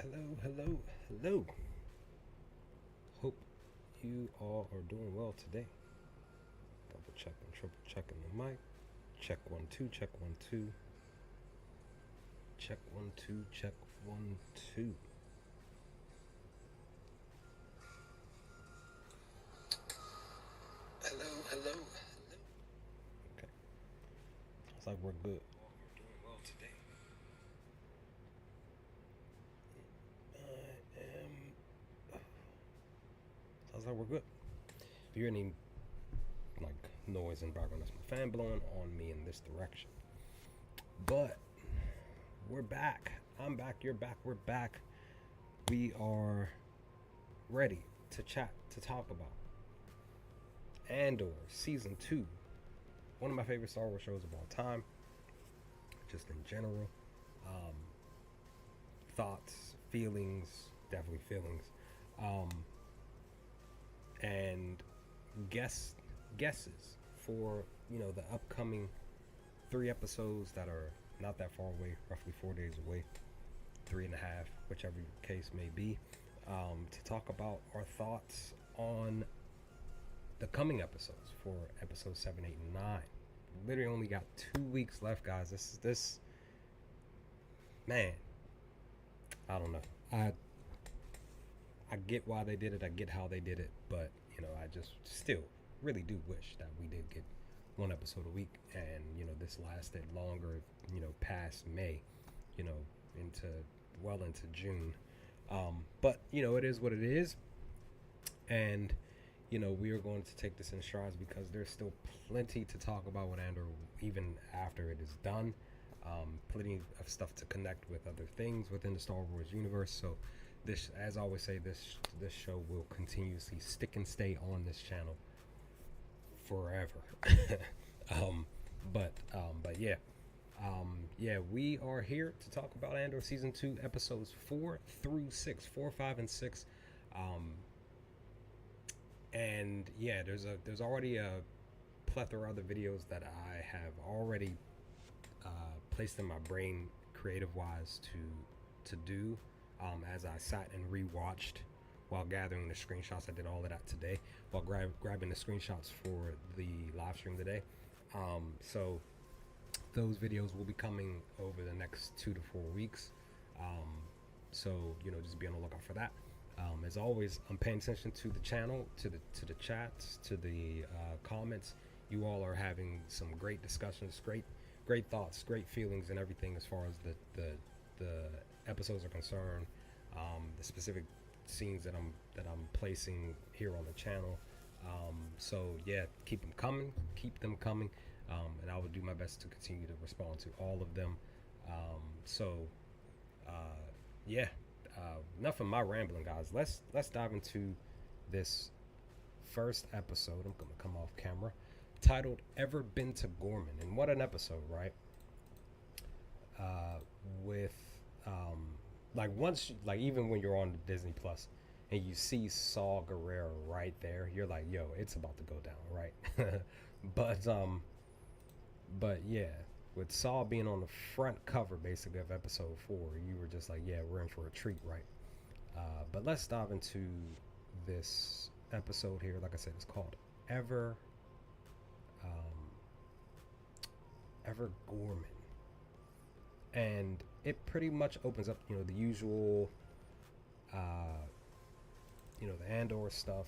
Hello, hello, hello. Hope you all are doing well today. Double checking, triple checking the mic. Check 1 2, check 1 2. Check 1 2, check 1 2. Hello, hello, hello. Okay. It's like we're good. We're doing well today. I am. Sounds like we're good. If you hear any like noise in the background, that's my fan blowing on me in this direction. But we're back. I'm back. You're back. We're back. We are ready to chat, to talk about Andor season 2. One of my favorite Star Wars shows of all time. Just in general, um, thoughts, feelings, definitely feelings, and guesses for the upcoming 3 episodes that are not that far away, roughly 4 days away, 3.5, whichever case may be, to talk about our thoughts on the coming episodes for episode 7, 8, and 9. Literally only got 2 weeks left, guys. This man, I don't know. I get why they did it. I get how they did it, but I just still really do wish that we did get 1 episode a week, and this lasted longer. Past May, into into June. But it is what it is, and we are going to take this in strides because there's still plenty to talk about with Andor, even after it is done. Plenty of stuff to connect with other things within the Star Wars universe. So this, as I always say, this show will continuously stick and stay on this channel forever. But yeah, yeah, we are here to talk about Andor season 2, episodes 4 through 6, 4, 5, and 6. Um, and yeah, there's already a plethora of other videos that I have already placed in my brain, creative wise, to do. As I sat and rewatched while gathering the screenshots, I did all of that today while grabbing the screenshots for the live stream today. So those videos will be coming over the next 2 to 4 weeks. Um, so just be on the lookout for that. As always, I'm paying attention to the channel, to the chats, to the comments. You all are having some great discussions, great thoughts, great feelings, and everything as far as the episodes are concerned. The specific scenes that I'm placing here on the channel. So yeah, keep them coming, and I will do my best to continue to respond to all of them. So uh, yeah, enough of my rambling, guys. Let's dive into this first episode. I'm gonna come off camera, titled "Ever Been to Gorman?" And what an episode, right? With like once, like even when you're on Disney Plus and you see Saw Gerrera right there, you're like, yo, it's about to go down, right? but but yeah, with Saw being on the front cover basically of episode 4, you were just like, yeah, we're in for a treat, right? But let's dive into this episode here. Like I said, it's called Ever um, Ever Gorman, and it pretty much opens up, the usual, the Andor stuff.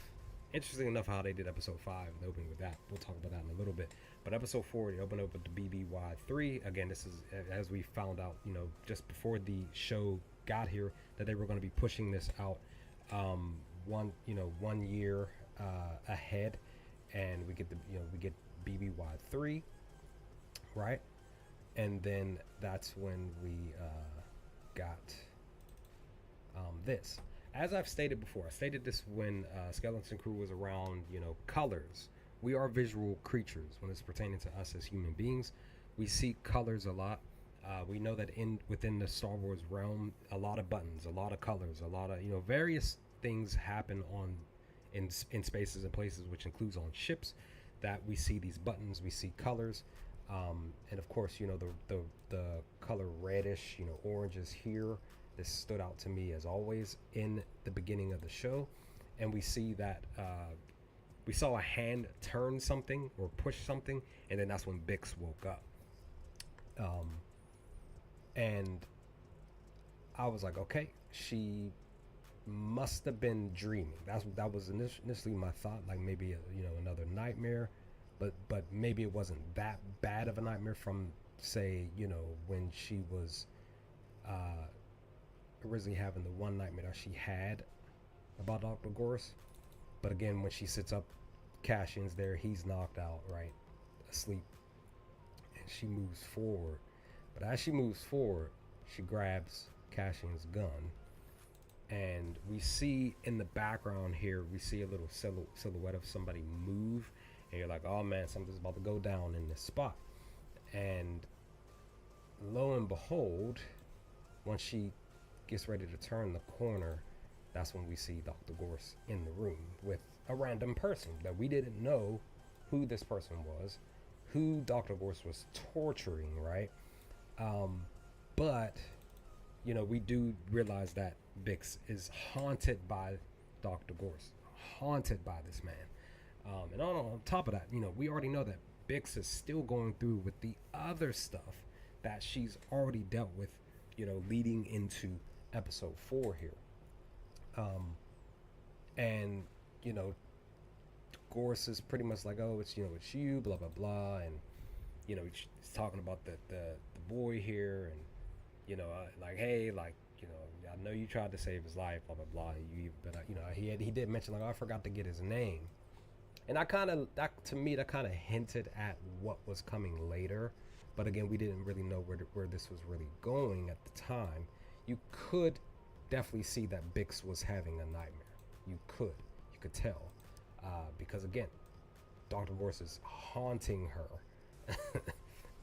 Interesting enough how they did episode 5 and opening with that. We'll talk about that in a little bit. But episode 4, they opened up with the BBY3. Again, this is, as we found out, just before the show got here, that they were going to be pushing this out 1 year ahead, and we get BBY3, right? And then that's when we got this. As I've stated before, I stated this when Skeleton Crew was around. Colors. We are visual creatures when it's pertaining to us as human beings. We see colors a lot. We know that within the Star Wars realm, a lot of buttons, a lot of colors, a lot of various things happen in spaces and places, which includes on ships. That we see these buttons, we see colors. And of course, the color reddish, orange is here. This stood out to me as always in the beginning of the show, and we see that we saw a hand turn something or push something, and then that's when Bix woke up. And I was like, okay, she must have been dreaming. That was initially my thought, like maybe another nightmare, but maybe it wasn't that bad of a nightmare from, say, when she was originally having the one nightmare that she had about Dr. Gorse. But again, when she sits up, Cassian's there, he's knocked out, right, asleep, and she moves forward. But as she moves forward, she grabs Cassian's gun, and we see in the background here, we see a little silhouette of somebody move, and you're like, oh man, something's about to go down in this spot. And lo and behold, once she gets ready to turn the corner, that's when we see Dr. Gorse in the room with a random person that we didn't know who this person was, who Dr. Gorse was torturing, right? But we do realize that Bix is haunted by Dr. Gorse, haunted by this man. And on top of that, we already know that Bix is still going through with the other stuff that she's already dealt with, leading into episode 4 here. And Gorse is pretty much like, oh, it's it's you, blah blah blah, and he's talking about the boy here, and like, hey, like, I know you tried to save his life, blah blah blah. But he did mention, like, oh, I forgot to get his name, and that kind of hinted at what was coming later. But again, we didn't really know where this was really going at the time. You could definitely see that Bix was having a nightmare. You could tell, because again, Dr. Gorse is haunting her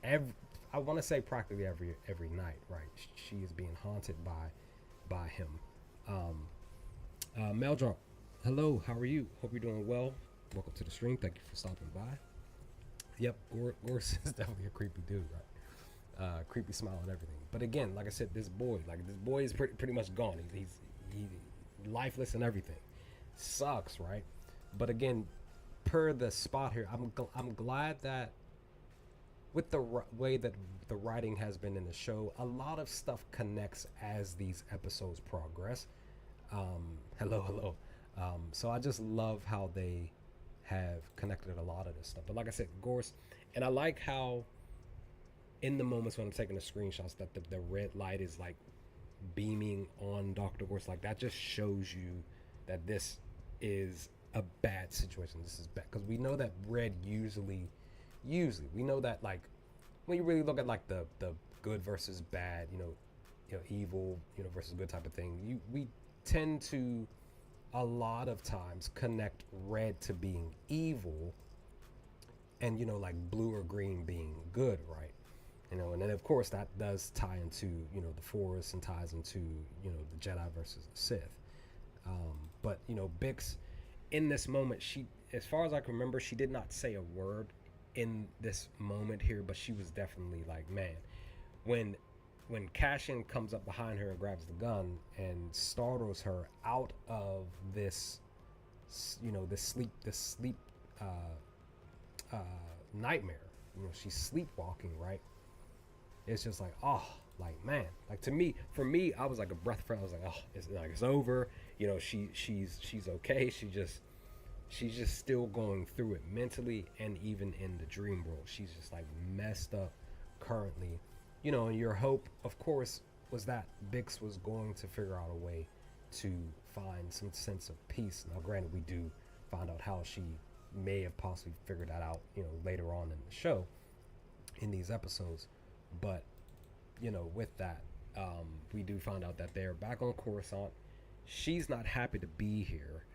every, I want to say practically every night, right? She is being haunted by him. Um, Meldrum, hello, how are you? Hope you're doing well. Welcome to the stream. Thank you for stopping by. Yep, Gorse is definitely a creepy dude, right? Creepy smile and everything. But again, like I said, this boy is pretty much gone. He's lifeless and everything. Sucks, right? But again, per the spot here, I'm glad that with the way that the writing has been in the show, a lot of stuff connects as these episodes progress. Hello, hello. So I just love how they have connected a lot of this stuff. But like I said, Gorse, and I like how in the moments when I'm taking the screenshots that the red light is like beaming on Dr. Gorse, like that just shows you that this is a bad situation. This is bad because we know that red usually we know that like when you really look at like the good versus bad, evil, versus good type of thing, we tend to a lot of times connect red to being evil and like blue or green being good, right? And then of course that does tie into the Force and ties into the Jedi versus the Sith. But Bix in this moment, she, as far as I can remember, she did not say a word in this moment here, but she was definitely like, man, when Cassian comes up behind her and grabs the gun and startles her out of this, this sleep nightmare. She's sleepwalking, right? It's just like, oh, like man, like for me, I was like a breath of fresh. I was like, oh, it's over. She's okay. She's just still going through it mentally and even in the dream world. She's just like messed up currently. And your hope, of course, was that Bix was going to figure out a way to find some sense of peace. Now, granted, we do find out how she may have possibly figured that out, later on in the show, in these episodes. But, with that, we do find out that they're back on Coruscant. She's not happy to be here.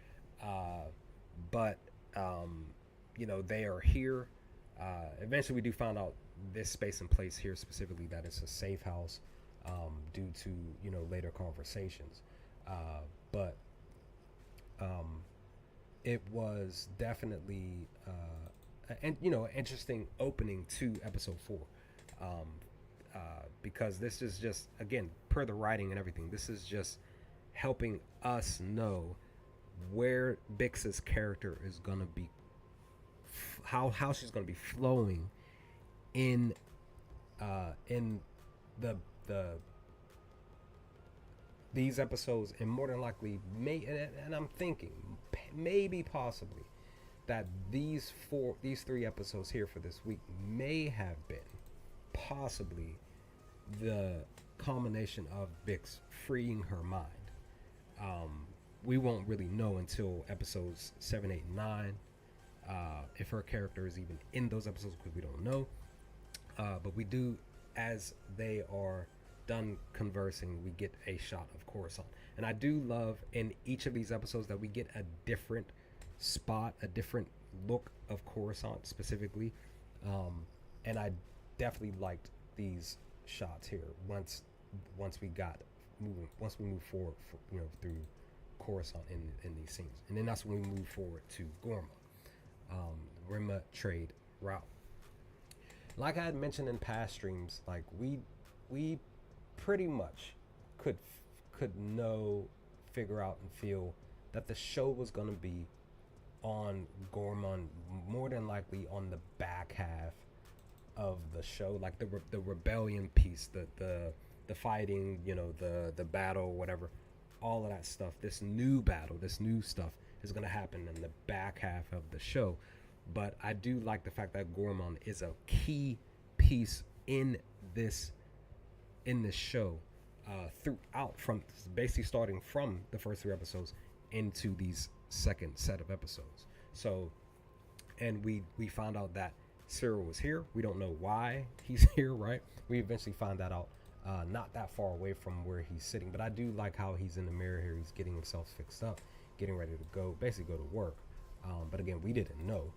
But they are here. Eventually, we do find out this space and place here specifically that it's a safe house, due to later conversations. But it was definitely an interesting opening to episode 4, because this is just, again, per the writing and everything, this is just helping us know where Bix's character is gonna be, how she's gonna be flowing in the these episodes, and more than likely and I'm thinking maybe possibly that these 3 episodes here for this week may have been possibly the culmination of Bix freeing her mind. We won't really know until episodes 7, 8, and 9, if her character is even in those episodes, because we don't know. But we do, as they are done conversing, we get a shot of Coruscant. And I do love in each of these episodes that we get a different spot, a different look of Coruscant specifically. And I definitely liked these shots here once we move forward through Coruscant in these scenes. And then that's when we move forward to Gorma, Rimma trade route. Like I had mentioned in past streams, like we pretty much could figure out and feel that the show was going to be on Gorman, more than likely on the back half of the show, like the rebellion piece, the fighting, the battle, whatever, all of that stuff. This new battle, this new stuff is going to happen in the back half of the show. But I do like the fact that Gorman is a key piece in this show, throughout, from basically starting from the first 3 episodes into these second set of episodes. So, and we found out that Cyril was here. We don't know why he's here, right? We eventually find that out, not that far away from where he's sitting. But I do like how he's in the mirror here. He's getting himself fixed up, getting ready to go, basically go to work. But again, we didn't know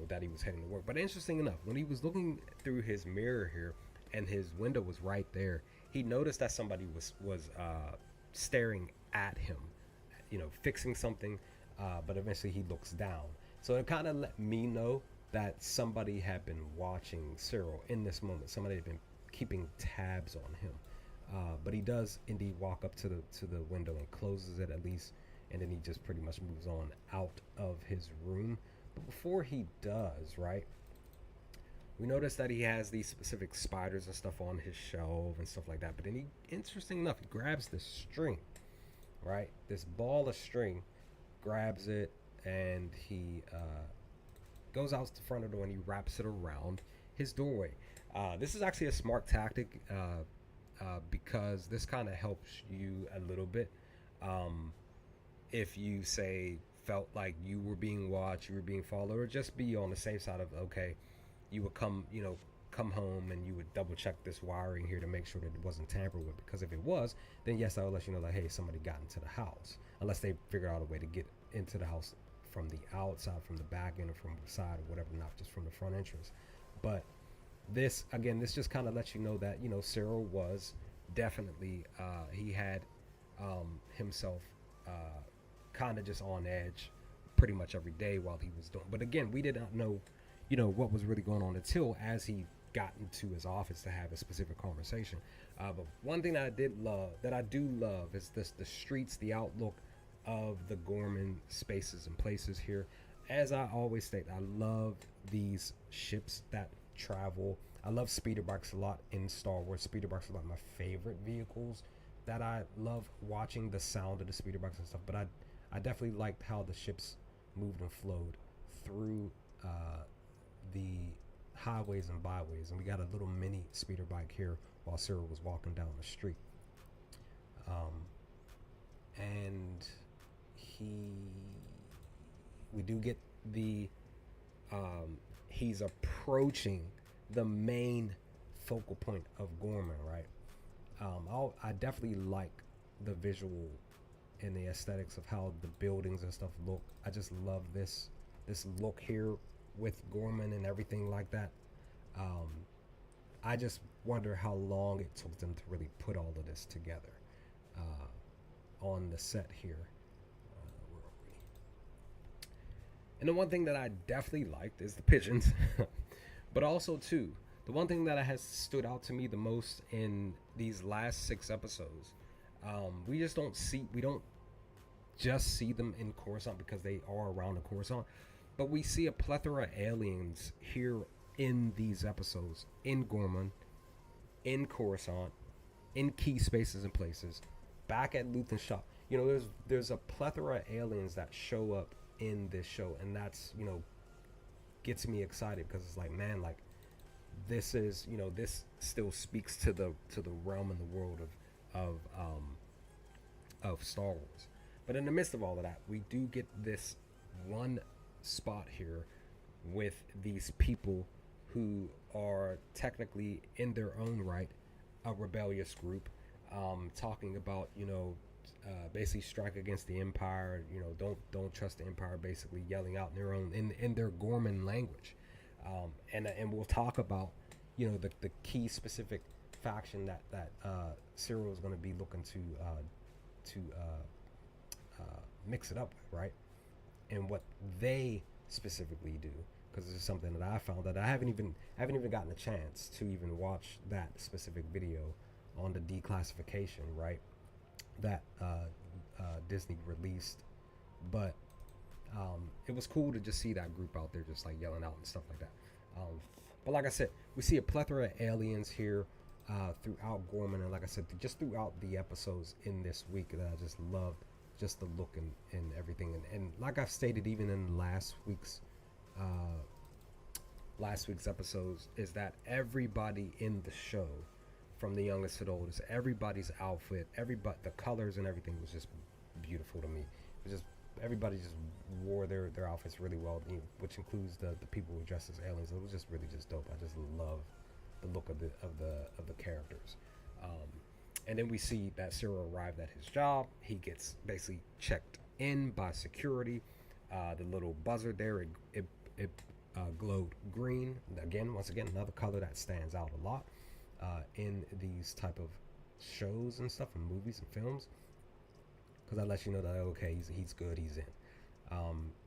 that he was heading to work. But interesting enough, when he was looking through his mirror here, and his window was right there, he noticed that somebody was staring at him, fixing something. But eventually he looks down, so it kind of let me know that somebody had been watching Cyril in this moment. Somebody had been keeping tabs on him. But he does indeed walk up to the window and closes it at least, and then he just pretty much moves on out of his room. But before he does, right, we notice that he has these specific spiders and stuff on his shelf and stuff like that. But then he, interesting enough, he grabs this string, right, this ball of string, grabs it, and he goes out to the front of the door and he wraps it around his doorway. This is actually a smart tactic, because this kind of helps you a little bit. If you say felt like you were being watched, you were being followed, or just be on the safe side of, okay, you would come home and you would double check this wiring here to make sure that it wasn't tampered with. Because if it was, then yes, I would let you know that, hey, somebody got into the house, unless they figure out a way to get into the house from the outside, from the back end, or from the side, or whatever, not just from the front entrance. But this just kind of lets you know that Cyril was definitely he had himself kind of just on edge pretty much every day while he was doing. But again, we did not know what was really going on until as he got into his office to have a specific conversation. But one thing that I do love is the streets, the outlook of the Gorman spaces and places here. As I always state, I love these ships that travel. I love speeder bikes a lot in Star Wars. Speeder bikes are like my favorite vehicles that I love watching the sound of the speeder bikes and stuff. But I definitely liked how the ships moved and flowed through the highways and byways. And we got a little mini speeder bike here while Cyril was walking down the street. And we do get he's approaching the main focal point of Gorman, right? I definitely like the visual and the aesthetics of how the buildings and stuff look. I just love this look here with Gorman and everything like that. I just wonder how long it took them to really put all of this together on the set here. Where are we? And the one thing that I definitely liked is the pigeons. But also too, the one thing that has stood out to me the most in these last 6 episodes, we don't just see them in Coruscant because they are around the Coruscant, but we see a plethora of aliens here in these episodes, in Gorman, in Coruscant, in key spaces and places, back at Luthen's shop. There's a plethora of aliens that show up in this show, and that's gets me excited because it's like, man, like this is this still speaks to the realm and the world of Star Wars. But in the midst of all of that, we do get this one spot here with these people who are technically in their own right a rebellious group, talking about basically strike against the Empire, don't trust the Empire, basically yelling out in their own in their Gorman language, and we'll talk about the key specific faction that Cyril is going to be looking to mix it up with, right? And what they specifically do, because this is something that I found that I haven't even gotten a chance to even watch that specific video on the declassification, right? That Disney released, but it was cool to just see that group out there just like yelling out and stuff like that. But like I said, we see a plethora of aliens here throughout Gorman, and like I said, just throughout the episodes in this week that I just loved, just the look and everything. And like I've stated even in last week's episodes, is that everybody in the show, from the youngest to the oldest, everybody's outfit, the colors and everything was just beautiful to me. It was just everybody just wore their outfits really well, which includes the people who dressed as aliens. It was just really just dope. I just love the look of the characters. And then we see that Cyril arrived at his job. He gets basically checked in by security. The little buzzer there, it glowed green. Again, once again, another color that stands out a lot in these type of shows and stuff, and movies and films, because that lets you know that okay, he's good, he's in.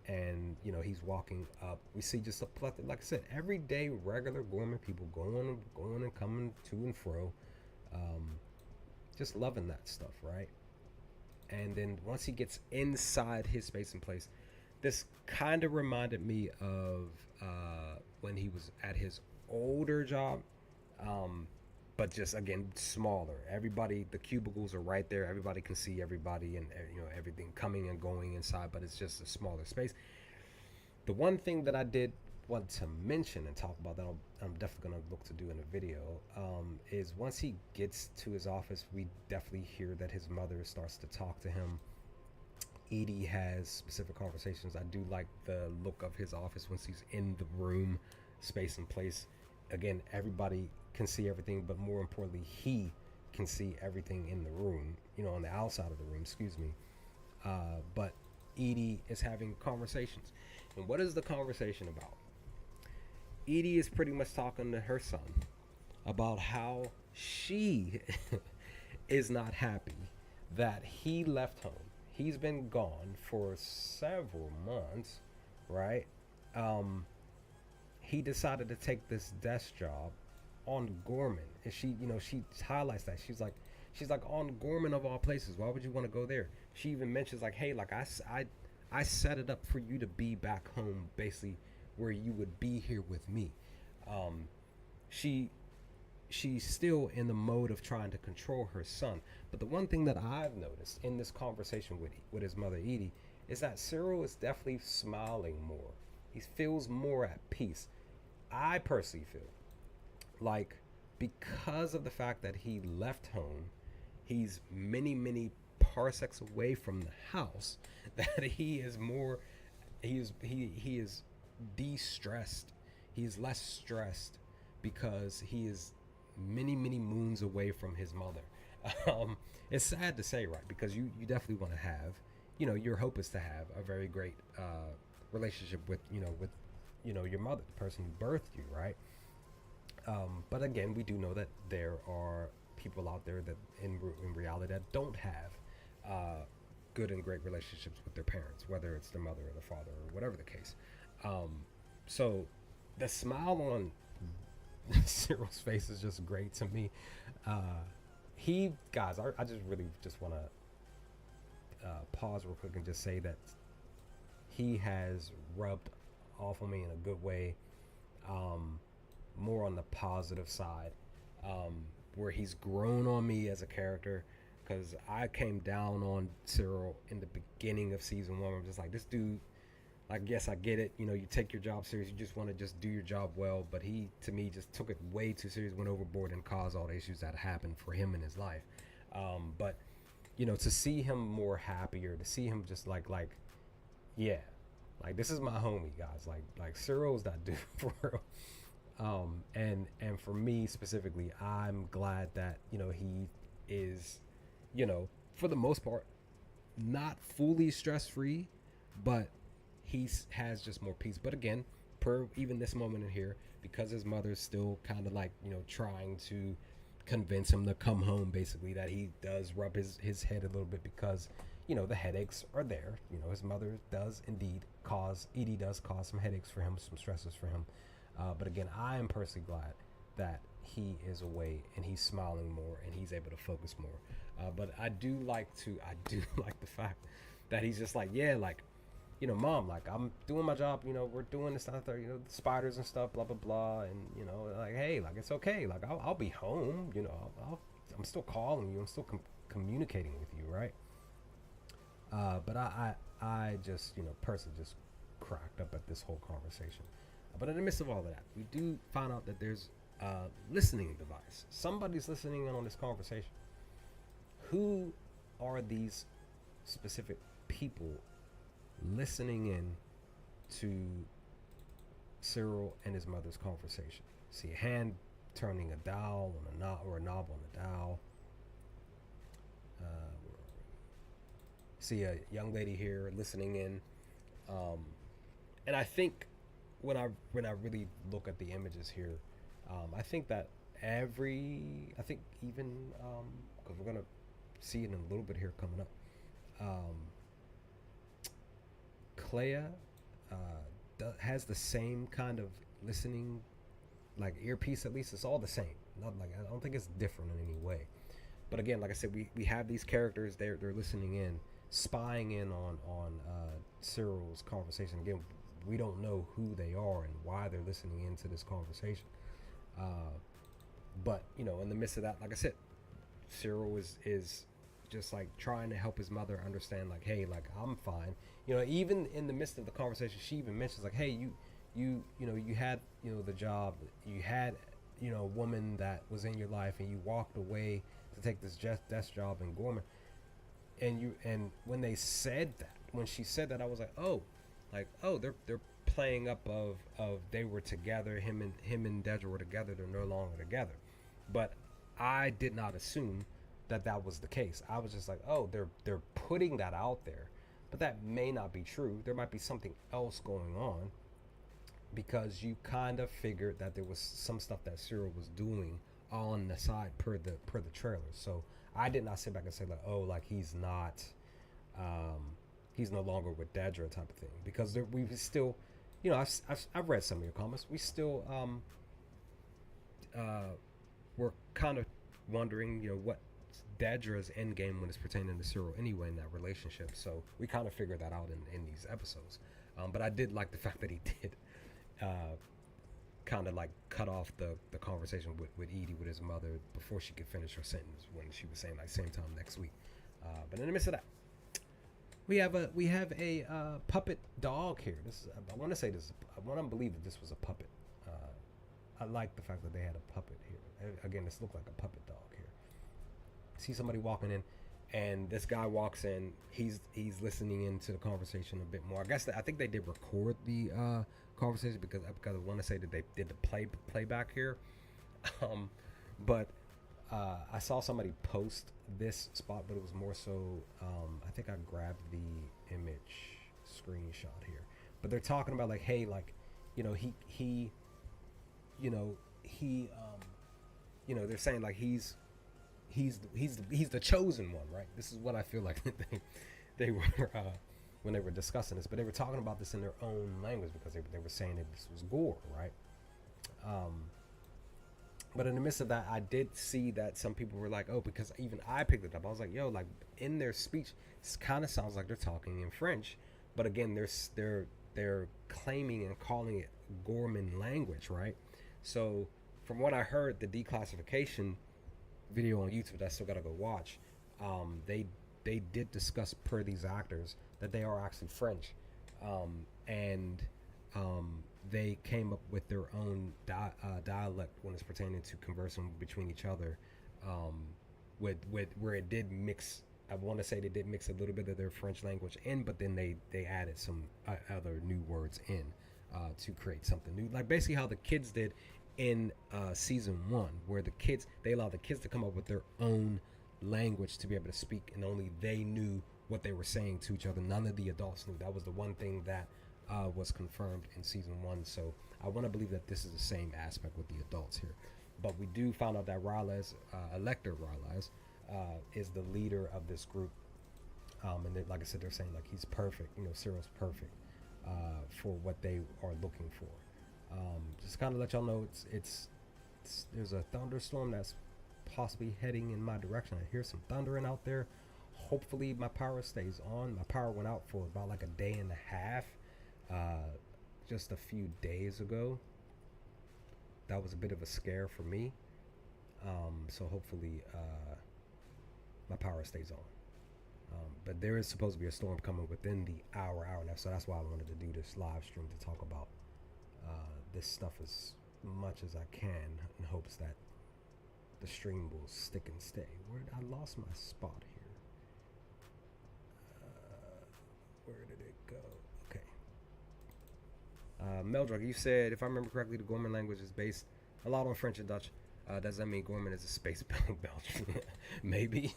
And he's walking up. We see just a plethora, like I said, everyday regular Gorman people going and coming to and fro, um, just loving that stuff, right? And then once he gets inside his space and place, this kind of reminded me of when he was at his older job, um, but just again smaller. Everybody, the cubicles are right there. Everybody can see everybody, and everything coming and going inside, but it's just a smaller space. The one thing that I did want to mention and talk about that I'm definitely going to look to do in a video, is once he gets to his office, we definitely hear that his mother starts to talk to him. Edie has specific conversations. I do like the look of his office once he's in the room, space and place. Again, everybody can see everything, but more importantly, he can see everything in the room, on the outside of the room, excuse me. But Edie is having conversations. And what is the conversation about? Edie is pretty much talking to her son about how she is not happy that he left home. He's been gone for several months, right? He decided to take this desk job on Gorman, and she highlights that. She's like on Gorman of all places. Why would you want to go there? She even mentions like, hey, like I set it up for you to be back home, basically where you would be here with me. She she's still in the mode of trying to control her son. But the one thing that I've noticed in this conversation with his mother Edie is that Cyril is definitely smiling more. He feels more at peace. I personally feel like because of the fact that he left home, he's many parsecs away from the house, that he is more he is de-stressed. He is less stressed because he is many moons away from his mother. It's sad to say, right? Because you definitely want to have, your hope is to have a very great relationship with your mother, the person who birthed you, right? But again, we do know that there are people out there that in reality that don't have good and great relationships with their parents, whether it's their mother or their father or whatever the case. So the smile on Cyril's face is just great to me. I just really just want to pause real quick and just say that he has rubbed off on me in a good way, more on the positive side, where he's grown on me as a character, because I came down on Cyril in the beginning of season 1. I'm just like, this dude, like, yes, I get it. You take your job serious. You just want to just do your job well. But he, to me, just took it way too serious, went overboard, and caused all the issues that happened for him in his life. But, to see him more happier, to see him just like, yeah, like, this is my homie, guys. Like Cyril's that dude for real. And for me specifically, I'm glad that, he is, for the most part, not fully stress-free, but he has just more peace. But again, per even this moment in here, because his mother's still kind of like, trying to convince him to come home, basically, that he does rub his head a little bit because, the headaches are there. His mother does indeed Edie does cause some headaches for him, some stresses for him. But again, I am personally glad that he is away and he's smiling more and he's able to focus more. But I do like the fact that he's just like, yeah, like, Mom, like, I'm doing my job, we're doing this stuff, the spiders and stuff, blah, blah, blah. And, like, hey, like, it's okay. Like, I'll be home, I'm still calling you. I'm still communicating with you. Right. But I just, personally just cracked up at this whole conversation. But in the midst of all of that, we do find out that there's a listening device. Somebody's listening in on this conversation. Who are these specific people listening in to Cyril and his mother's conversation? See a hand turning a dial on a knob, or a knob on a dial. See a young lady here listening in. And I think when I really look at the images here, I think that I think even because we're gonna see it in a little bit here coming up. Um, Clea uh, has the same kind of listening, like earpiece. At least it's all the same. Not like I don't think it's different in any way. But again, like I said, we have these characters. They're listening in, spying in on Cyril's conversation. Again, we don't know who they are and why they're listening into this conversation. Uh, but in the midst of that, like I said, Cyril is just like trying to help his mother understand, like, hey, like I'm fine. Even in the midst of the conversation, she even mentions like, hey, you had the job, you had a woman that was in your life, and you walked away to take this desk job in Gorman. And when she said that, I was like, oh, they're playing up of they were together, him and Dedra were together, they're no longer together. But I did not assume that was the case. I was just like, oh, they're putting that out there, but that may not be true. There might be something else going on, because you kind of figured that there was some stuff that Cyril was doing on the side per the trailer. So I did not sit back and say like, oh, like he's no longer with Dedra type of thing, because we still, I've read some of your comments. We still we're kind of wondering, what Dedra's end game when it's pertaining to Cyril anyway in that relationship. So we kind of figured that out in these episodes. But I did like the fact that he did kind of like cut off the conversation with Edie, with his mother, before she could finish her sentence, when she was saying like same time next week. But in the midst of that, we have a puppet dog here. I want to say this. I want to believe that this was a puppet. I like the fact that they had a puppet here. Again, this looked like a puppet dog here. See somebody walking in, and this guy walks in. He's listening into the conversation a bit more. I think they did record the conversation, because I want to say that they did the playback here. But I saw somebody post this spot, but it was more so. I think I grabbed the image screenshot here, but they're talking about like, hey, like, he they're saying like he's the chosen one, right? This is what I feel like they were when they were discussing this, but they were talking about this in their own language, because they were saying that this was Gore, right? But in the midst of that, I did see that some people were like, oh, because even I picked it up. I was like, yo, like in their speech, it kind of sounds like they're talking in French, but again, they're claiming and calling it Gorman language, right? So from what I heard, the declassification video on YouTube that I still gotta go watch, they did discuss, per these actors, that they are actually French, and they came up with their own dialect when it's pertaining to conversing between each other, with where it did mix. I want to say they did mix a little bit of their French language in, but then they added some other new words in to create something new, like basically how the kids did in season 1, where they allowed the kids to come up with their own language to be able to speak, and only they knew what they were saying to each other. None of the adults knew. That was the one thing that was confirmed in season 1. So I want to believe that this is the same aspect with the adults here. But we do find out that Rylez, Elector Rylez, is the leader of this group, and like I said, they're saying like he's perfect. Cyril's perfect for what they are looking for. Just kind of let y'all know there's a thunderstorm that's possibly heading in my direction. I hear some thundering out there. Hopefully my power stays on. My power went out for about like a day and a half just a few days ago. That was a bit of a scare for me. So hopefully my power stays on. But there is supposed to be a storm coming within the hour and a half, so that's why I wanted to do this live stream, to talk about this stuff as much as I can, in hopes that the stream will stick and stay. I lost my spot here. Where did it go? Okay. Meldrug, you said, if I remember correctly, the Gorman language is based a lot on French and Dutch. Does that mean Gorman is a space Belgian? Maybe.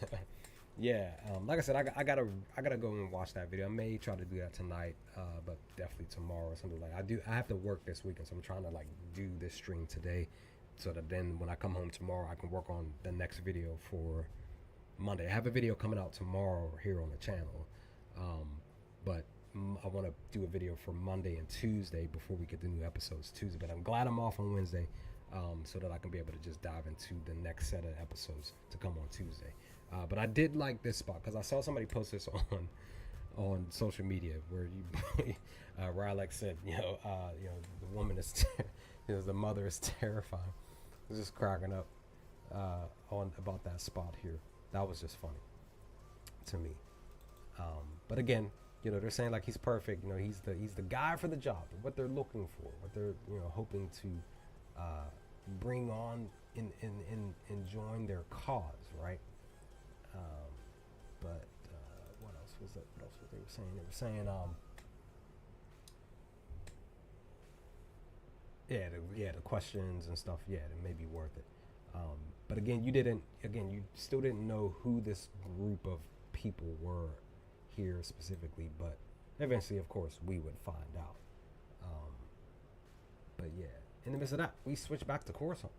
Yeah, like I said, I gotta go and watch that video. I may try to do that tonight, but definitely tomorrow or something like. I have to work this weekend, so I'm trying to like do this stream today, so that then when I come home tomorrow, I can work on the next video for Monday. I have a video coming out tomorrow here on the channel, um, but I want to do a video for Monday and Tuesday before we get the new episodes Tuesday. But I'm glad I'm off on Wednesday, so that I can be able to just dive into the next set of episodes to come on Tuesday. But I did like this spot because I saw somebody post this on social media where you where Alex said, the woman is the mother is terrifying. I was just cracking up on about that spot here. That was just funny to me. But again, they're saying like he's perfect. He's the guy for the job. What they're looking for, what they're hoping to bring on in join their cause, right? But what else was that? What else was they were saying? They were saying, the questions and stuff. Yeah, it may be worth it. But again, you still didn't know who this group of people were here specifically. But eventually, of course, we would find out. Um, but yeah, in the midst of that, we switch back to Coruscant,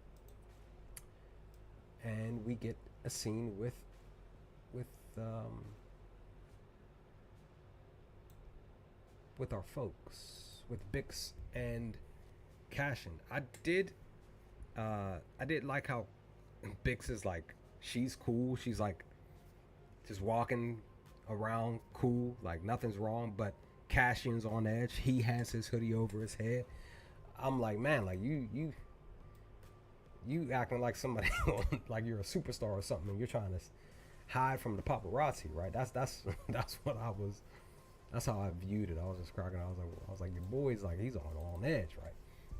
and we get a scene with um, with our folks, with Bix and Cashin. I did like how Bix is like, she's cool. She's like just walking around cool, like nothing's wrong. But Cashin's on edge. He has his hoodie over his head. I'm like, man, like you acting like somebody like you're a superstar or something, and you're trying to hide from the paparazzi, right? That's that's what I was. That's how I viewed it. I was just cracking. I was like, your boy's like he's on edge, right?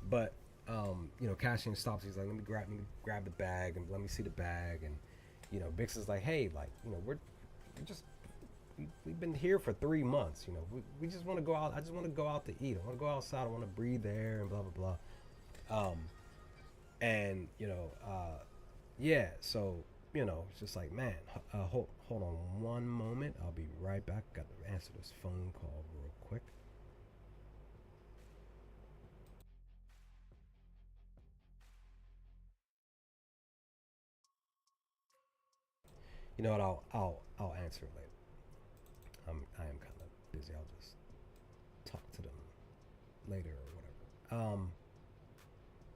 But Cashin stops. He's like, let me grab the bag and let me see the bag. And Bix is like, hey, like we're just we've been here for 3 months. We just want to go out. I just want to go out to eat. I want to go outside. I want to breathe air and blah blah blah. And yeah. So it's just like, man, hold on one moment. I'll be right back. Got to answer this phone call real quick. You know what? I'll answer it later. I am kind of busy. I'll just talk to them later or whatever.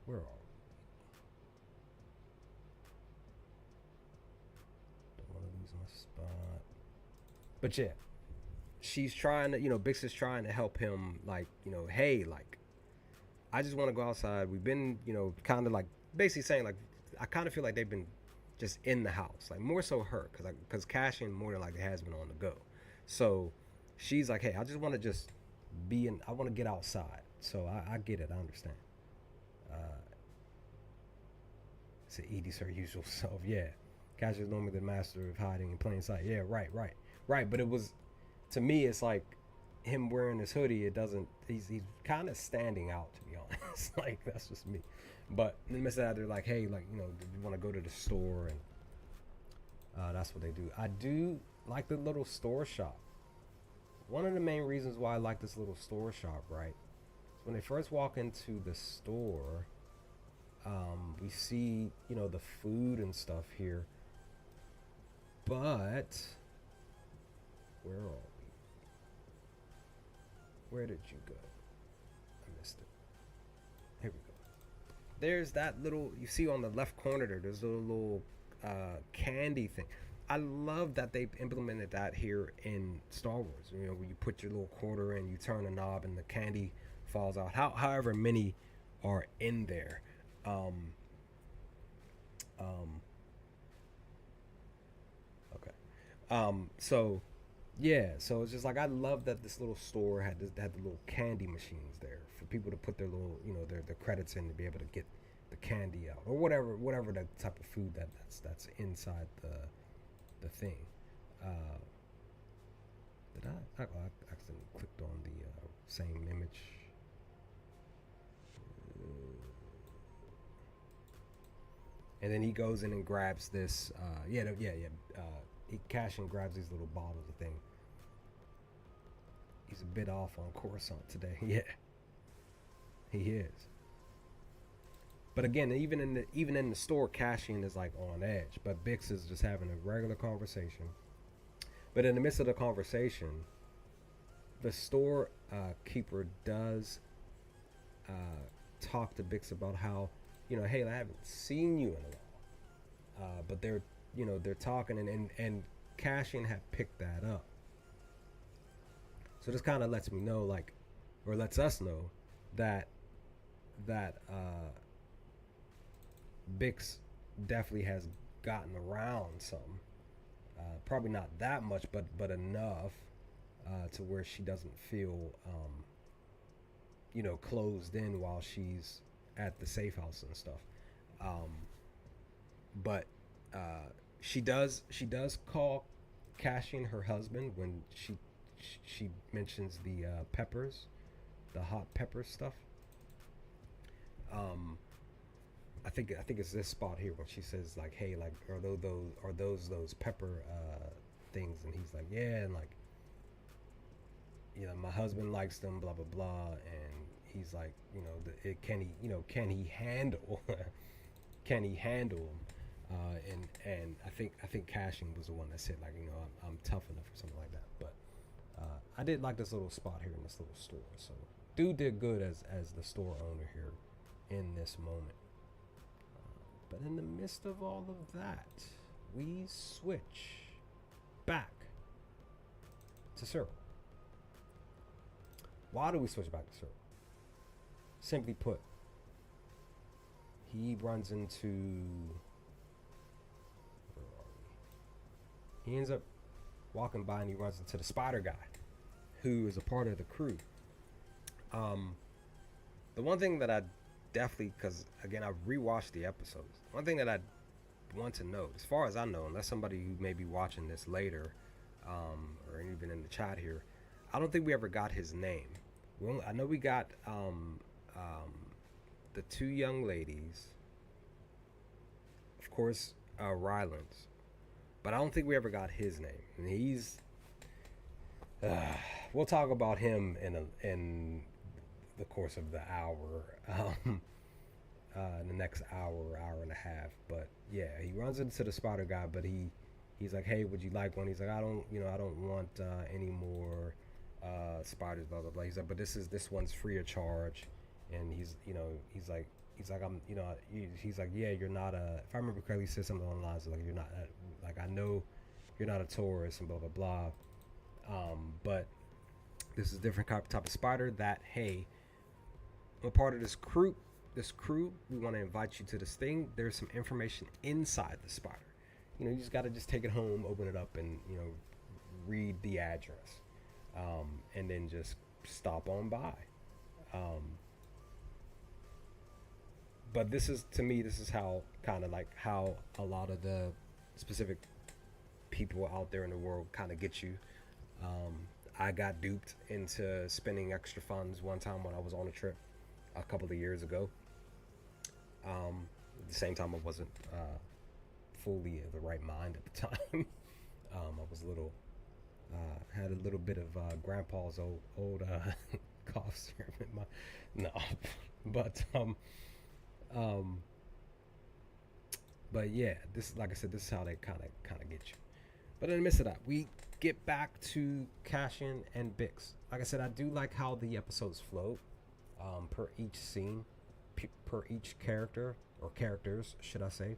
Where are we? Don't want to lose my spot. But yeah, she's trying to, Bix is trying to help him, like, hey, like, I just want to go outside. We've been, kind of like basically saying, like, I kind of feel like they've been just in the house, like more so her, because Cashin more than likely has been on the go. So she's like, hey, I just want to just be in, I want to get outside. So I get it. I understand. Uh, it's Edie's her usual self. Yeah. Cash is normally the master of hiding in plain sight. Yeah, right. But it was, to me, it's like him wearing his hoodie. It doesn't. He's kind of standing out, to be honest. Like that's just me. But in the midst of that, they're like, hey, like do you want to go to the store? And that's what they do. I do like the little store shop. One of the main reasons why I like this little store shop, right, is when they first walk into the store, we see the food and stuff here. But where are we? Where did you go? I missed it. Here we go. There's that little, you see on the left corner there. There's a little candy thing. I love that they implemented that here in Star Wars. Where you put your little quarter in, you turn a knob, and the candy falls out. However many are in there. Okay. So yeah, so it's just like I love that this little store had the little candy machines there for people to put their little their credits in to be able to get the candy out or whatever the type of food that's inside the thing. Uh, did I accidentally clicked on the same image? And then he goes in and grabs this. Cashin grabs these little bottles of thing. He's a bit off on Coruscant today. Yeah, he is. But again, even in the store, Cashin is like on edge. But Bix is just having a regular conversation. But in the midst of the conversation, the store keeper does uh, talk to Bix about how, hey, I haven't seen you in a while. But they're talking, and Cashin had picked that up. So this kind of lets me know, like, or lets us know that Bix definitely has gotten around some. Probably not that much, but enough to where she doesn't feel, closed in while she's at the safe house and stuff. But she does call Cashin her husband when she mentions the peppers, the hot pepper stuff. I think it's this spot here when she says like, "Hey, like, are those pepper things?" And he's like, "Yeah," and like, my husband likes them, blah blah blah, and he's like, can he handle, can he handle them? And I think Cashin was the one that said like, I'm tough enough or something like that. But I did like this little spot here in this little store. So dude did good as the store owner here in this moment. But in the midst of all of that, we switch back to Cyril. Why do we switch back to Cyril? Simply put, he runs into... Where are we? He ends up walking by and he runs into the spider guy, who is a part of the crew. The one thing that I definitely, because again, I rewatched the episodes. One thing that I want to know, as far as I know, unless somebody who may be watching this later, or even in the chat here, I don't think we ever got his name. I know we got the two young ladies, of course, Ryland's, but I don't think we ever got his name. And he's, we'll talk about him in the course of the hour, in the next hour and a half. But yeah, he runs into the spider guy, but he's like, "Hey, would you like one?" He's like, I don't want any more spiders, blah blah blah. He's like, "But this one's free of charge." And he's like, he's like, "Yeah, you're not a," if I remember correctly, he said something along the lines of like, "You're not like, I know you're not a tourist," and blah blah blah. But this is a different type of spider that, hey, I'm a part of this crew, we want to invite you to this thing. There's some information inside the spider. You just got to just take it home, open it up, and, read the address. And then just stop on by. But this is how kind of like how a lot of the specific people out there in the world kind of get you. I got duped into spending extra funds one time when I was on a trip a couple of years ago. At the same time, I wasn't fully in the right mind at the time. I was a little, had a little bit of grandpa's old cough syrup in my, no, but yeah, this, like I said, this is how they kind of get you. But in the midst of that, we get back to Cashin and Bix. Like I said, I do like how the episodes flow, per each scene, per each character, or characters, should I say.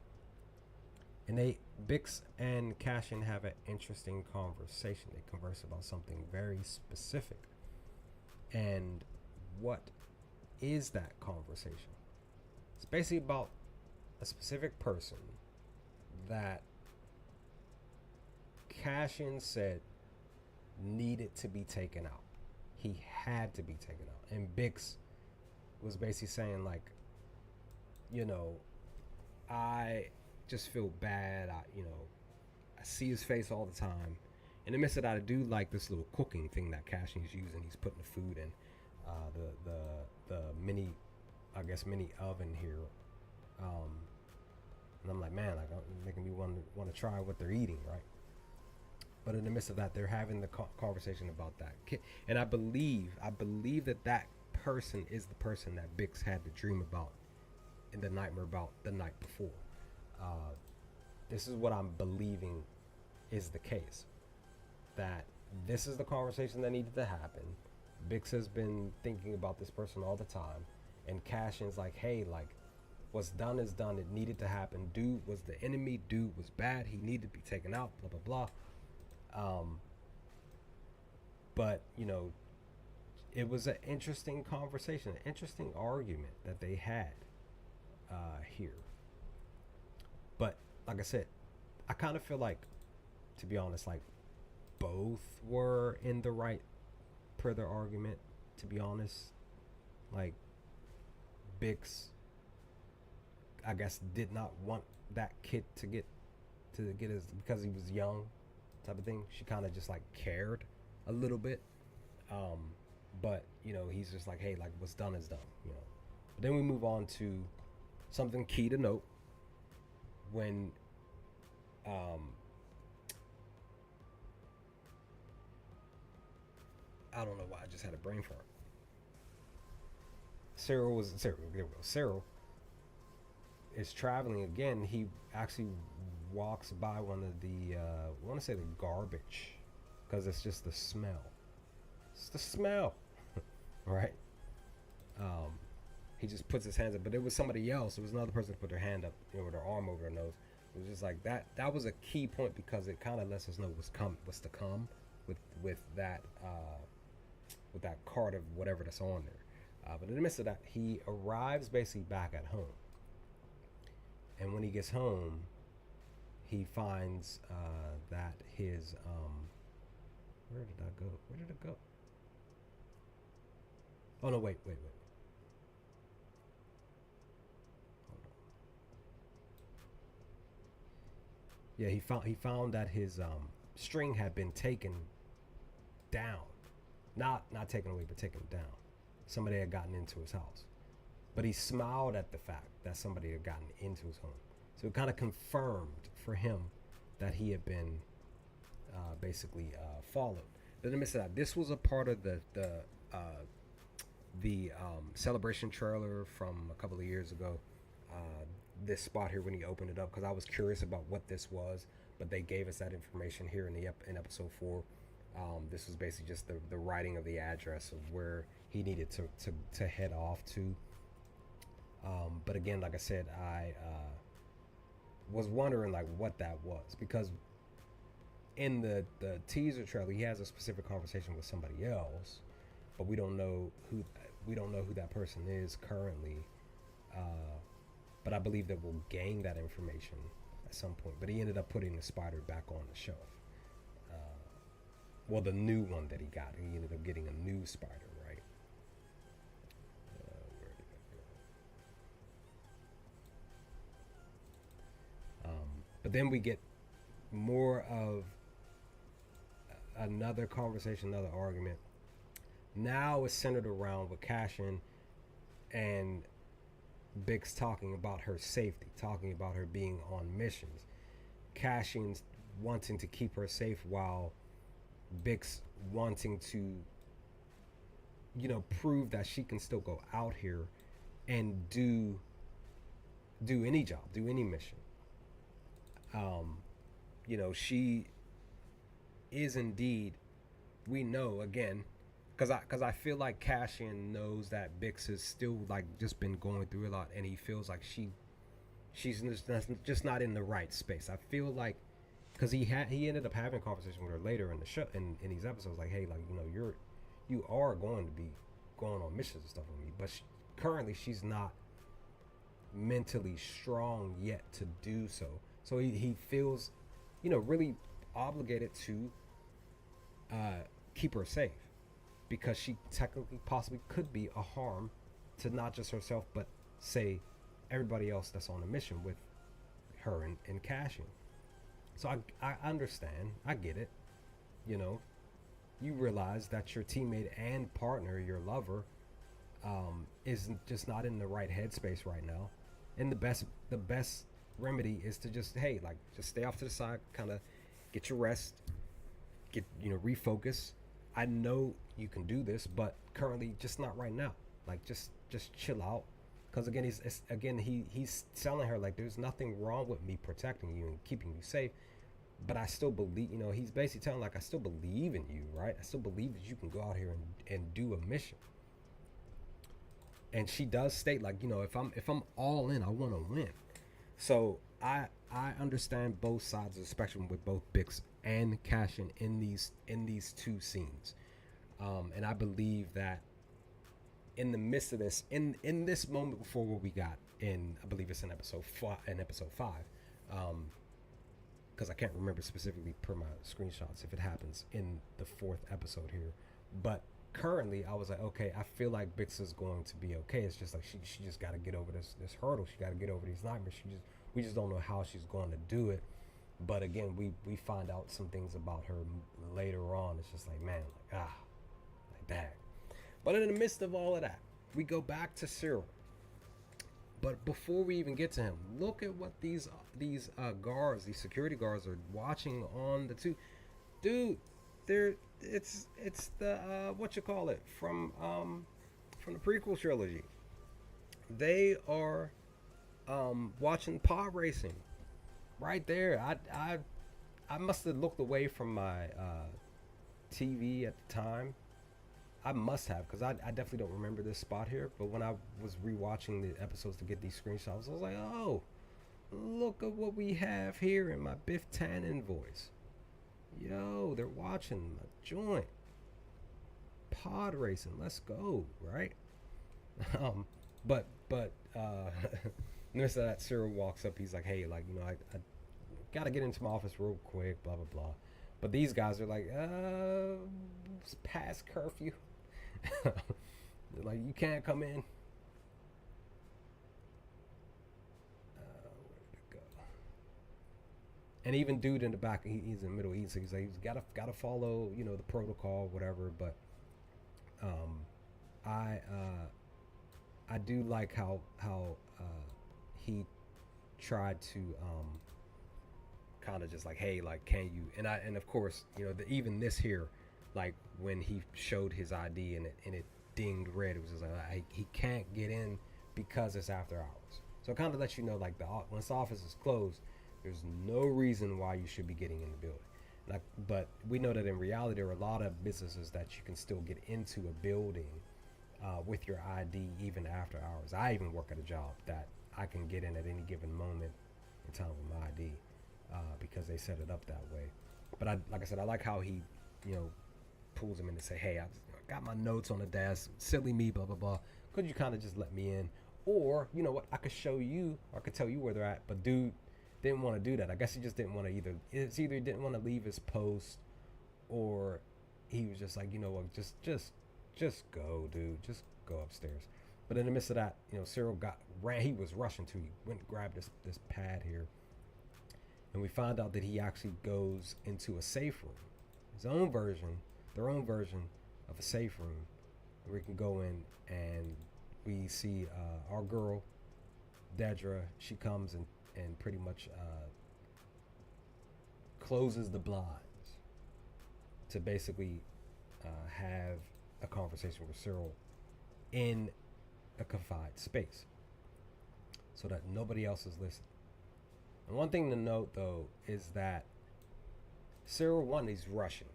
And Bix and Cashin have an interesting conversation. They converse about something very specific. And what is that conversation? It's basically about a specific person that Cashin said needed to be taken out. He had to be taken out. And Bix was basically saying like, I just feel bad. I see his face all the time. In the midst of that, I do like this little cooking thing that Cashin's using. He's putting the food in the mini oven here. And I'm like, man, like, making me want to try what they're eating, right? But in the midst of that, they're having the conversation about that kid, and I believe that that person is the person that Bix had the dream about in the nightmare about the night before. Uh, this is what I'm believing is the case. That this is the conversation that needed to happen. Bix has been thinking about this person all the time, and Cashin's like, hey, like, what's done is done. It needed to happen. Dude was the enemy. Dude was bad. He needed to be taken out. Blah blah blah. But it was an interesting conversation, an interesting argument that they had here. But like I said, I kind of feel like, to be honest, like both were in the right per their argument. To be honest, like Bix, I guess, did not want that kid to get his because he was young, type of thing. She kind of just like cared a little bit, um, but he's just like, hey,. Like, what's done is done. But then we move on to something key to note when I don't know why I just had a brain fart. Cyril is traveling again. He actually walks by one of the I want to say the garbage, because it's just the smell. It's the smell, right? Um, he just puts his hands up, but it was somebody else. It was another person who put their hand up, with their arm over their nose. It was just like that. That was a key point because it kind of lets us know what's to come with that card of whatever that's on there. But in the midst of that, he arrives basically back at home, and when he gets home, he finds that his where did I go? Where did it go? Oh no! Wait. Hold on. Yeah, he found that his string had been taken down, not taken away, but taken down. Somebody had gotten into his house, but he smiled at the fact that somebody had gotten into his home. So it kind of confirmed for him that he had been basically followed. But in the midst of that, this was a part of the celebration trailer from a couple of years ago. This spot here when he opened it up, because I was curious about what this was, but they gave us that information here in episode 4. This was basically just the writing of the address of where he needed to head off to. But again, like I said, I was wondering like what that was, because in the teaser trailer he has a specific conversation with somebody else, but we don't know who that person is currently. But I believe that we'll gain that information at some point. But he ended up putting the spider back on the shelf. Well, the new one that he got, he ended up getting a new spider, right? Where did that go? But then we get more of another conversation, another argument. Now it's centered around with Cashin and Bix talking about her safety, talking about her being on missions. Cashin's wanting to keep her safe while Bix wanting to, prove that she can still go out here and do any job, do any mission. She is indeed, we know again, because I feel like Cashin knows that Bix has still like just been going through a lot, and he feels like she's just not in the right space. I feel like, because he ended up having a conversation with her later in the show, in these episodes, like, hey, like, you are going to be going on missions and stuff with me, but currently she's not mentally strong yet to do so. So he feels, really obligated to keep her safe, because she technically possibly could be a harm to not just herself, but say everybody else that's on a mission with her and Cashin. So I understand, I get it. You realize that your teammate and partner, your lover, is just not in the right headspace right now, and the best remedy is to just, hey, like, just stay off to the side, kind of get your rest, get, refocus. I know you can do this, but currently just not right now. Like just chill out. Because again, he's telling her like there's nothing wrong with me protecting you and keeping you safe, but I still believe. He's basically telling like I still believe in you, right? I still believe that you can go out here and do a mission. And she does state like if I'm all in, I want to win. So I understand both sides of the spectrum with both Bix and Cashin in these two scenes, and I believe that in the midst of this, in this moment before what we got in, I believe it's in episode 5, because I can't remember specifically per my screenshots if it happens in the fourth episode here, but currently I was like, okay, I feel like Bix is going to be okay. It's just like she just got to get over this hurdle. She got to get over these nightmares. We just don't know how she's going to do it. But again, we find out some things about her later on. It's just like, man, like that. But in the midst of all of that, we go back to Cyril. But before we even get to him, look at what these guards, these security guards, are watching on the two. Dude, it's the what you call it from the prequel trilogy. They are watching pod racing right there. I must have looked away from my TV at the time. I must have, because I definitely don't remember this spot here. But when I was rewatching the episodes to get these screenshots, I was like, oh, look at what we have here in my Biff Tannen voice. Yo, they're watching my joint. Pod racing, let's go, right? But notice that Cyril walks up. He's like, hey, like, I gotta get into my office real quick, blah blah blah. But these guys are like, it's past curfew. They're like, you can't come in. Where did it go? And even dude in the back, he's in the middle. He's like, he's gotta follow, the protocol, whatever. But I do like how he tried to kind of just like, hey, like, can you? And of course, even this here, like when he showed his ID and it dinged red, it was just like he can't get in because it's after hours. So it kind of lets you know, like, once the office is closed, there's no reason why you should be getting in the building. Like, but we know that in reality, there are a lot of businesses that you can still get into a building with your ID even after hours. I even work at a job that I can get in at any given moment in time with my ID because they set it up that way. But like I said, I like how he, pulls him in to say, hey, I got my notes on the desk, silly me, blah, blah, blah. Could you kind of just let me in? Or, you know what, I could show you, or I could tell you where they're at. But dude didn't want to do that. I guess he just didn't want to either. It's either he didn't want to leave his post, or he was just like, you know what, just go, dude. Just go upstairs. But in the midst of that, Cyril ran. He was rushing to. He went and grabbed this pad here, and we find out that he actually goes into a safe room, their own version of a safe room, where we can go in and we see our girl, Dedra. She comes and pretty much closes the blinds to basically have a conversation with Cyril in a confined space so that nobody else is listening. And one thing to note, though, is that Cyril, one, he's rushing.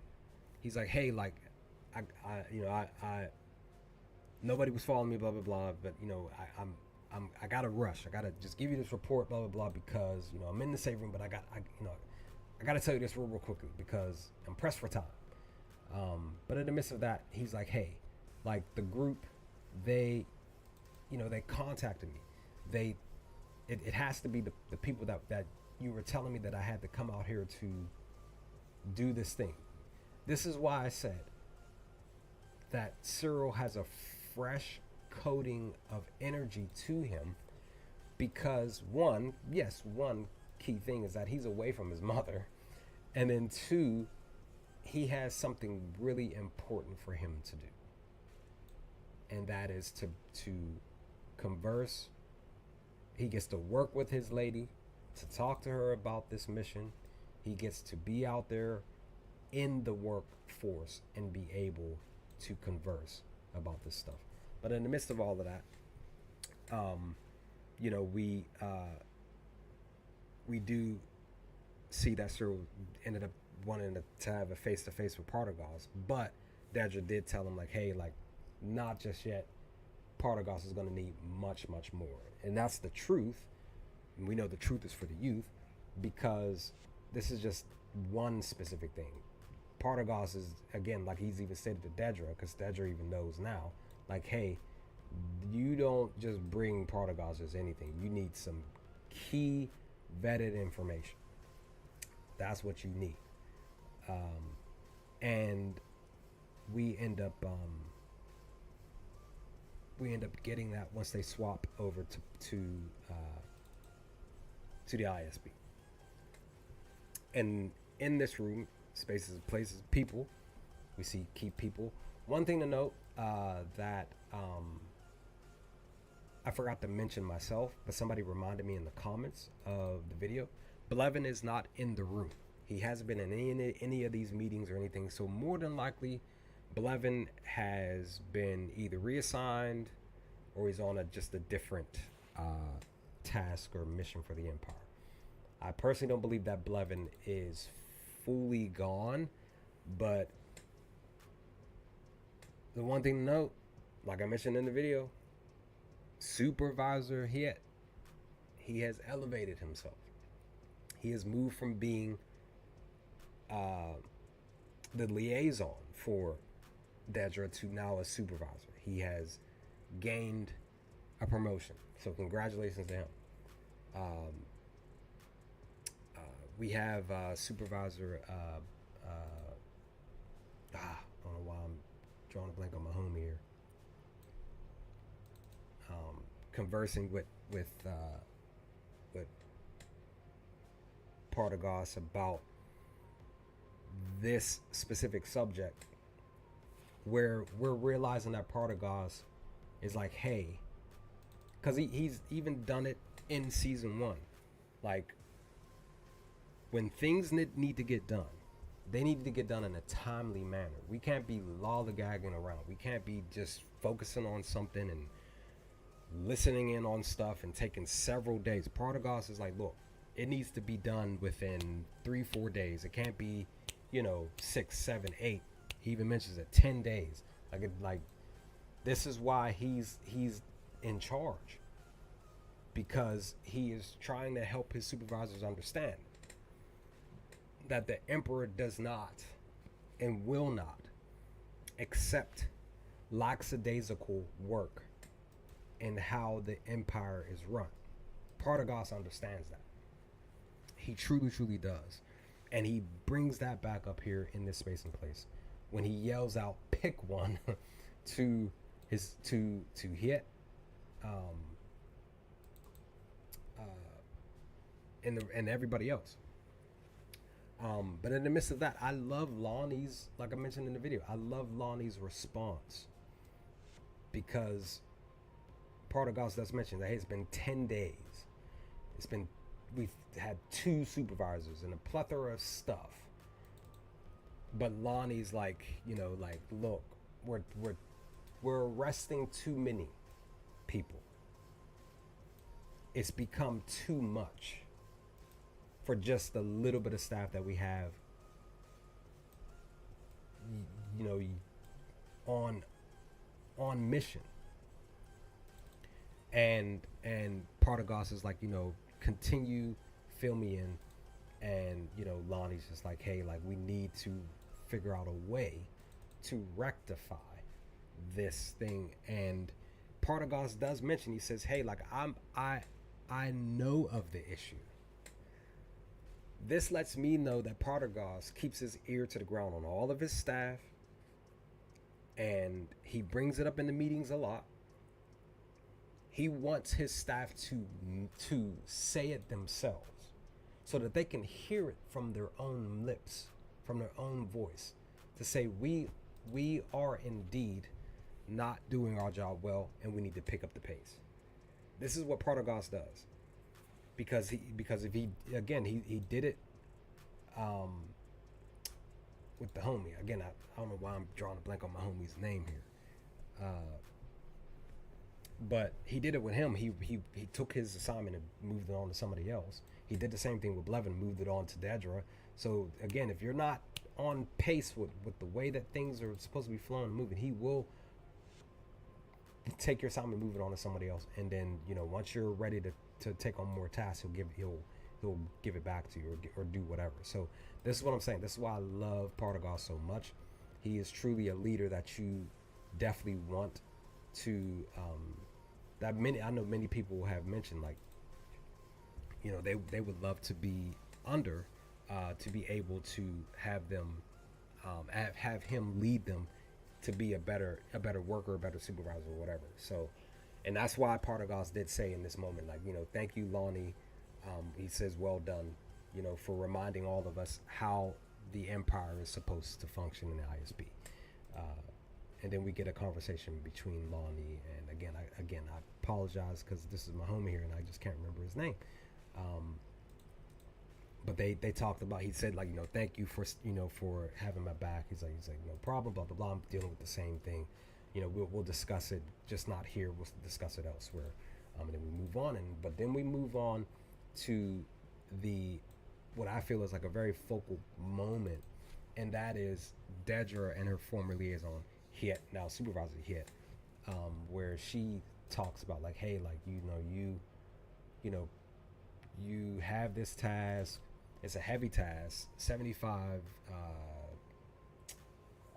He's like, hey, like, I nobody was following me, blah blah blah, but I gotta rush. I gotta just give you this report, blah blah blah, because I'm in the safe room, but I gotta tell you this real quickly because I'm pressed for time. But in the midst of that, he's like, hey, like, the group, they contacted me. It has to be the people that you were telling me that I had to come out here to do this thing. This is why I said that Cyril has a fresh coating of energy to him, because one key thing is that he's away from his mother, and then two, he has something really important for him to do, and that is to converse. He gets to work with his lady, to talk to her about this mission. He gets to be out there in the workforce and be able to converse about this stuff. But in the midst of all of that, you know, we do see that Cyril ended up wanting to have a face to face with Partagas, but Dedra did tell him like, hey, like, not just yet. Partagas is going to need much, much more, and that's the truth. And we know the truth is for the youth, because this is just one specific thing. Partagas is, again, like he's even said to Dedra, because Dedra even knows now, like, hey, you don't just bring Partagas as anything. You need some key vetted information. That's what you need. And we end up getting that once they swap over to the ISB. And in this room, spaces, places, people, we see key people. One thing to note that I forgot to mention myself, but somebody reminded me in the comments of the video. Blevin is not in the room. He hasn't been in any of these meetings or anything. So more than likely, Blevin has been either reassigned or he's on just a different task or mission for the Empire. I personally don't believe that Blevin is fully gone, but the one thing to note, like I mentioned in the video, Supervisor Hiet, he has elevated himself. He has moved from being the liaison for Dedra to now a supervisor. He has gained a promotion, so congratulations to him. We have Supervisor I don't know why I'm drawing a blank on my home here. Conversing with Partagas about this specific subject, where we're realizing that Partagas is like, hey, because he's even done it in season 1, like, when things need to get done, they need to get done in a timely manner. We can't be lollygagging around. We can't be just focusing on something and listening in on stuff and taking several days. Partagas is like, look, it needs to be done within 3-4 days. It can't be, 6, 7, 8. He even mentions it, 10 days. Like this is why he's in charge, because he is trying to help his supervisors understand that the Emperor does not and will not accept lackadaisical work in how the Empire is run. Partagas understands that. He truly, truly does. And he brings that back up here in this space and place when he yells out, pick one to Hiet, and everybody else. But in the midst of that, I love Lonnie's, like I mentioned in the video, I love Lonnie's response, because Partagas does mention that, hey, it's been 10 days. We've had 2 supervisors and a plethora of stuff. But Lonnie's like, look, we're arresting too many people. It's become too much for just the little bit of staff that we have, on mission. And Partagas is like, continue, fill me in. And, Lonnie's just like, hey, like, we need to figure out a way to rectify this thing. And Partagas does mention, he says, hey, like, I know of the issue. This lets me know that Partagas keeps his ear to the ground on all of his staff, and he brings it up in the meetings a lot. He wants his staff to say it themselves, so that they can hear it from their own lips, from their own voice, to say we are indeed not doing our job well, and we need to pick up the pace. This is what Partagas does, because if he did it with the homie. Again, I don't know why I'm drawing a blank on my homie's name here. But he did it with him. He took his assignment and moved it on to somebody else. He did the same thing with Blevin, moved it on to Dedra. So again, if you're not on pace with the way that things are supposed to be flowing and moving, he will take your assignment, move it on to somebody else, and then once you're ready to take on more tasks, he'll give it back to you, or do whatever. So this is what I'm saying. This is why I love Partagas so much. He is truly a leader that you definitely want to. I know many people have mentioned, like, they would love to be under, to be able to have them, have him lead them to be a better worker, a better supervisor, or whatever. So, and that's why Partagas did say in this moment, like, thank you, Lonnie. He says, well done, for reminding all of us how the Empire is supposed to function in the ISB. And then we get a conversation between Lonnie and I apologize because this is my homie here and I just can't remember his name. But they talked about, he said, like, thank you for for having my back. He's like no problem, blah blah blah. I'm dealing with the same thing. We'll discuss it, just not here. We'll discuss it elsewhere. And then we move on, but then we move on to what I feel is like a very focal moment, and that is Dedra and her former liaison, Hit, now supervisor Hit, where she talks about, like, hey, like, you have this task. It's a heavy task, 75.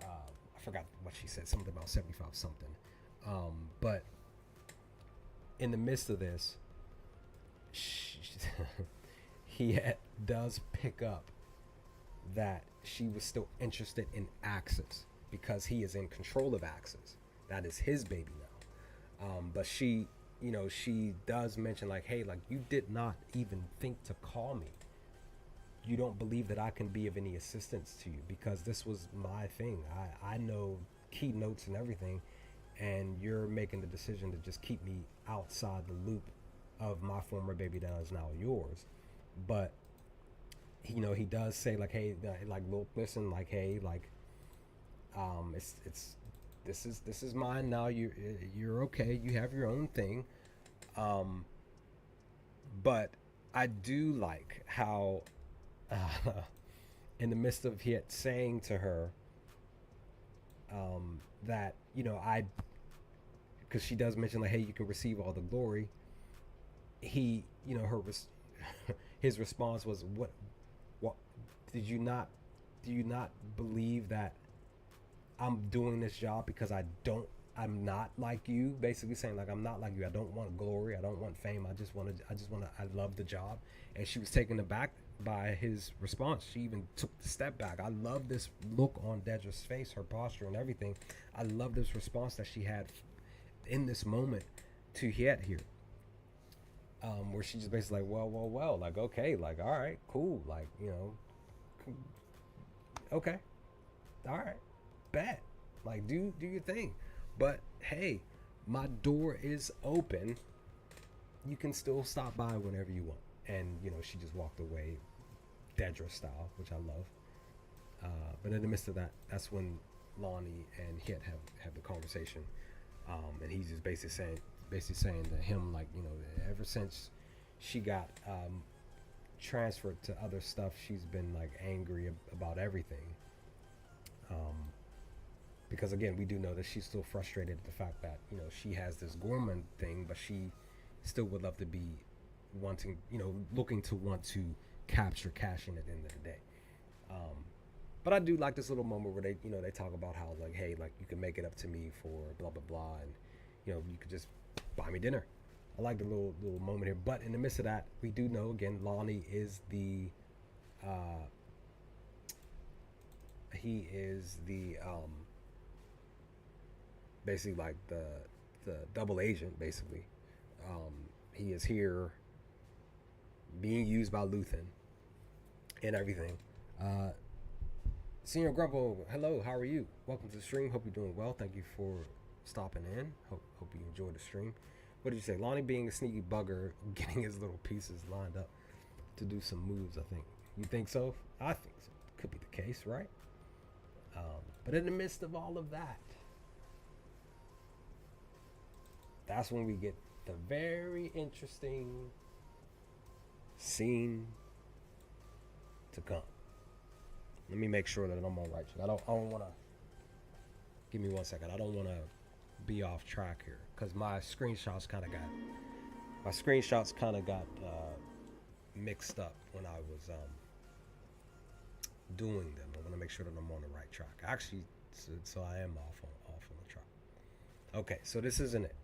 I forgot what she said. Something about 75 something. But in the midst of this, he does pick up that she was still interested in Axis because he is in control of Axis. That is his baby now. But she does mention, like, hey, like, you did not even think to call me. You don't believe that I can be of any assistance to you because this was my thing. I know keynotes and everything, and you're making the decision to just keep me outside the loop of my former baby that is now yours. But he does say, like, hey, like, look, listen, like, hey, like, this is mine now. You're okay. You have your own thing. But I do like how, in the midst of Hit saying to her, that, because she does mention, like, hey, you can receive all the glory. He, his response was, what do you not believe that I'm doing this job because I'm not like you, basically saying, like, I'm not like you. I don't want glory. I don't want fame. I love the job. And she was taken aback by his response. She even took a step back. I love this look on Dedra's face, her posture and everything. I love this response that she had in this moment to Hiet here. Where she just basically like, well, like, okay, like, all right, cool. Like, okay. All right. Bet. Like, do your thing. But hey, my door is open. You can still stop by whenever you want. And she just walked away, Dedra style, which I love. But in the midst of that, that's when Lonnie and Hit have the conversation. And he's just basically saying to him, like, ever since she got transferred to other stuff, she's been, like, angry about everything. Because again, we do know that she's still frustrated at the fact that she has this Gorman thing, but she still would love to be wanting, looking to want to capture cash in at the end of the day. But I do like this little moment where they talk about how, like, hey, like, you can make it up to me for blah blah blah, and you could just buy me dinner. I like the little moment here. But in the midst of that, we do know, again, Lonnie is the basically, like, the double agent, basically. He is here being used by Luthen and everything. Senior Grumpo, hello, how are you? Welcome to the stream. Hope you're doing well. Thank you for stopping in. Hope you enjoyed the stream. What did you say? Lonnie being a sneaky bugger, getting his little pieces lined up to do some moves, I think. You think so? I think so. Could be the case, right? But in the midst of all of that, that's when we get the very interesting scene to come. Let me make sure that I'm on right track. I don't want to. Give me 1 second. I don't want to be off track here because my screenshots kind of got mixed up when I was doing them. I want to make sure that I'm on the right track. Actually, so I am off on the track. Okay, so this isn't it.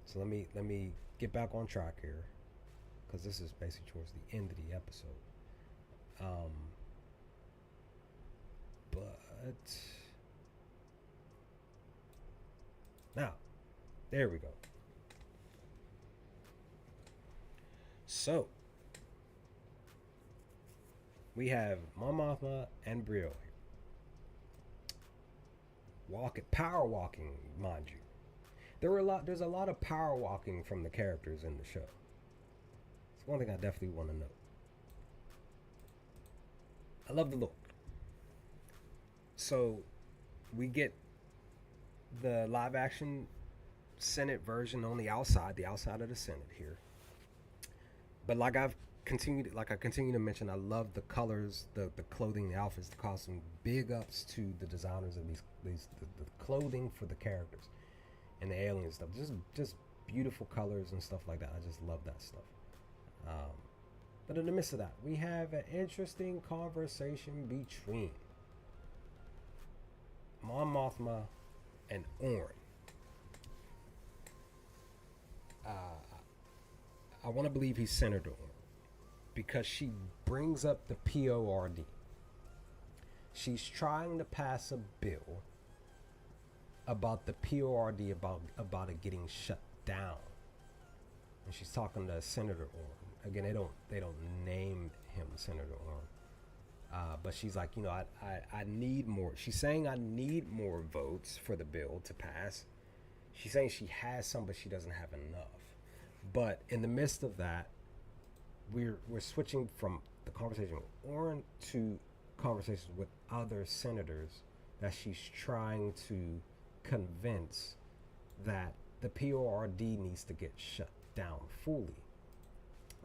So let me get back on track here because this is basically towards the end of the episode. But now, there we go. So we have Mon Mothma and Brio here. Power walking, mind you. There's a lot of power walking from the characters in the show. It's one thing I definitely want to note. I love the look. So we get the live action Senate version on the outside of the Senate here. But like I continue to mention, I love the colors, the clothing, the outfits, the costume. Big ups to the designers of the clothing for the characters and the alien stuff. Just beautiful colors and stuff like that. I just love that stuff. But in the midst of that, we have an interesting conversation between Mon Mothma and Orin. I want to believe he's Senator Orin because she brings up the PORD. She's trying to pass a bill about the PORD, about it getting shut down, and she's talking to Senator Orin. Again, they don't name him Senator Orin, but she's like, I need more. She's saying I need more votes for the bill to pass. She's saying she has some, but she doesn't have enough. But in the midst of that, we're switching from the conversation with Orin to conversations with other senators that she's trying to convince that the PORD needs to get shut down fully.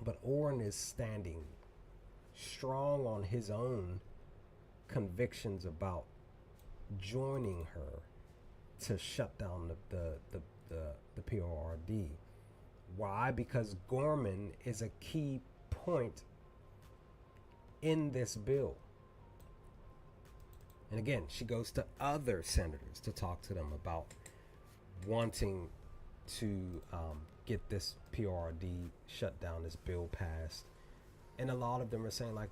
But Orin is standing strong on his own convictions about joining her to shut down the PORD. Why? Because Gorman is a key point in this bill. And again, she goes to other senators to talk to them about wanting to get this PRD shut down, this bill passed. And a lot of them are saying, like,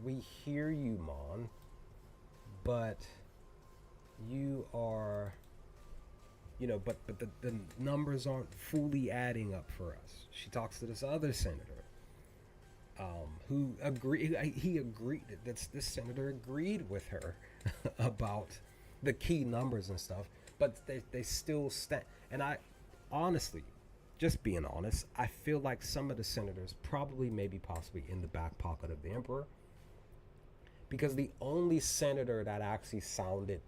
we hear you, Mon, but you are, but the numbers aren't fully adding up for us. She talks to this other senator who he agreed, this senator agreed with her about the key numbers and stuff, but they still stand. And I honestly, just being honest, I feel like some of the senators probably, maybe possibly in the back pocket of the emperor, because the only senator that actually sounded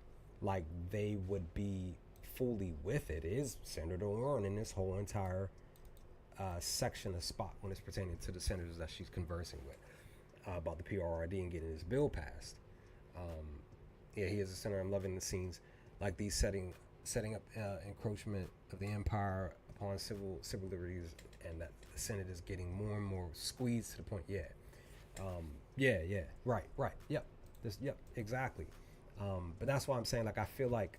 like they would be fully with it is Senator Warren in this whole entire section of spot when it's pertaining to the senators that she's conversing with about the PRRD and getting this bill passed. Yeah, he is a senator. I'm loving the scenes like these setting up encroachment of the empire upon civil liberties, and that the Senate is getting more and more squeezed to the point. Right, yep, exactly. But that's why I'm saying, like, I feel like,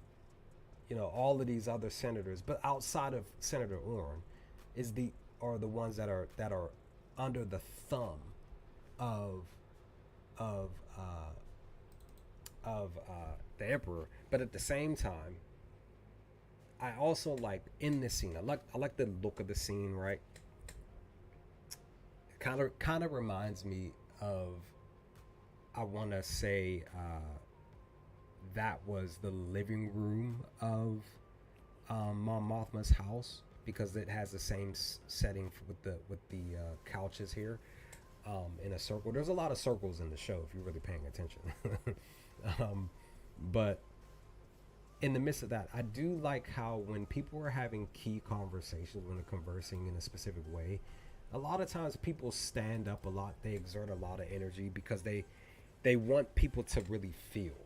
all of these other senators, but outside of Senator Orrin, are the ones that are under the thumb of the emperor. But at the same time, I also like in this scene, I like the look of the scene, right? It kind of reminds me of, I want to say, that was the living room of Mon Mothma's house, because it has the same setting with the couches here in a circle. There's a lot of circles in the show if you're really paying attention. But in the midst of that, I do like how when people are having key conversations, when they're conversing in a specific way, a lot of times people stand up a lot. They exert a lot of energy because they want people to really feel.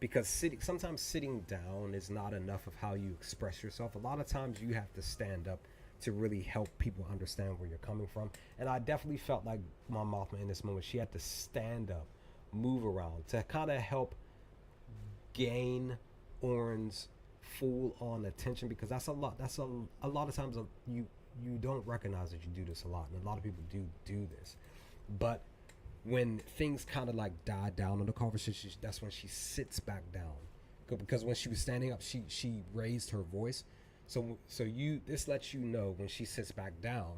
Because sometimes sitting down is not enough of how you express yourself. A lot of times you have to stand up to really help people understand where you're coming from. And I definitely felt like Mon Mothma in this moment, she had to stand up, move around to kind of help gain Orin's full on attention, because that's a lot. That's a lot of times you don't recognize that you do this a lot, and a lot of people do this. But when things kind of like die down in the conversation, that's when she sits back down. Because when she was standing up, she raised her voice. So you this lets you know when she sits back down,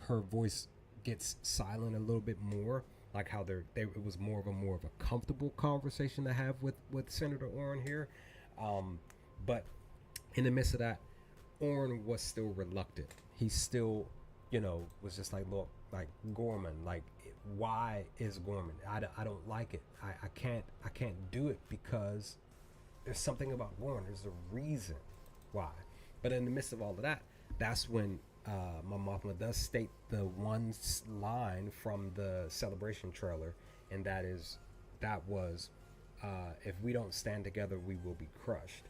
her voice gets silent a little bit more. Like how it was more of a comfortable conversation to have with Senator Orin here. But in the midst of that, Orin was still reluctant. He still, was just like, look, like Gorman, like why is Gorman? I don't like it. I can't do it because there's something about Gorman. There's a reason why. But in the midst of all of that, that's when Mon Mothma does state the one line from the celebration trailer, and that was, if we don't stand together, we will be crushed.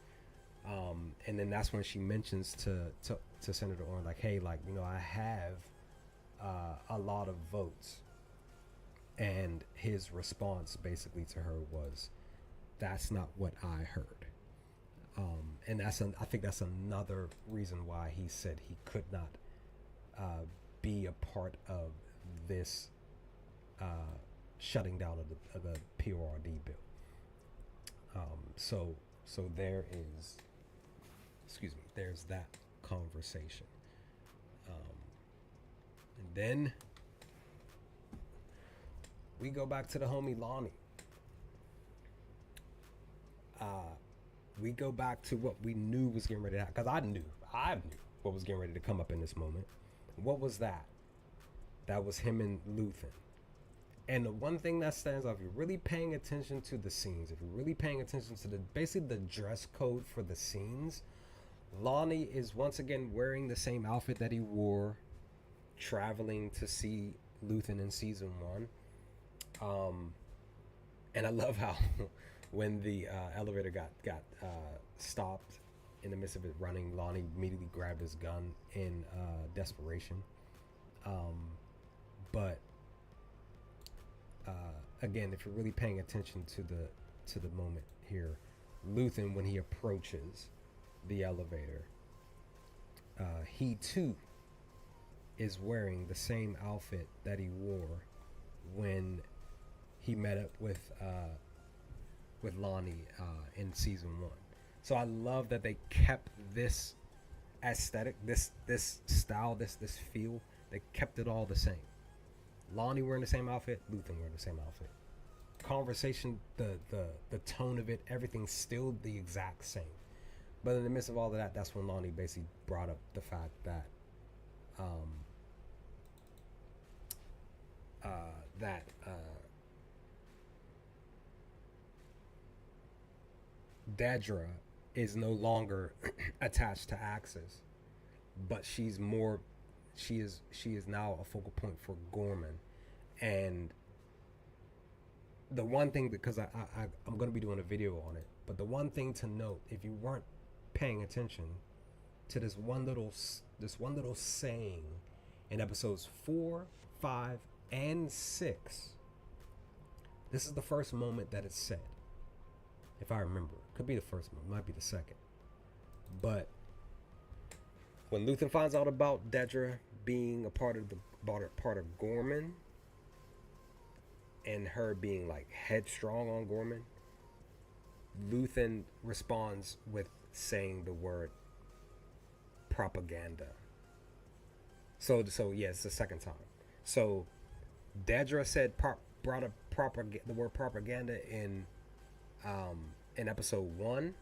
And then that's when she mentions to Senator Orin, like, hey, like, I have a lot of votes. And his response basically to her was, that's not what I heard. And I think that's another reason why he said he could not be a part of this shutting down of the PORD bill. So there's that conversation. And then we go back to the homie Lonnie. We go back to what we knew was getting ready to happen. Because I knew what was getting ready to come up in this moment. What was that? That was him and Luthen. And the one thing that stands out, if you're really paying attention to the scenes, if you're really paying attention to basically the dress code for the scenes, Lonnie is once again wearing the same outfit that he wore traveling to see Luthen in season 1. And I love how when the elevator got stopped in the midst of it running, Lonnie immediately grabbed his gun in desperation. But again, if you're really paying attention to the moment here, Luthen, when he approaches the elevator, he too is wearing the same outfit that he wore when he met up with Lonnie in season 1. So I love that they kept this aesthetic, this style, this feel. They kept it all the same. Lonnie wearing the same outfit, Luthen wearing the same outfit. Conversation, the tone of it, everything's still the exact same. But in the midst of all of that, that's when Lonnie basically brought up the fact that Dedra is no longer attached to Axis, but she is now a focal point for Gorman. And the one thing, because I'm going to be doing a video on it, but the one thing to note, if you weren't paying attention to this one little saying in episodes 4, 5, and 6, this is the first moment that it's said, if I remember. Could be the first moment, might be the second. But when Luthen finds out about Dedra being a part of Gorman, and her being like headstrong on Gorman, Luthen responds with saying the word propaganda. So yeah, it's the second time. So Dedra brought up the word propaganda in episode 1.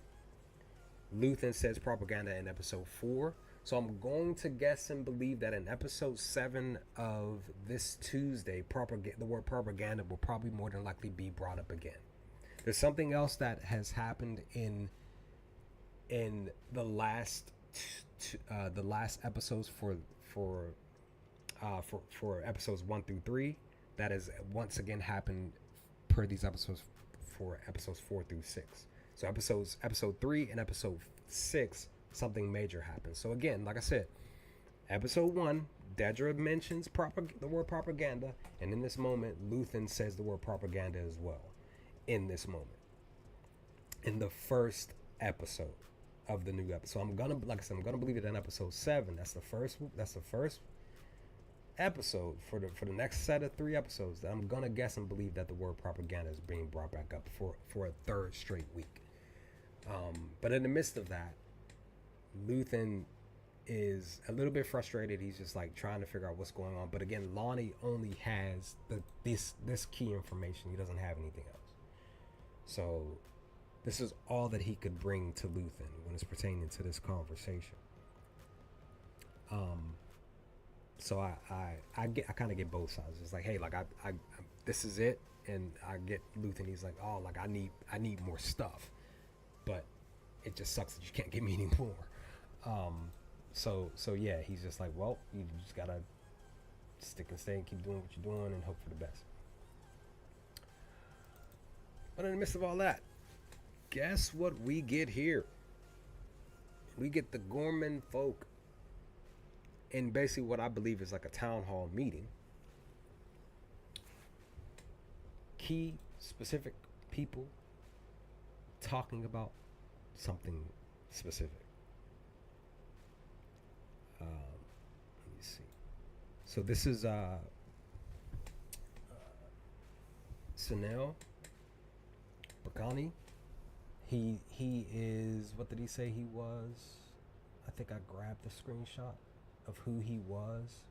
Luthen says propaganda in episode 4. So I'm going to guess and believe that in episode 7 of this Tuesday, the word propaganda will probably more than likely be brought up again. There's something else that has happened in the last episodes for episodes 1 through 3 that has once again happened per these episodes for episodes 4 through 6. So episode 3 and episode 6, something major happens. So again, like I said, episode 1, Dedra mentions the word propaganda, and in this moment, Luthen says the word propaganda as well. In this moment, in the first episode of the new episode, I'm gonna believe it in episode 7. That's the first episode for the next set of 3 episodes that I'm gonna guess and believe that the word propaganda is being brought back up for a third straight week. But in the midst of that, Luthen is a little bit frustrated. He's just like trying to figure out what's going on. But again, Lonnie only has this key information. He doesn't have anything else. So this is all that he could bring to Luthen when it's pertaining to this conversation. So I kind of get both sides. It's like, hey, like I this is it, and I get Luthen. He's like, oh, like I need more stuff, but it just sucks that you can't give me any more. So yeah, he's just like, well, you just gotta stick and stay and keep doing what you're doing and hope for the best. But in the midst of all that, guess what we get here? We get the Gorman folk in basically what I believe is like a town hall meeting. Key specific people talking about something specific. Let me see. So this is Sunil Bakani. He is, what did he say he was? I think I grabbed the screenshot of who he was.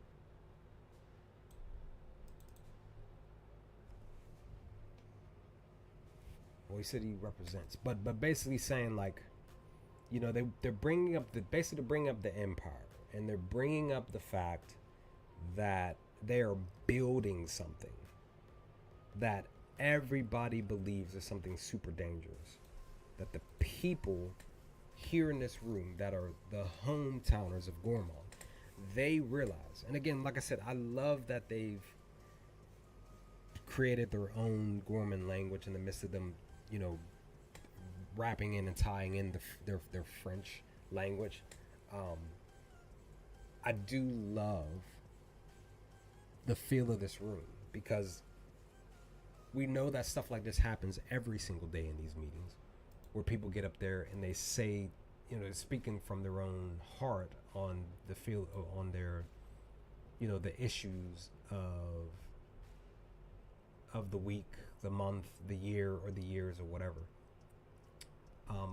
Well, he said he represents, but basically saying like, you know, they're bringing up the empire, and they're bringing up the fact that they are building something that everybody believes is something super dangerous, that the people here in this room that are the hometowners of Gormon, they realize. And again, like I said, I love that they've created their own Gorman language in the midst of them, you know, wrapping in and tying in their French language. I do love the feel of this room, because we know that stuff like this happens every single day in these meetings, where people get up there and they say, you know, speaking from their own heart on the feel, on their, you know, the issues of the week, the month, the year, or the years, or whatever.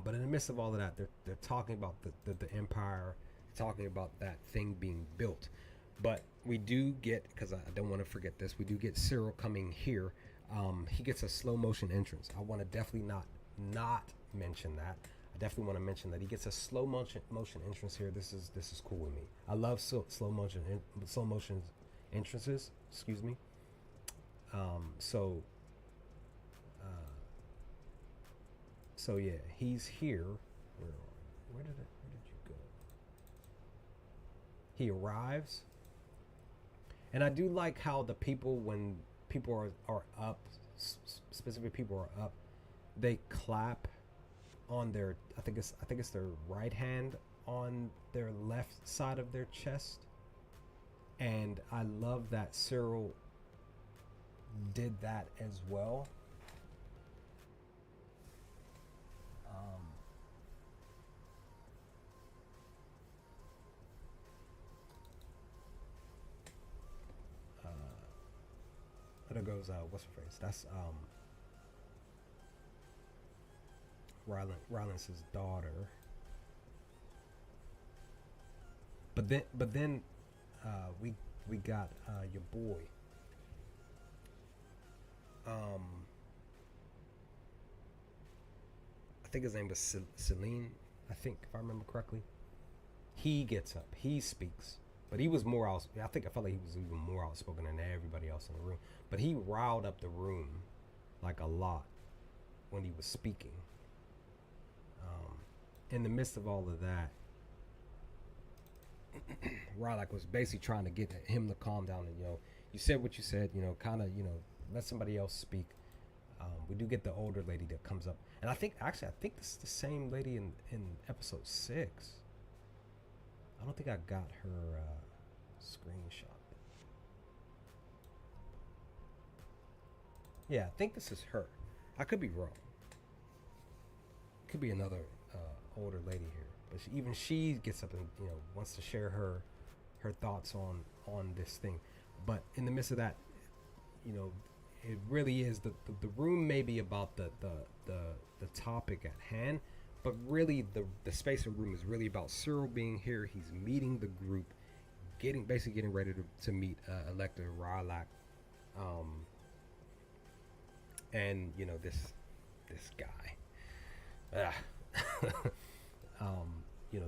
But in the midst of all of that, they're talking about the empire, talking about that thing being built. But we do get, because I don't want to forget this, we do get Cyril coming here. He gets a slow motion entrance. I want to definitely not mention that. I definitely want to mention that he gets a slow motion entrance here. This is cool with me. I love slow motion entrances. Excuse me. So yeah, he's here. Where did you go? He arrives, and I do like how the people, when people are up, specific people are up, they clap on their, I think it's their right hand on their left side of their chest. And I love that Cyril did that as well. There goes what's her face? That's Rylance's daughter. But then we got your boy. I think his name was Celine. I think, if I remember correctly. He gets up. He speaks. But he was more outspoken. I felt like he was even more outspoken than everybody else in the room. But he riled up the room like a lot when he was speaking. In the midst of all of that, Rylock was basically trying to get him to calm down and, you said what you said, kind of, let somebody else speak. We do get the older lady that comes up, and I think this is the same lady in episode 6. I don't think I got her screenshot. Yeah, I think this is her. I could be wrong. Could be another older lady here, but even she gets up and wants to share her thoughts on this thing. But in the midst of that, it really is the room may be about the topic at hand, but really the space and room is really about Cyril being here. He's meeting the group, basically getting ready to meet Electa Rylock, and this guy,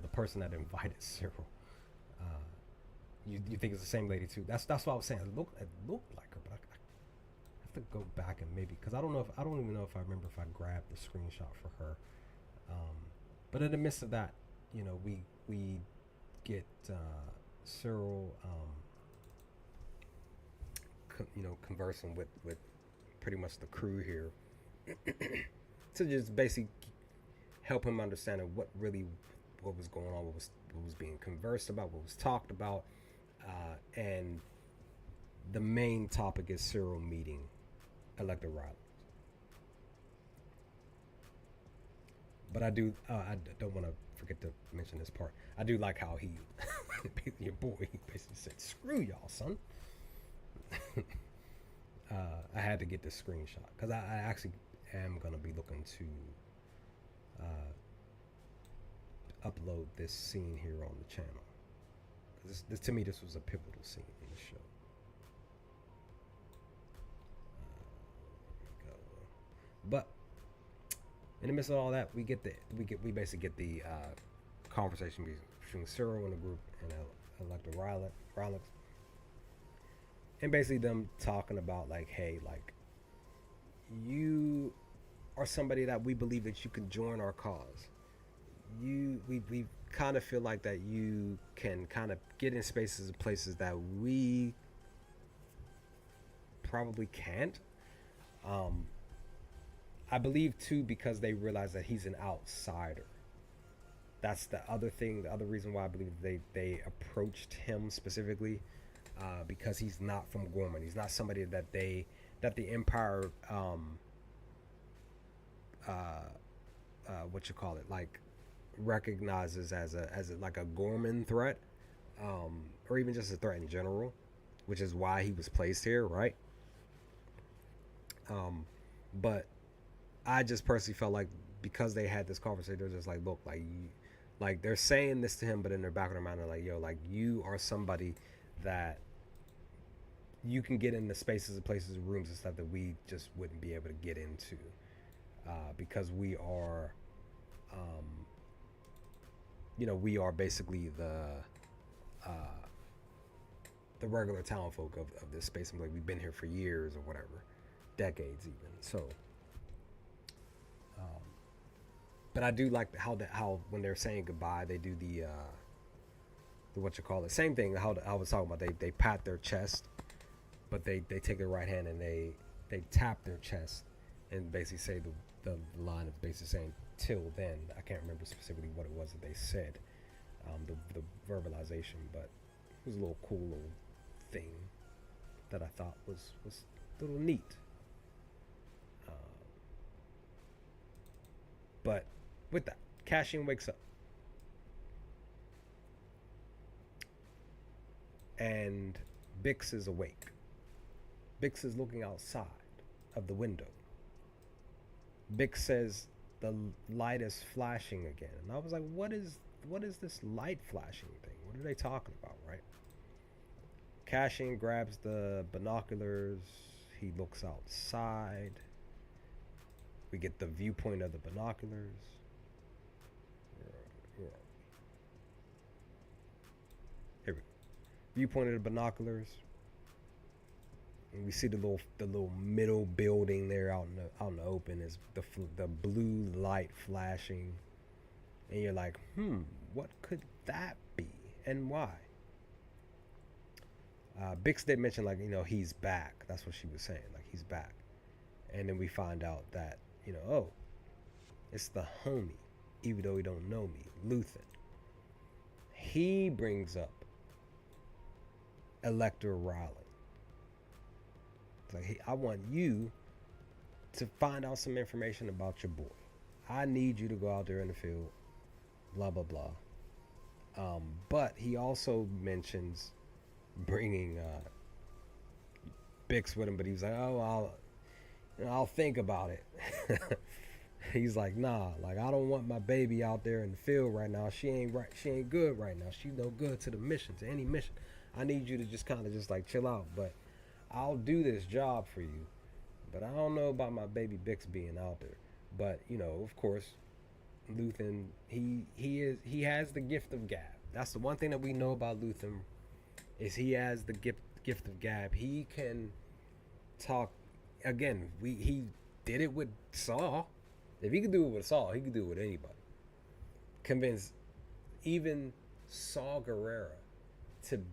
the person that invited Cyril. You think it's the same lady too? That's what I was saying. It looked like her, but I have to go back and maybe, because I don't even know if I remember if I grabbed the screenshot for her. But in the midst of that, we get Cyril, conversing with pretty much the crew here to just basically help him understand what was going on, what was being conversed about, what was talked about, and the main topic is Cyril meeting Electa Rylock. But I don't want to forget to mention this part. I do like how he, your boy, he basically said, "Screw y'all, son." I had to get this screenshot because I actually am going to be looking to upload this scene here on the channel. This to me, this was a pivotal scene in the show. But in the midst of all that, we basically get the conversation between Cyril and the group and Electa Rylock, and basically them talking about like, hey, like, you are somebody that we believe that you can join our cause. We kind of feel like that you can kind of get in spaces and places that we probably can't. I believe too, because they realize that he's an outsider. That's the other thing. The other reason why I believe they approached him specifically, because he's not from Gorman. He's not somebody that the Empire, like, recognizes as like a Gorman threat, or even just a threat in general, which is why he was placed here, right? But I just personally felt like because they had this conversation, they're just like, look, like they're saying this to him, but in their back of their mind, they're like, yo, like, you are somebody that you can get into spaces and places and rooms and stuff that we just wouldn't be able to get into, because we are, we are basically the regular town folk of this space. And like, we've been here for years or whatever, decades even. So, but I do like how when they're saying goodbye, they do the same thing. How I was talking about, they pat their chest, but they take their right hand and they tap their chest and basically say the line of basically saying, "Till then." I can't remember specifically what it was that they said, the verbalization, but it was a little cool little thing that I thought was a little neat. But with that, Cassian wakes up, and Bix is awake. Bix is looking outside of the window. Bix says the light is flashing again, and I was like, what is this light flashing thing? What are they talking about, right? Cassian grabs the binoculars. He looks outside. We get the viewpoint of the binoculars. Here we go. Viewpoint of the binoculars. And we see the little middle building there out in the open is the blue light flashing, and you're like, what could that be, and why? Bix did mention, like, he's back. That's what she was saying, like, he's back. And then we find out that, oh, it's the homie, even though he don't know me, Luthen. He brings up Elector Riley. It's like, hey, I want you to find out some information about your boy. I need you to go out there in the field, blah, blah, blah. But he also mentions bringing Bix with him, but he was like, oh, I'll think about it. He's like, nah, like, I don't want my baby out there in the field right now. She ain't right. She ain't good right now. She's no good to the mission, to any mission. I need you to just kind of just like chill out. But I'll do this job for you. But I don't know about my baby Bix being out there. But of course, Luthen, he has the gift of gab. That's the one thing that we know about Luthen, is he has the gift of gab. He can talk. Again, he did it with Saul. If he could do it with Saul, he could do it with anybody. Convince even Saul Guerrero to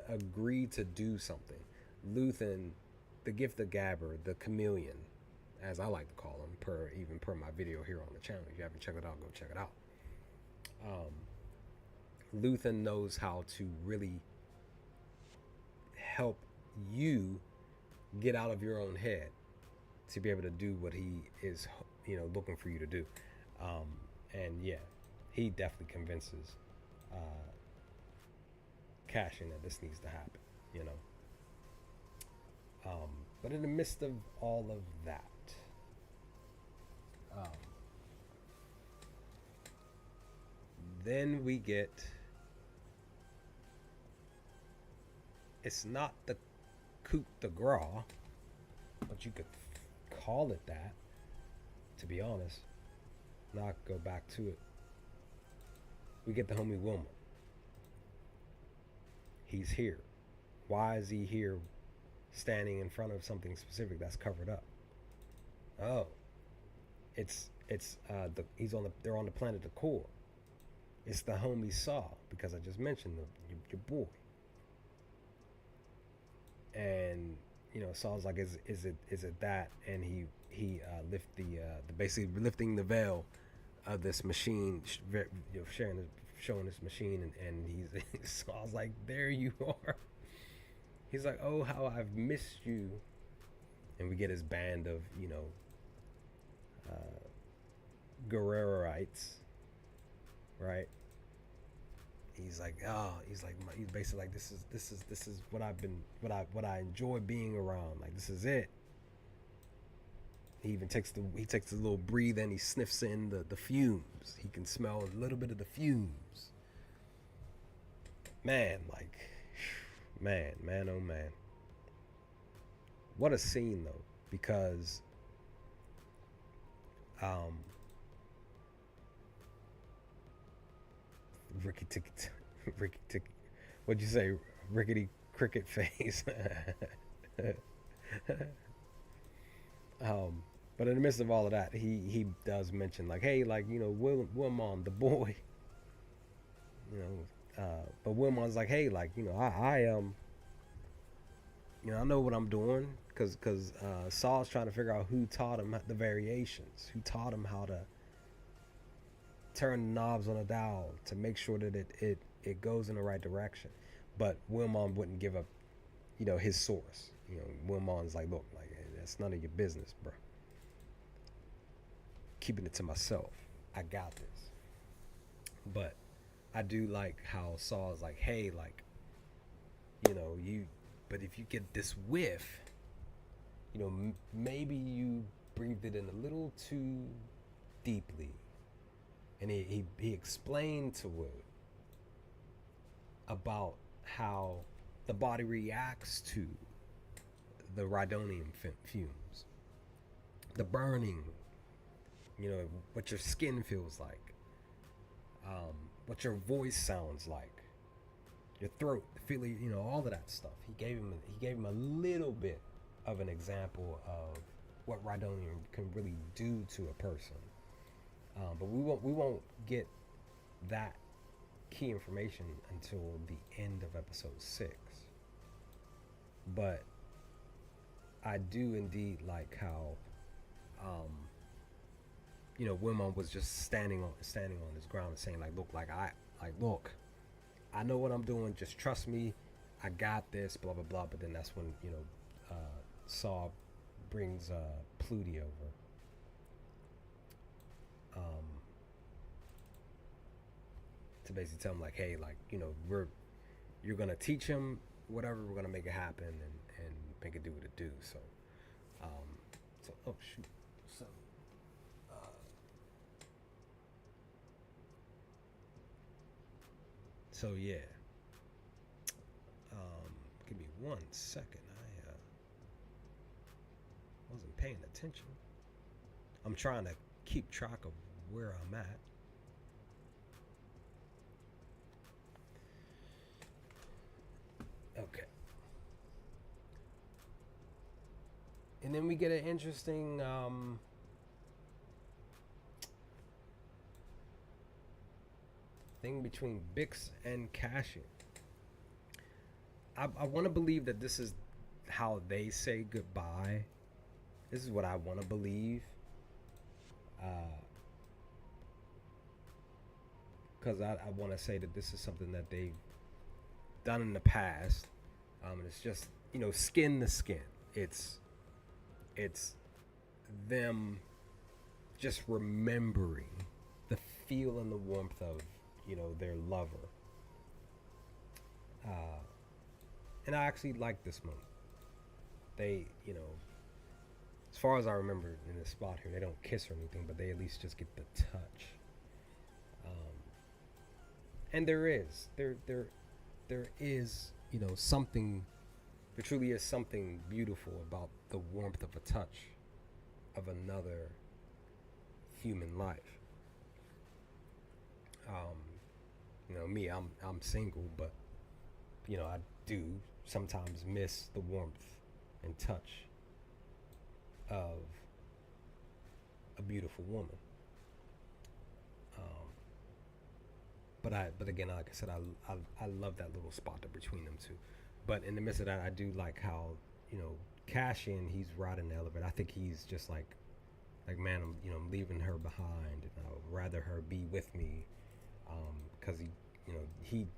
agree to do something. Luthen, the gift of gabber, the chameleon, as I like to call him, per my video here on the channel. If you haven't checked it out, go check it out. Luthen knows how to really help you get out of your own head to be able to do what he is, looking for you to do. And yeah, he definitely convinces Cassian that this needs to happen, but in the midst of all of that, then we get, it's not the coup de grace, but you could call it that, to be honest. Not go back to it. We get the homie Wilma. He's here. Why is he here standing in front of something specific that's covered up? Oh, they're on the planet of Core. It's the homie Saw, because I just mentioned your boy. And Saul's like, is it that? And he lift basically lifting the veil of this machine, showing this machine, and he's Saul's like, there you are. He's like, oh, how I've missed you. And we get his band of Guerrerites, right? He's basically like, this is what what I enjoy being around. Like, this is it. He even takes a little breathe and he sniffs in the fumes. He can smell a little bit of the fumes. Man, like, man, oh man. What a scene though, because Ricky Ticky, what'd you say? Rickety cricket face. But in the midst of all of that, he does mention, like, hey, like, Wilmon, the boy, but Wilmon's like, hey, like, I know what I'm doing, because Saul's trying to figure out who taught him the variations, who taught him how to turn knobs on a dial to make sure that it goes in the right direction. But Wilmon wouldn't give up, his source. Wilmon's like, look, like, that's none of your business, bro. Keeping it to myself. I got this. But I do like how Saul's like, hey, like, but if you get this whiff, maybe you breathed it in a little too deeply. And he explained to Wood about how the body reacts to the Rhydonium fumes, the burning, what your skin feels like, what your voice sounds like, your throat, feeling, all of that stuff. He gave him a little bit of an example of what Rhydonium can really do to a person. But we won't get that key information until the end of episode 6. But I do indeed like how, um, Wilmon was just standing on his ground and saying like, look, I know what I'm doing. Just trust me. I got this. Blah blah blah. But then that's when Saw brings Pluty over. To basically tell him like, hey, like you're gonna teach him whatever. We're gonna make it happen and make it do what it do. So oh shoot. So so yeah. Give me 1 second. I wasn't paying attention. I'm trying to keep track of where I'm at. Okay. And then we get an interesting thing between Bix and Cashin. I want to believe that this is how they say goodbye. This is what I want to believe. Because I want to say that this is something that they've done in the past. And it's just, skin to skin. It's them just remembering the feel and the warmth of, their lover. And I actually like this moment. They, as far as I remember in this spot here, they don't kiss or anything, but they at least just get the touch. And there is something. There truly is something beautiful about the warmth of a touch of another human life. Me, I'm single, but I do sometimes miss the warmth and touch of a beautiful woman. But again, like I said, I love that little spot between them two. But in the midst of that, I do like how Cashin, he's riding the elevator. I think he's just like man, I'm leaving her behind, and I would rather her be with me, because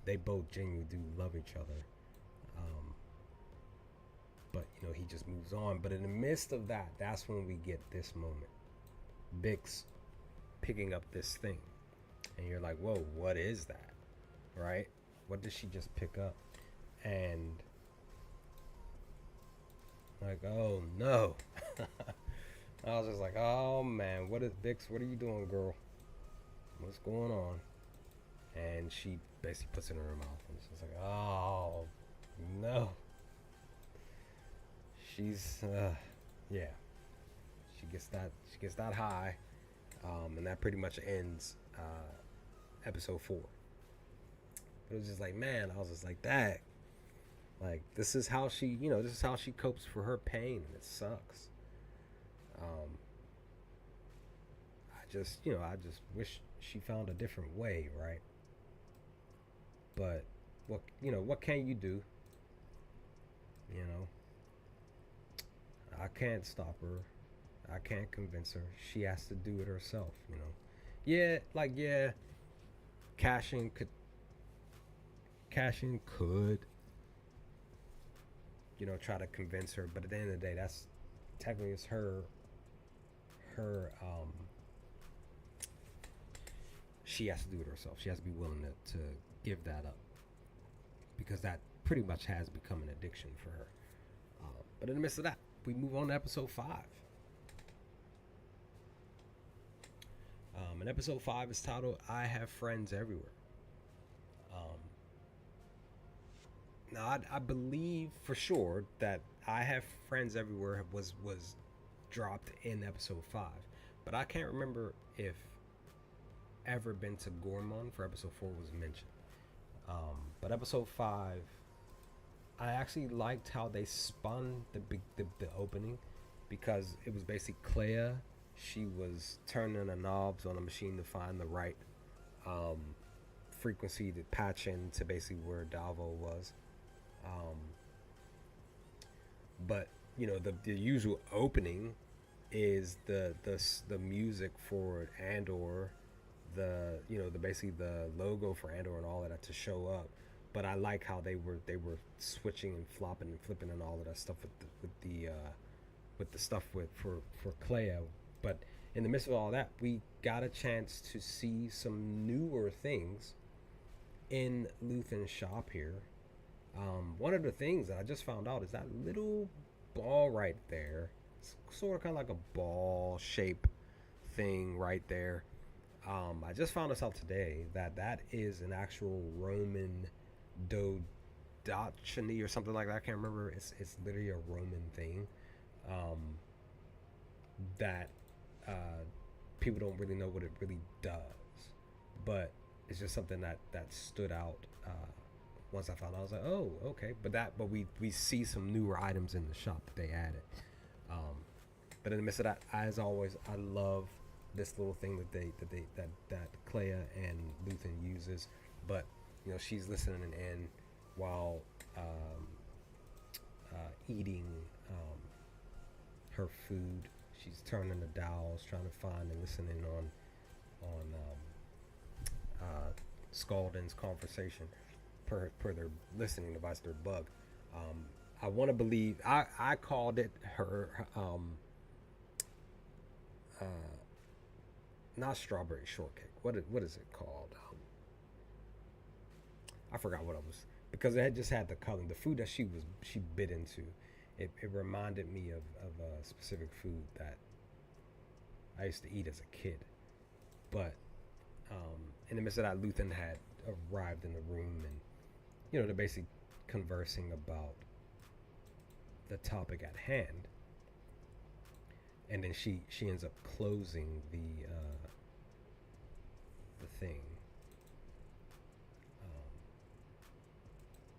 they both genuinely do love each other. But he just moves on. But in the midst of that, that's when we get this moment. Bix picking up this thing. And you're like, whoa, what is that? Right? What did she just pick up? And like, oh no. I was just like, oh man, what is Bix? What are you doing, girl? What's going on? And she basically puts it in her mouth. And she's like, oh no. She's yeah. She gets that high. And that pretty much ends episode 4. But it was just like, man, I was just like, that. Like, this is how she copes for her pain, and it sucks. I just wish she found a different way, right? But what can you do? I can't stop her. I can't convince her. She has to do it herself, Yeah, Cashin could, try to convince her, but at the end of the day, that's technically it's her she has to do it herself. She has to be willing to give that up, because that pretty much has become an addiction for her. But in the midst of that, we move on to episode 5. And episode 5 is titled "I Have Friends Everywhere." Now, I believe for sure that "I Have Friends Everywhere" was dropped in episode 5, but I can't remember if ever been to Gormon for episode 4 was mentioned. But episode 5 I actually liked how they spun the opening, because it was basically Clea. She was turning the knobs on a machine to find the right um, frequency to patch in to basically where Davo was. Um, but the usual opening is the music for Andor, the basically the logo for Andor and all of that to show up. But I like how they were switching and flopping and flipping and all of that stuff with the stuff for Clea. But in the midst of all that, we got a chance to see some newer things in Luthen's shop here. One of the things that I just found out is that little ball right there. It's sort of kind of like a ball shape thing right there. I just found this out today that that is an actual Roman dodachiny or something like that. I can't remember. It's literally a Roman thing um, that uh, people don't really know what it really does, but it's just something that stood out. Once I found out, I was like, oh, okay. But we see some newer items in the shop that they added. Um, but in the midst of that, as always, I love this little thing that Clea and Luthen uses. But she's listening in while eating her food. She's turning the dials, trying to find and listening on Scaldon's conversation per their listening device, their bug. I want to believe I called it her uh, not strawberry shortcake. What is it called? I forgot what it was, because it had just had the color. The food that she bit into, it reminded me of a specific food that I used to eat as a kid. But in the midst of that, Luthen had arrived in the room, and they're basically conversing about the topic at hand. And then she ends up closing the thing.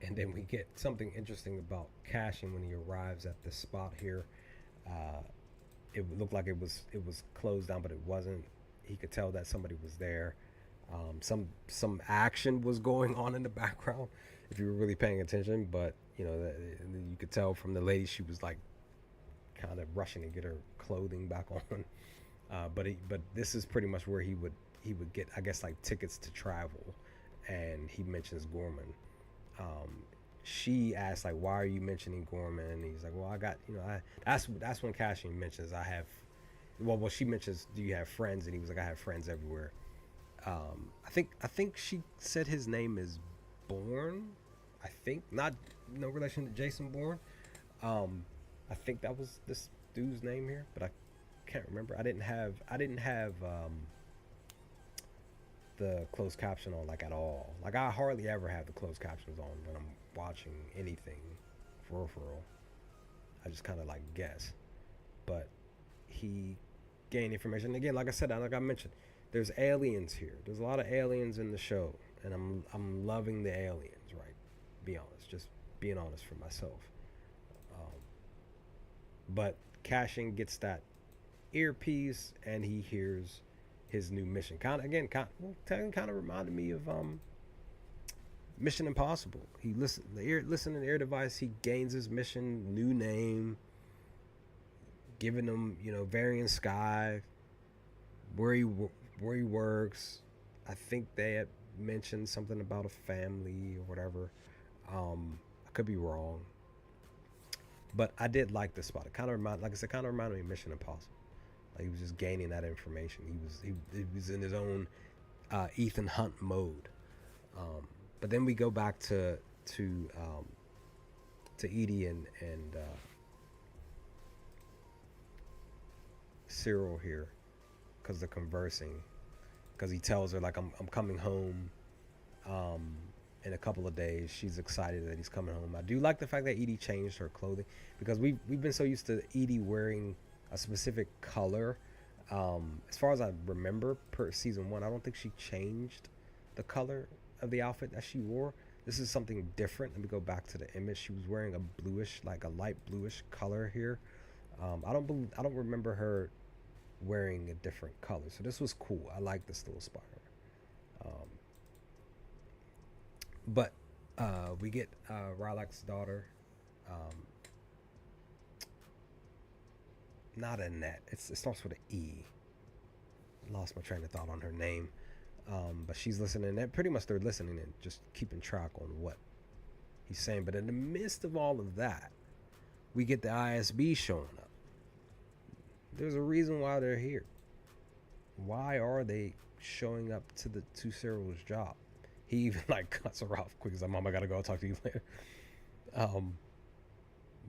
And then we get something interesting about Cashin when he arrives at the spot here. Uh, it looked like it was closed down, but it wasn't. He could tell that somebody was there. Some action was going on in the background if you were really paying attention, but you could tell from the lady, she was like kind of rushing to get her clothing back on. But this is pretty much where he would get, I guess, like tickets to travel, and he mentions Gorman. Um, she asked, like, why are you mentioning Gorman? And he's like, well, I got, that's when Cashin mentions, I have, well, she mentions, do you have friends? And he was like, I have friends everywhere. I think she said his name is Bourne. I think not, no relation to Jason Bourne. I think that was this dude's name here, but I can't remember. I didn't have the closed caption on, like, at all. Like, I hardly ever have the closed captions on when I'm watching anything, for real. I just kind of like guess. But he gained information. Again, like I said, like I mentioned, there's aliens here. There's a lot of aliens in the show, and I'm loving the aliens. Right? Be honest, just being honest for myself. Um, but Cashin gets that earpiece, and he hears his new mission. Kind of reminded me of Mission Impossible. He listening to the ear device. He gains his mission, new name, giving him Varian Sky, where he works. I think they had mentioned something about a family or whatever. I could be wrong, but I did like this spot. It kind of reminded me of Mission Impossible. Like, he was just gaining that information. He was in his own Ethan Hunt mode. But then we go back to Edie and Cyril here, because they're conversing. Because he tells her, like, I'm coming home in a couple of days. She's excited that he's coming home. I do like the fact that Edie changed her clothing, because we've been so used to Edie wearing a specific color. As far as I remember, per season 1, I don't think she changed the color of the outfit that she wore. This is something different. Let me go back to the image. She was wearing a bluish, like a light bluish color here. I don't remember her wearing a different color. So this was cool. I like this little spider. Um, but we get Rylak's daughter. Um, Not Annette. It starts with an E. Lost my train of thought on her name. But she's listening. And pretty much they're listening and just keeping track on what he's saying. But in the midst of all of that, we get the ISB showing up. There's a reason why they're here. Why are they showing up to Cyril's job? He even like cuts her off quick. He's like, "Mom, I gotta go. I'll talk to you later." Um,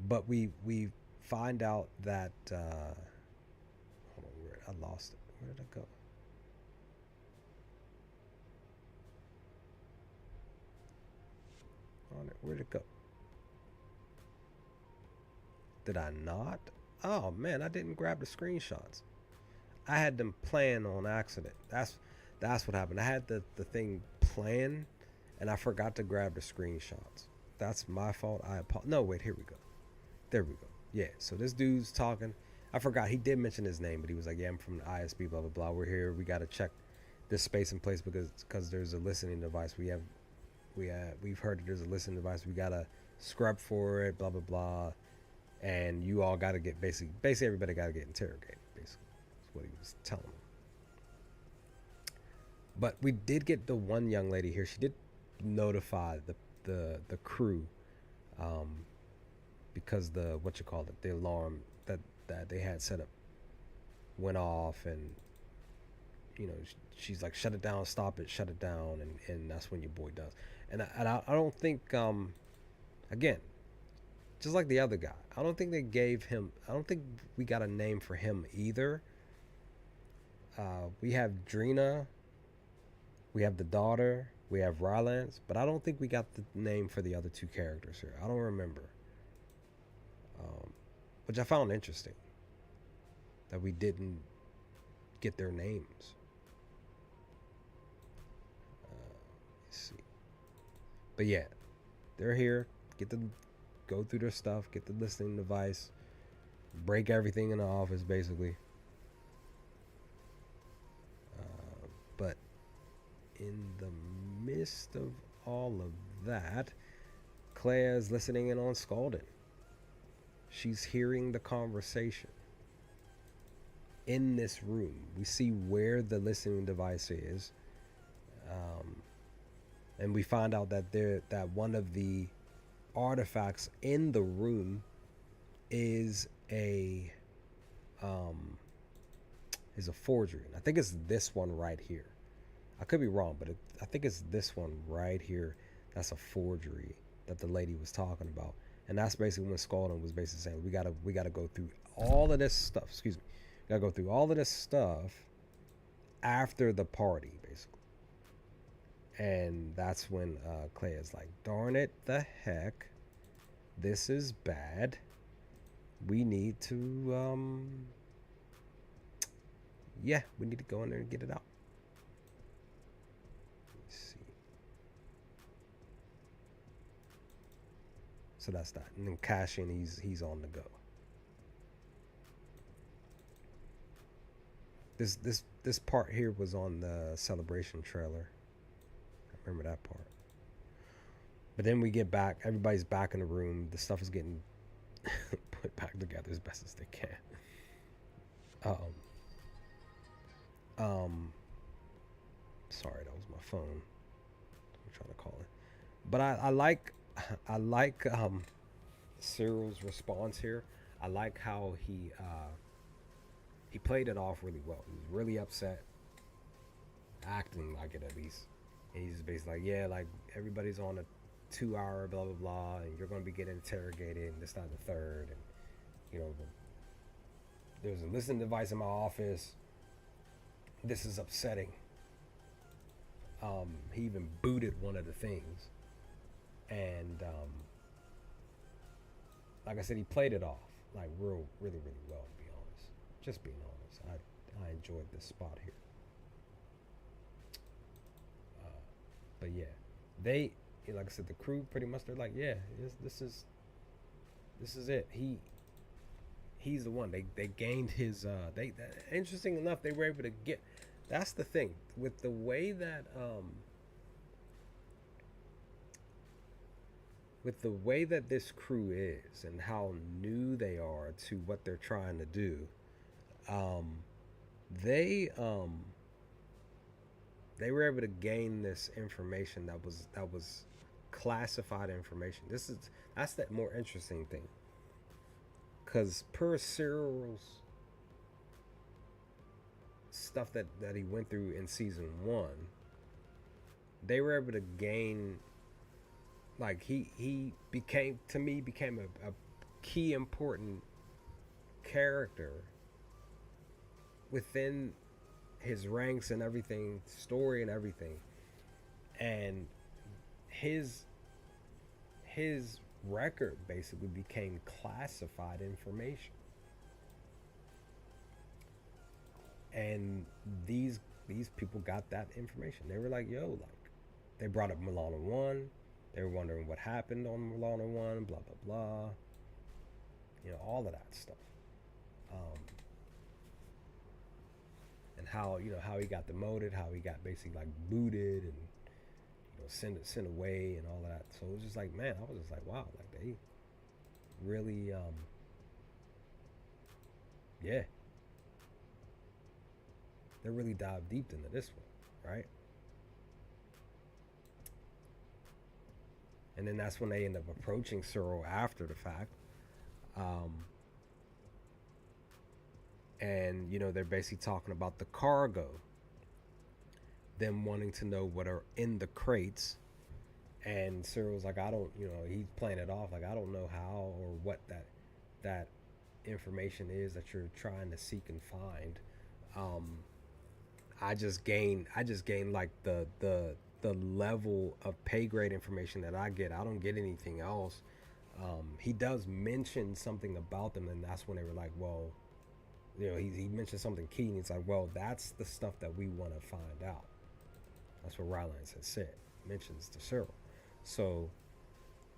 but we find out that hold on, where I lost it. Where did I go? On it. Where'd it go? Did I not? Oh man, I didn't grab the screenshots. I had them playing on accident. That's what happened. I had the thing playing, and I forgot to grab the screenshots. That's my fault. I apologize. No, wait. Here we go. There we go. Yeah. So this dude's talking. I forgot he did mention his name, but he was like, "Yeah, I'm from the ISB. Blah blah blah. We're here. We got to check this space in place because there's a listening device. We've heard that there's a listening device. We gotta scrub for it. Blah blah blah. And you all gotta get basically everybody gotta get interrogated. Basically, that's what he was telling them. But we did get the one young lady here. She did notify the crew, um, because the what you call it, the alarm that they had set up went off, and you know she's like, shut it down, stop it, shut it down, and that's when your boy does. And I don't think again, just like the other guy, I don't think they gave him. I don't think we got a name for him either. We have Drina, we have the daughter, we have Rylance, but I don't think we got the name for the other two characters here. I don't remember, which I found interesting that we didn't get their names. Let's see, but yeah, they're here. Get the go through their stuff, get the listening device, break everything in the office, basically. But in the midst of all of that, Claire's listening in on Scalding. She's hearing the conversation in this room. We see where the listening device is, and we find out that one of the artifacts in the room is a forgery. And I think it's this one right here. I could be wrong, but I think it's this one right here. That's a forgery that the lady was talking about, and that's basically when Scalding was basically saying we gotta go through all of this stuff. Excuse me, we gotta go through all of this stuff after the party, basically. And that's when Clay is like, darn it, the heck, this is bad. We need to, yeah, we need to go in there and get it out. Let's see. So that's that. And then Cashin, he's on the go. This part here was on the Celebration trailer. I remember that part. But then we get back. Everybody's back in the room. The stuff is getting put back together as best as they can. Sorry, that was my phone. I'm trying to call it. But I like Cyril's response here. I like how he played it off really well. He was really upset, acting like it at least. And he's basically like, yeah, like everybody's on a 2-hour blah blah blah, and you're gonna be getting interrogated, and this, that, and the third, and you know, there's a listening device in my office. This is upsetting. He even booted one of the things, and like I said, he played it off like really well. To be honest, just being honest, I enjoyed this spot here. But yeah, like I said, the crew pretty much they're like, yeah, this is it. He's the one. They gained his. Interesting enough, they were able to get. That's the thing with the way that this crew is and how new they are to what they're trying to do. Um, they they were able to gain this information that was classified information. That's that more interesting thing. Cause per Cyril's stuff that he went through in season one, they were able to gain like he became to me became a key important character within his ranks and everything, story and everything, and his his record basically became classified information. And these people got that information. They were like, yo, like they brought up Milana One. They were wondering what happened on Milana One, blah blah blah. All of that stuff. Um, and how how he got demoted, how he got basically like booted and sent away and all of that. So it was just like, man, I was just like, wow, like they really yeah, they really dived deep into this one, right? And then that's when they end up approaching Cyril after the fact. Um, and they're basically talking about the cargo, them wanting to know what are in the crates. And Cyril's like, I don't, he's playing it off like, I don't know how or what that information is that you're trying to seek and find. Um, I just gain like the level of pay grade information that I get. I don't get anything else. He does mention something about them, and that's when they were like, well, he mentioned something key, and he's like, well, that's the stuff that we want to find out. That's what Rylance has said, mentions to Cyril. So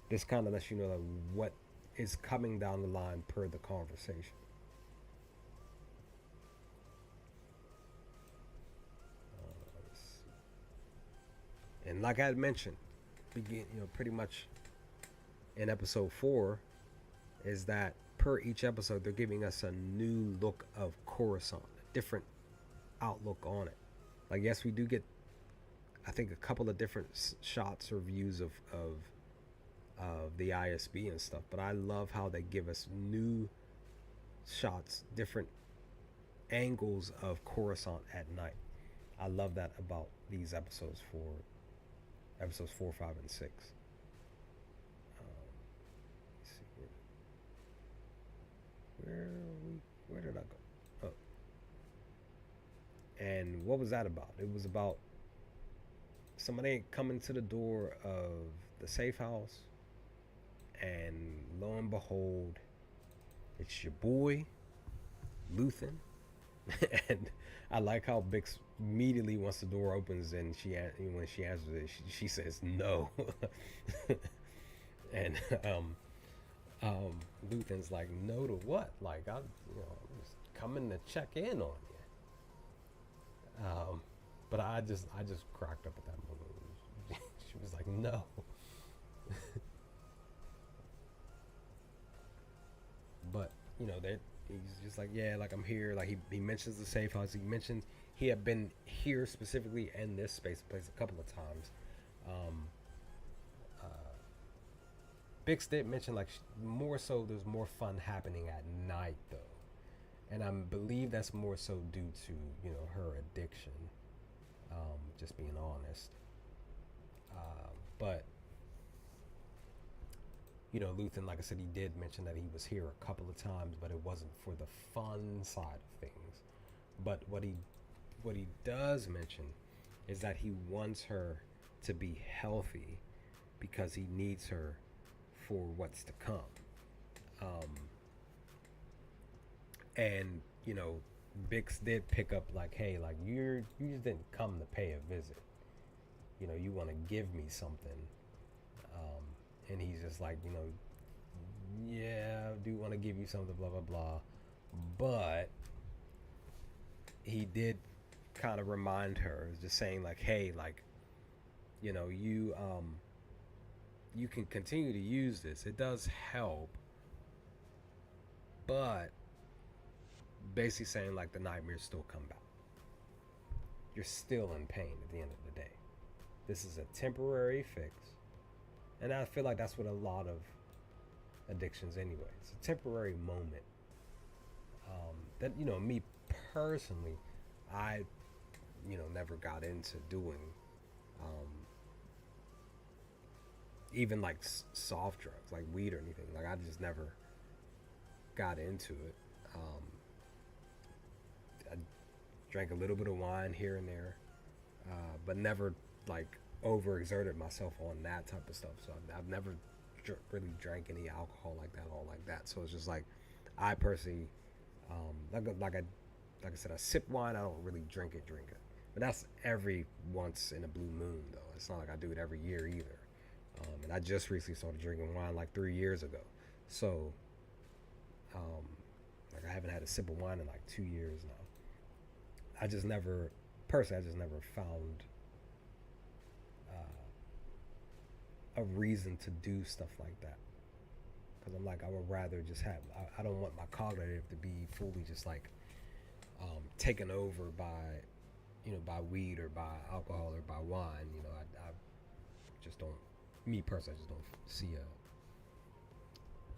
this kind of lets you know like what is coming down the line per the conversation. And like I had mentioned, pretty much in episode 4, is that per each episode they're giving us a new look of Coruscant, a different outlook on it. Like yes, we do get, I think, a couple of different shots or views of the ISB and stuff, but I love how they give us new shots, different angles of Coruscant at night. I love that about these episodes 4, 5, and 6. Let's see where did I go? Oh, and what was that about? It was about somebody coming to the door of the safe house, and lo and behold, it's your boy Luthen. And I like how Bix immediately, once the door opens and when she answers it, she says no. And Luthen's like, no to what? Like I'm just coming to check in on you. But I just cracked up at that moment. She was like, no. But he's just like, yeah, like I'm here. Like he mentions the safe house. He mentions he had been here specifically in this space place a couple of times. Uh, Bix did mention like more so there's more fun happening at night though, and I believe that's more so due to her addiction. Just being honest. But Luthen, like I said, he did mention that he was here a couple of times, but it wasn't for the fun side of things. But what he does mention is that he wants her to be healthy because he needs her for what's to come. And Bix did pick up like, hey, like you just didn't come to pay a visit. You want to give me something And he's just like, yeah, I do want to give you something, blah blah blah, but he did kind of remind her, just saying like, hey, like, you can continue to use this. It does help, but basically saying like the nightmares still come back. You're still in pain at the end of the day. This is a temporary fix, and I feel like that's what a lot of addictions anyway. It's a temporary moment. That me personally, I never got into doing, um, even like soft drugs like weed or anything. Like I just never got into it. Um, I drank a little bit of wine here and there, but never like overexerted myself on that type of stuff. So I've never really drank any alcohol like that, all like that. So it's just like I personally, like I said, I sip wine. I don't really drink it. But that's every once in a blue moon, though. It's not like I do it every year either. And I just recently started drinking wine like 3 years ago. So, um, like I haven't had a sip of wine in like 2 years now. I just never, personally, I just never found a reason to do stuff like that. Because I'm like, I would rather just have, I don't want my cognitive to be fully just like taken over by, by weed or by alcohol or by wine. I just don't, me personally, I just don't see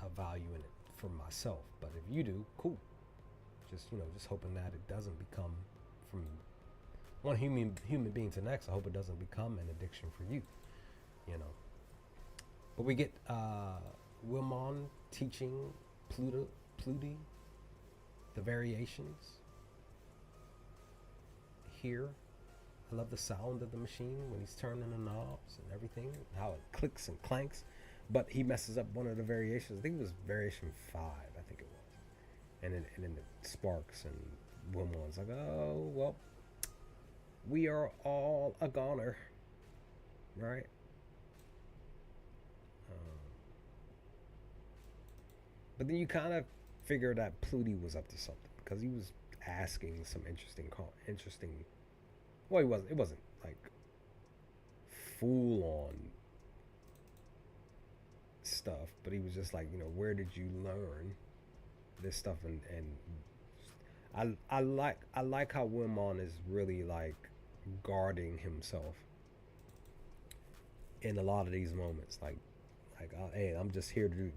a value in it for myself. But if you do, cool. Just hoping that it doesn't become, from one human being to the next, I hope it doesn't become an addiction for you. But we get Wilmon teaching Pluty the variations here. I love the sound of the machine when he's turning the knobs and everything, how it clicks and clanks. But he messes up one of the variations. I think it was variation 5, I think it was. And then it sparks, and Wilmon's like, oh, well, we are all a goner, right? But then you kind of figure that Pluty was up to something, because he was asking some interesting. Well, he wasn't. It wasn't like full on stuff, but he was just like, where did you learn this stuff? And I like how Wilmon is really like guarding himself in a lot of these moments. Hey, I'm just here to do.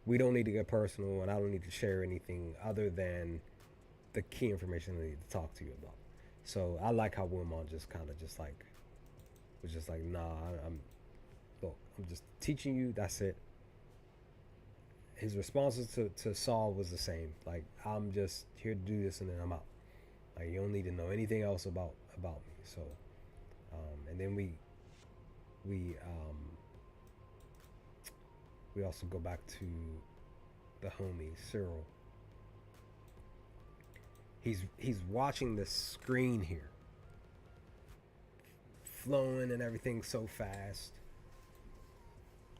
We don't need to get personal, and I don't need to share anything other than the key information I need to talk to you about. So I like how Wilmon just kind of just like was just like, nah, I'm just teaching you. That's it. His responses to Saul was the same. Like, I'm just here to do this, and then I'm out. Like, you don't need to know anything else about me. So, and then we also go back to the homie Cyril. He's watching the screen here, flowing and everything so fast.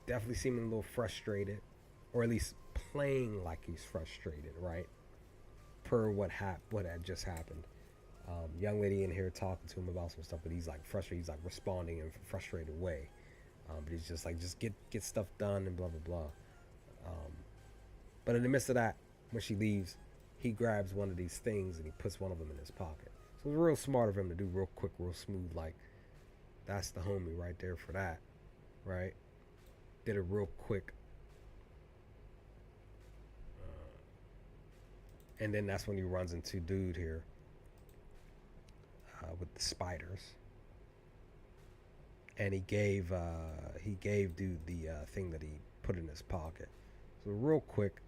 Definitely seeming a little frustrated, or at least playing like he's frustrated, right? Per what had just happened. Young lady in here talking to him about some stuff, but he's like frustrated. He's like responding in a frustrated way. But he's just like, just get stuff done and blah blah blah. But in the midst of that, when she leaves, he grabs one of these things and he puts one of them in his pocket. So it was real smart of him to do, real quick, real smooth. Like, that's the homie right there for that, right? Did it real quick. And then that's when he runs into dude here with the spiders. And he gave dude the thing that he put in his pocket. So real quick,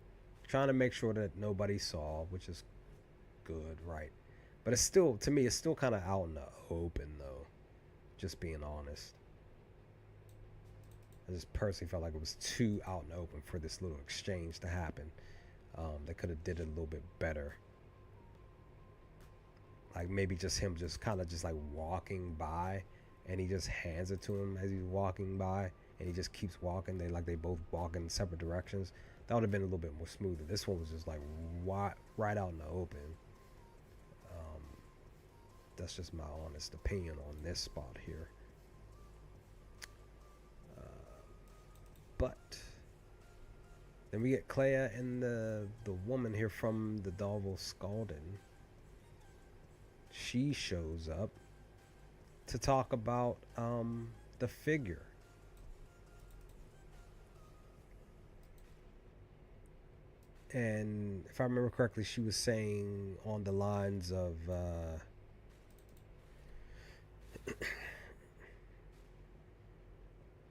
trying to make sure that nobody saw, which is good, right? But it's still, to me, it's still kind of out in the open, though. Just being honest, I just personally felt like it was too out in the open for this little exchange to happen. They could have did it a little bit better. Like maybe just him, just kind of just like walking by, and he just hands it to him as he's walking by, and he just keeps walking. They both walk in separate directions. That would have been a little bit more smoother. This one was just like right out in the open. Um, that's just my honest opinion on this spot here. But then we get Clea and the woman here from the Darvel Scaldin. She shows up to talk about the figure. And if I remember correctly, she was saying on the lines of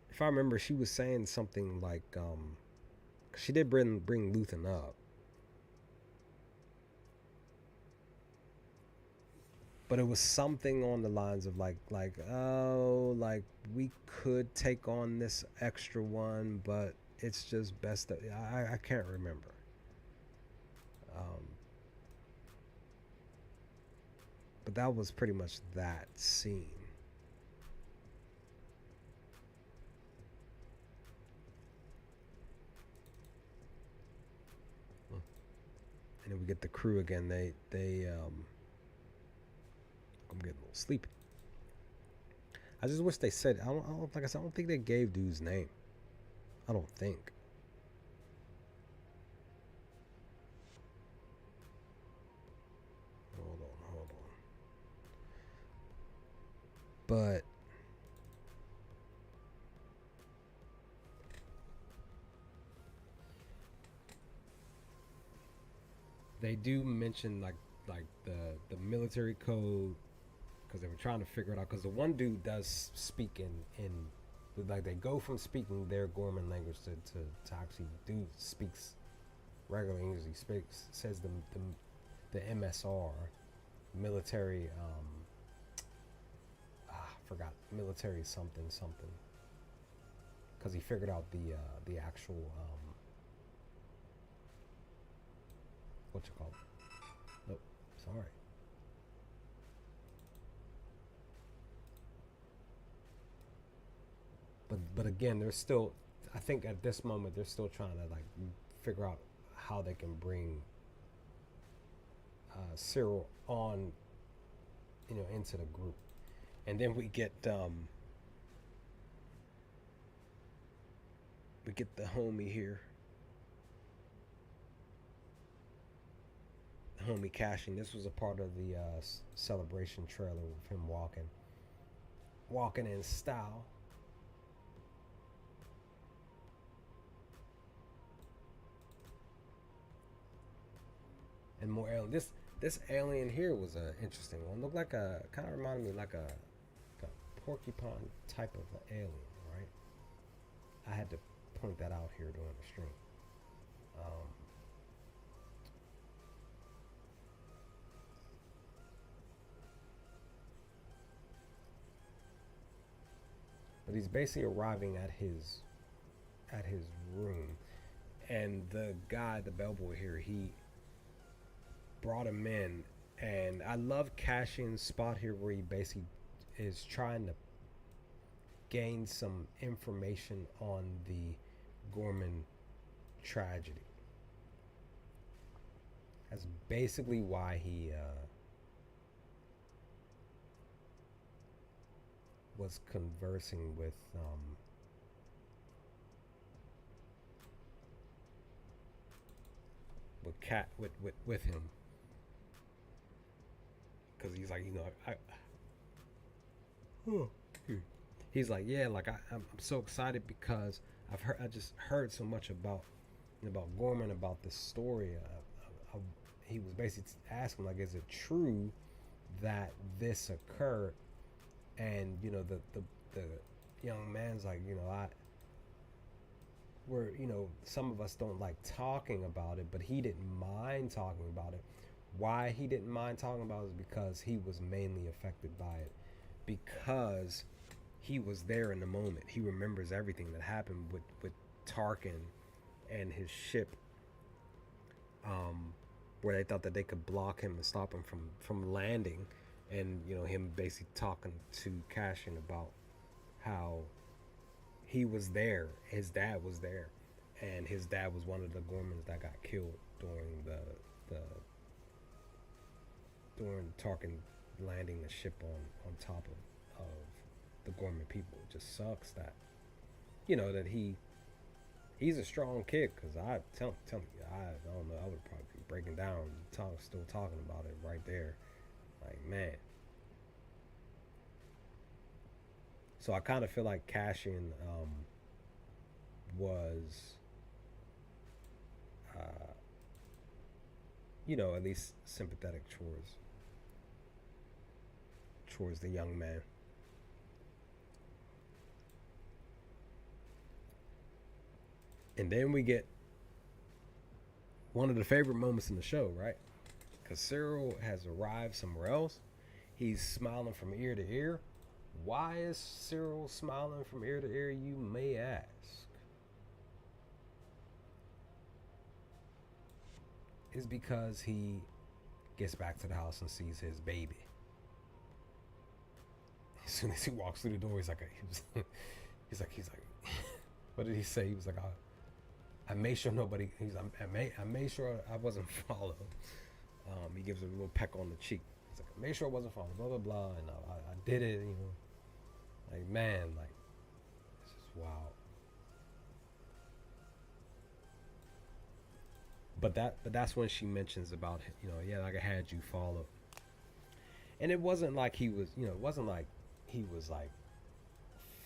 if I remember, she was saying something like she did bring Luthen up, but it was something on the lines of like we could take on this extra one, but it's just best that I can't remember. Um, but that was pretty much that scene. And then we get the crew again. I'm getting a little sleepy. I just wish they said. Like I said, I don't think they gave dude's name. I don't think. Hold on. But they do mention like the military code because they were trying to figure it out. Because the one dude does speak in like they go from speaking their Gorman language to actually dude speaks regular English. He speaks says the MSR military I forgot military something because he figured out the actual what you call it. Nope, sorry. But again, they're still. I think at this moment they're still trying to like figure out how they can bring Cyril on, into the group, and then we get the homie here, the homie cashing. This was a part of the celebration trailer with him walking in style. And more alien. This alien here was an interesting one. Looked like a kind of reminded me like a porcupine type of alien, right? I had to point that out here during the stream. Um, but he's basically arriving at his room, and the guy, the bellboy here, he brought him in, and I love Cassian's spot here where he basically is trying to gain some information on the Gorman tragedy. That's basically why he was conversing with him, because he's like, he's like, yeah, like I'm so excited because I just heard so much about Gorman, about this story. He was basically asking, like, is it true that this occurred? And the young man's like, some of us don't like talking about it, but he didn't mind talking about it. Why he didn't mind talking about it is because he was mainly affected by it, because he was there in the moment. He remembers everything that happened with Tarkin and his ship, where they thought that they could block him and stop him from landing, and him basically talking to Cassian about how he was there. His dad was there, and his dad was one of the Gormans that got killed during the during Tarkin landing the ship on top of the Gorman people. It just sucks that that he's a strong kid, because I tell you, I don't know, I would probably be breaking down, still talking about it right there, like, man. So I kind of feel like Cassian was, uh, at least sympathetic towards the young man. And then we get one of the favorite moments in the show, right? Because Cyril has arrived somewhere else. He's smiling from ear to ear. Why is Cyril smiling from ear to ear, you may ask? Is because he gets back to the house and sees his baby. As soon as he walks through the door, he's like, what did he say? He was like, I made sure nobody. I made sure I wasn't followed. He gives her a little peck on the cheek. He's like, I made sure I wasn't followed. Blah blah blah. And I did it. Like, man, like, this is wild. But that's when she mentions about, yeah, like, I had you followed. And it wasn't like he was, it wasn't like he was like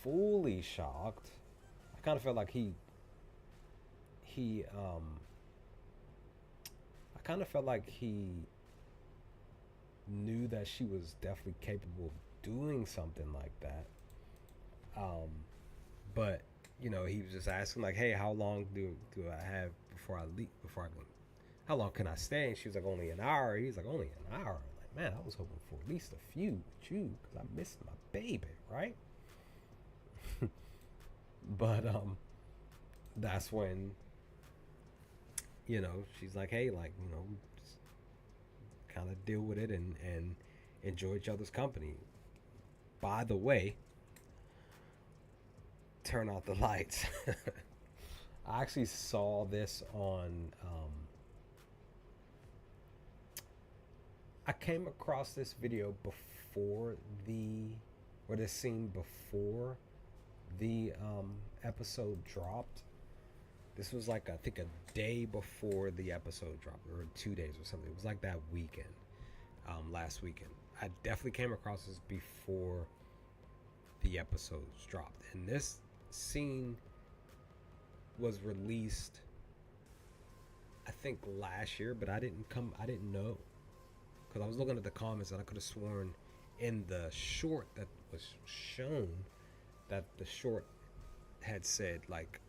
fully shocked. I kind of felt like he I kind of felt like he knew that she was definitely capable of doing something like that. Um, but he was just asking, like, hey, how long do I have before I leave? How long can I stay? And she was like, only an hour. He's like, only an hour. Like, man, I was hoping for at least a few with you, because I missed my baby, right? But that's when she's like, hey, like, just kind of deal with it and enjoy each other's company. By the way, turn out the lights. I actually saw this on. I came across this video before or this scene before the episode dropped. This was like, I think, a day before the episode dropped, or 2 days or something. It was like that weekend, last weekend. I definitely came across this before the episodes dropped, and this scene was released, I think, last year, but I didn't know, because I was looking at the comments, and I could have sworn in the short that was shown that the short had said, like,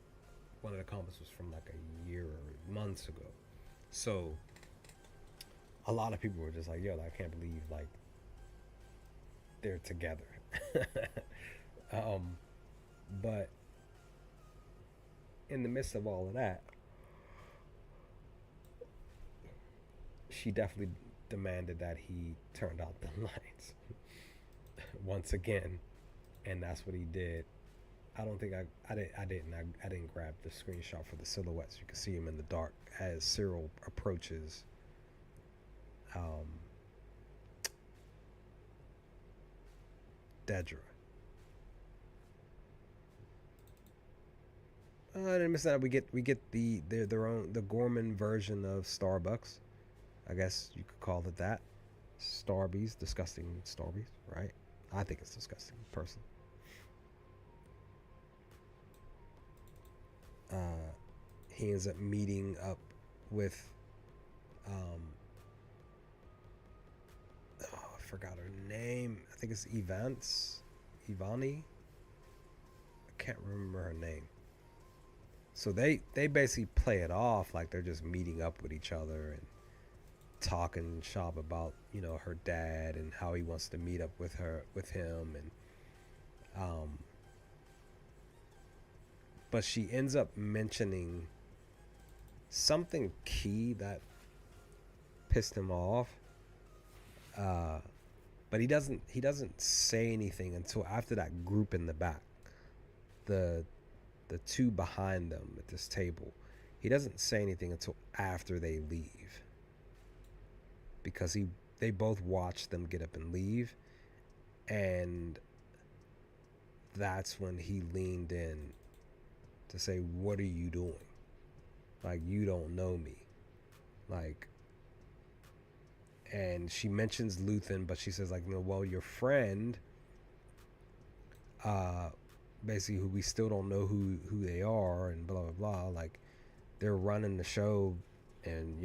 one of the comments was from like a year or months ago. So a lot of people were just like, yo, I can't believe, like, they're together. But in the midst of all of that, she definitely demanded that he turned out the lights once again, and that's what he did. I don't think I didn't grab the screenshot for the silhouettes. You can see him in the dark as Cyril approaches Dedra. I didn't miss that. We get the Gorman version of Starbucks. I guess you could call it that. Starbies, disgusting Starbies, right? I think it's disgusting, personally. He ends up meeting up with I forgot her name. I think it's Ivani. I can't remember her name. So they basically play it off like they're just meeting up with each other and talking shop about her dad and how he wants to meet up with him, and but she ends up mentioning something key that pissed him off. But he doesn't say anything until after that group in the back, the the two behind them at this table, he doesn't say anything until after they leave, because he they both watch them get up and leave, and that's when he leaned in to say, "What are you doing? Like, you don't know me." Like, and she mentions Luthen, but she says, like, well, your friend, uh, basically, who we still don't know who they are, and blah blah blah. Like, they're running the show, and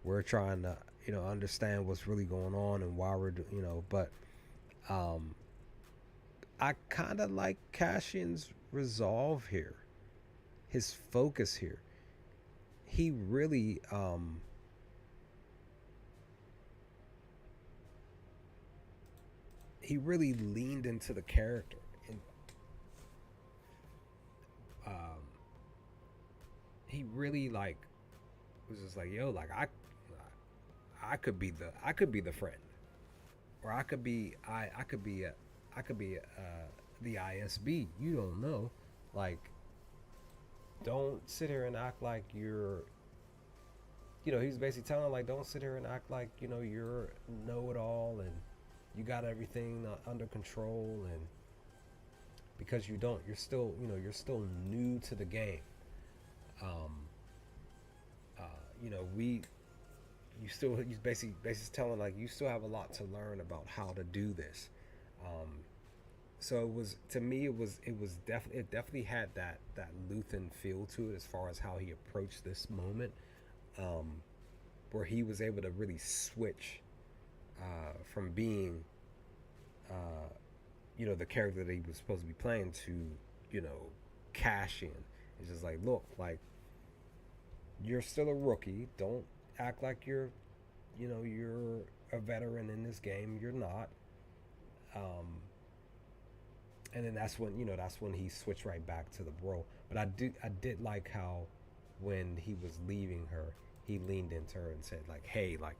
we're trying to understand what's really going on and why we're but um, I kind of like Cassian's resolve here, his focus here. He really he really leaned into the character, and um, he really like was just like, yo, like I could be the friend, or I could be the ISB. You don't know, like, don't sit here and act like you're. He's basically telling her, like, don't sit here and act like you're know it all and you got everything under control, and because you don't, you're still new to the game. Um, uh, we he's basically telling, like, you still have a lot to learn about how to do this. Um, so it was, to me, it definitely had that Luthen feel to it, as far as how he approached this moment, um, where he was able to really switch from being uh, the character that he was supposed to be playing to cash in. It's just like, look, like, you're still a rookie. Don't act like you're a veteran in this game. You're not. Um, and then that's when he switched right back to the bro. But I did like how, when he was leaving her, he leaned into her and said, like, hey, like,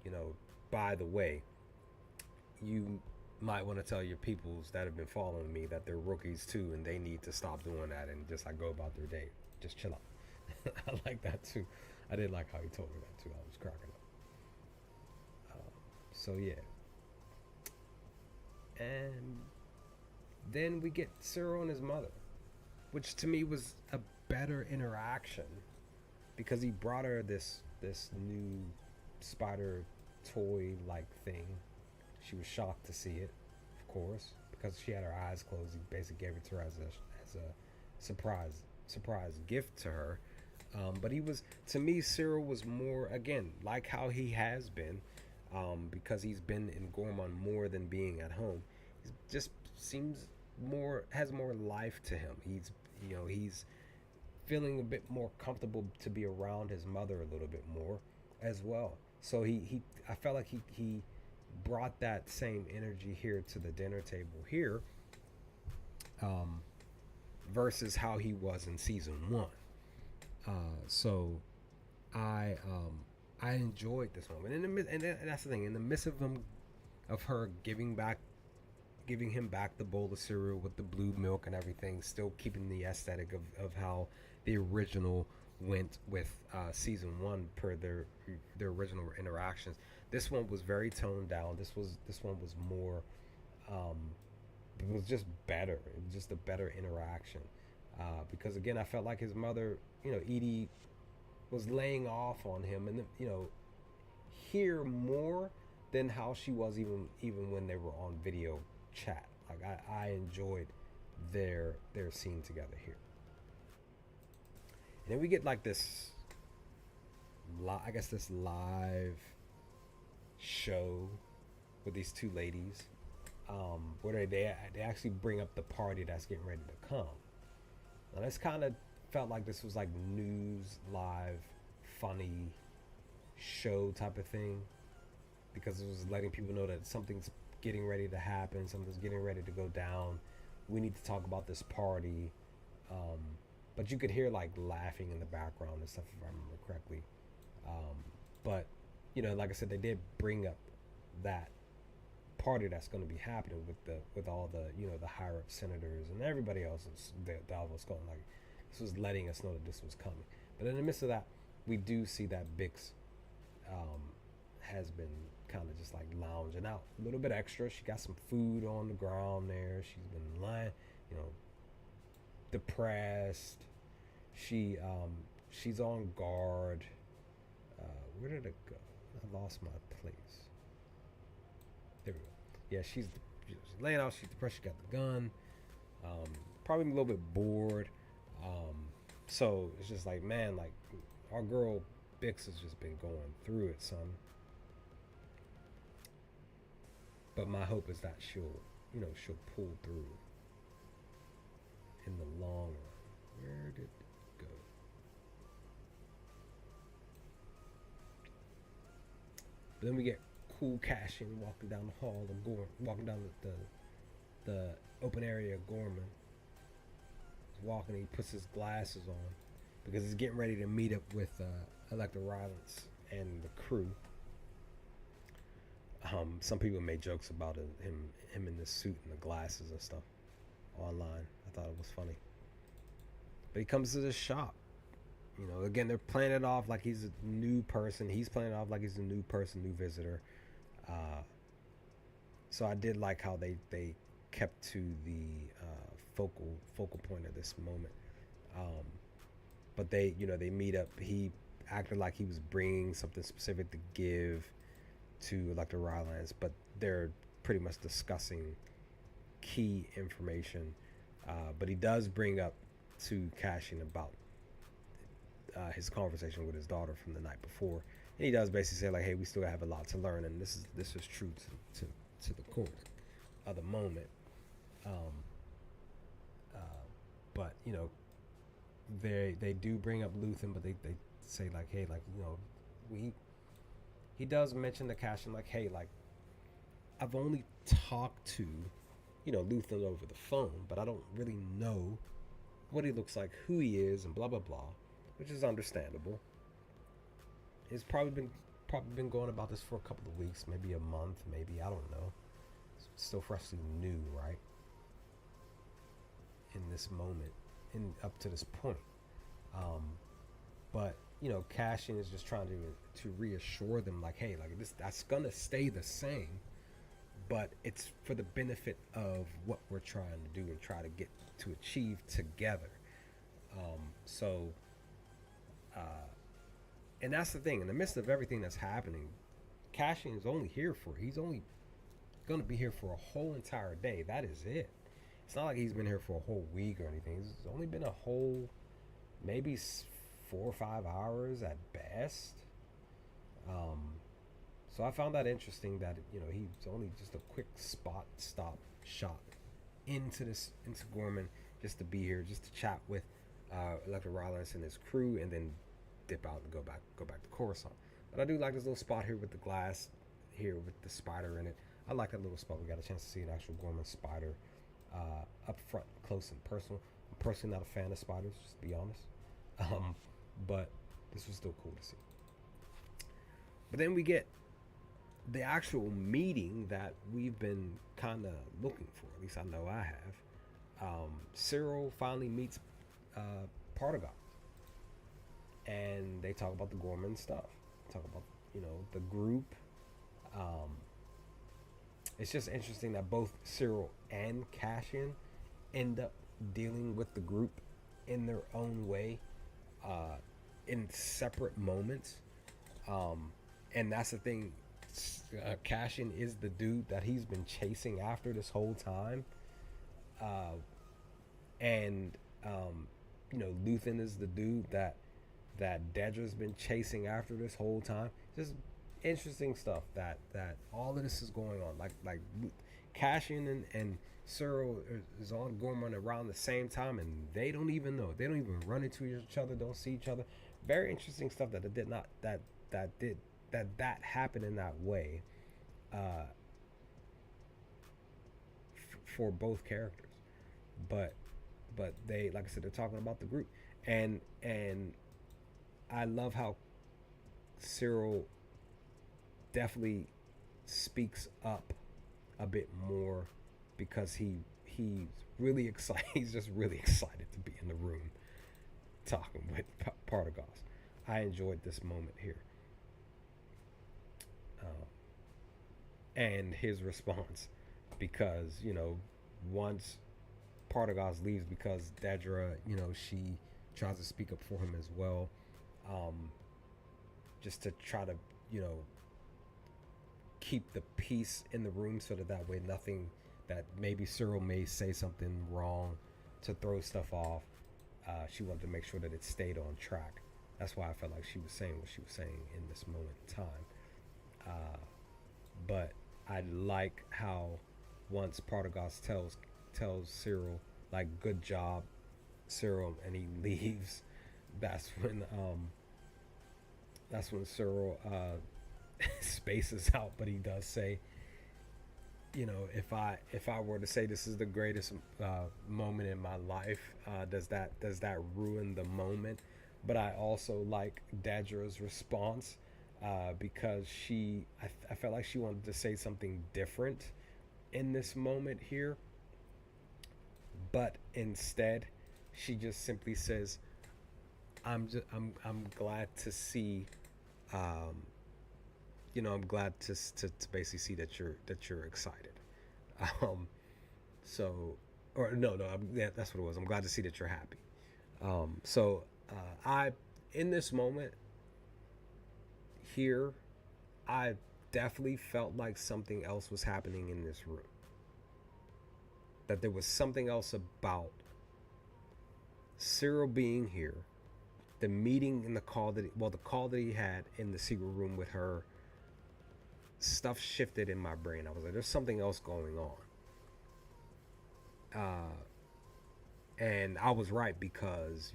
you know by the way, you might want to tell your peoples that have been following me that they're rookies too, and they need to stop doing that and just, like, go about their day. Just chill out. I like that too. I did like how he told me that too. I was cracking up. So yeah, and then we get Cyril and his mother, which to me was a better interaction, because he brought her this new spider toy like thing. She was shocked to see it, of course, because she had her eyes closed. He basically gave it to her as a surprise gift to her. But he was, to me, Cyril was more, again, like how he has been, because he's been in Gorman more than being at home. He just seems has more life to him. He's feeling a bit more comfortable to be around his mother a little bit more as well. So I felt like he brought that same energy here to the dinner table here, um, versus how he was in season one. So I enjoyed this moment, and that's the thing. In the midst of her giving him back the bowl of cereal with the blue milk and everything, still keeping the aesthetic of how the original went with season one, per their original interactions. This one was very toned down. This one was more. It was just better. It was just a better interaction, because again, I felt like his mother, Edie, was laying off on him, and here more than how she was even when they were on video chat. Like, I enjoyed their scene together here. And then we get, like, this, I guess, this live show with these two ladies, where they actually bring up the party that's getting ready to come. Now, this kind of felt like this was like news live, funny show type of thing, because it was letting people know that something's getting ready to happen, something's getting ready to go down. We need to talk about this party. But you could hear, like, laughing in the background and stuff, if I remember correctly. But like I said, they did bring up that party that's going to be happening with all the the higher up senators and everybody else that was going, like, this was letting us know that this was coming. But in the midst of that, we do see that Bix um, has been kind of just like lounging out a little bit extra. She got some food on the ground there. She's been lying, you know, depressed. She's on guard. Where did it go? I lost my place. There we go. Yeah, she's laying out. She's depressed. She got the gun. Probably a little bit bored. So it's just like, man, like, our girl Bix has just been going through it, son. But my hope is that she'll pull through in the long run. Where did it go? But then we get cool Cassian walking down the hall of Gorman, walking down the open area of Gorman. He's walking, he puts his glasses on because he's getting ready to meet up with Elector Rylance and the crew. Some people made jokes about him in the suit and the glasses and stuff online. I thought it was funny. But he comes to the shop. Again, they're playing it off like he's a new person. He's playing it off like he's a new person, new visitor. So I did like how they kept to the focal point of this moment. But they meet up. He acted like he was bringing something specific to give to Elector Rylance, but they're pretty much discussing key information. But he does bring up to Cassian about his conversation with his daughter from the night before, and he does basically say, like, hey, we still have a lot to learn, and this is true to the core of the moment. But they do bring up Luthen, but they say, like, hey, like, he does mention to Cassian, like, hey, like, I've only talked to Luthen over the phone, but I don't really know what he looks like, who he is, and blah blah blah, which is understandable. It's probably been going about this for a couple of weeks, maybe a month, maybe, I don't know. It's still freshly new, right? In this moment, in up to this point. But Cassian is just trying to reassure them, like, hey, like, that's gonna stay the same, but it's for the benefit of what we're trying to do and try to get to achieve together. And that's the thing. In the midst of everything that's happening, Cassian is only here he's only going to be here for a whole entire day. That is it. It's not like he's been here for a whole week or anything. It's only been a whole, maybe 4 or 5 hours at best. So I found that interesting that he's only just a quick stop shot into Gorman, just to be here, just to chat with Elector Rylance and his crew, and then dip out and go back to Coruscant. But I do like this little spot here with the glass here with the spider in it. I like that little spot. We got a chance to see an actual Gorman spider up front, close and personal. I'm personally not a fan of spiders, just to be honest. But this was still cool to see. But then we get the actual meeting that we've been kind of looking for. At least I know I have. Cyril finally meets Partagon, and they talk about the Gorman stuff. Talk about the group. It's just interesting that both Cyril and Cassian end up dealing with the group in their own way, in separate moments. And that's the thing. Cassian is the dude that he's been chasing after this whole time. And Luthen is the dude that Dedra's been chasing after this whole time. Just interesting stuff that all of this is going on. Like Cassian and Cyril is on Gorman around the same time, and they don't even know. They don't even run into each other. Don't see each other. Very interesting stuff that happened in that way for both characters. But they, like I said, they're talking about the group, and I love how Cyril definitely speaks up a bit more because he's really excited. He's just really excited to be in the room talking with Partagas. I enjoyed this moment here, um, and his response because once Partagas leaves because Dedra, she tries to speak up for him as well, um, just to try to you know keep the peace in the room so that way nothing that maybe Cyril may say something wrong to throw stuff off. She wanted to make sure that it stayed on track. That's why I felt like she was saying what she was saying in this moment in time. But I like how once Partagas tells Cyril like good job, Cyril, and he leaves. That's when Cyril spaces out, but he does say, if I were to say this is the greatest moment in my life, does that ruin the moment? But I also like Dadra's response because I felt like she wanted to say something different in this moment here, but instead she just simply says, I'm glad to see um, I'm glad to basically see that you're excited. Um, so, or no, yeah, that's what it was. I'm glad to see that you're happy. So I in this moment here, I definitely felt like something else was happening in this room. That there was something else about Cyril being here, the meeting and the call the call that he had in the secret room with her. Stuff shifted in my brain. I was like, there's something else going on. And I was right because,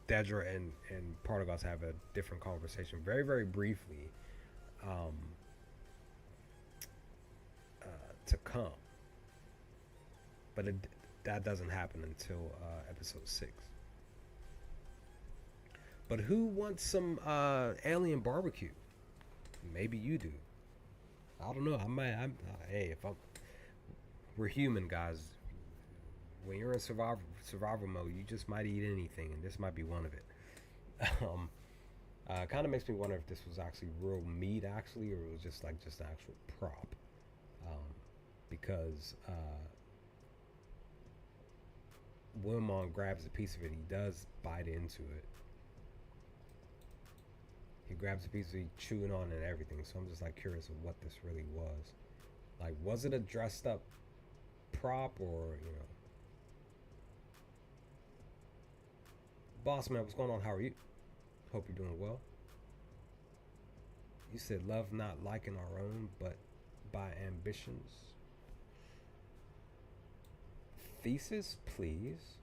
Dedra and Partagas have a different conversation very, very briefly um, to come. But that doesn't happen until episode 6. But who wants some alien barbecue? Maybe you do. I don't know. Hey, if I'm, we're human, guys. When you're in survival mode, you just might eat anything, and this might be one of it. um, kind of makes me wonder if this was actually real meat, actually, or it was just an actual prop. Because Wilmon grabs a piece of it, he does bite into it. He grabs a piece of it, chewing on it and everything. So I'm just curious of what this really was. Was it a dressed up prop or Boss man, what's going on? How are you? Hope you're doing well. You said love not liking our own, but by ambitions. Thesis, please.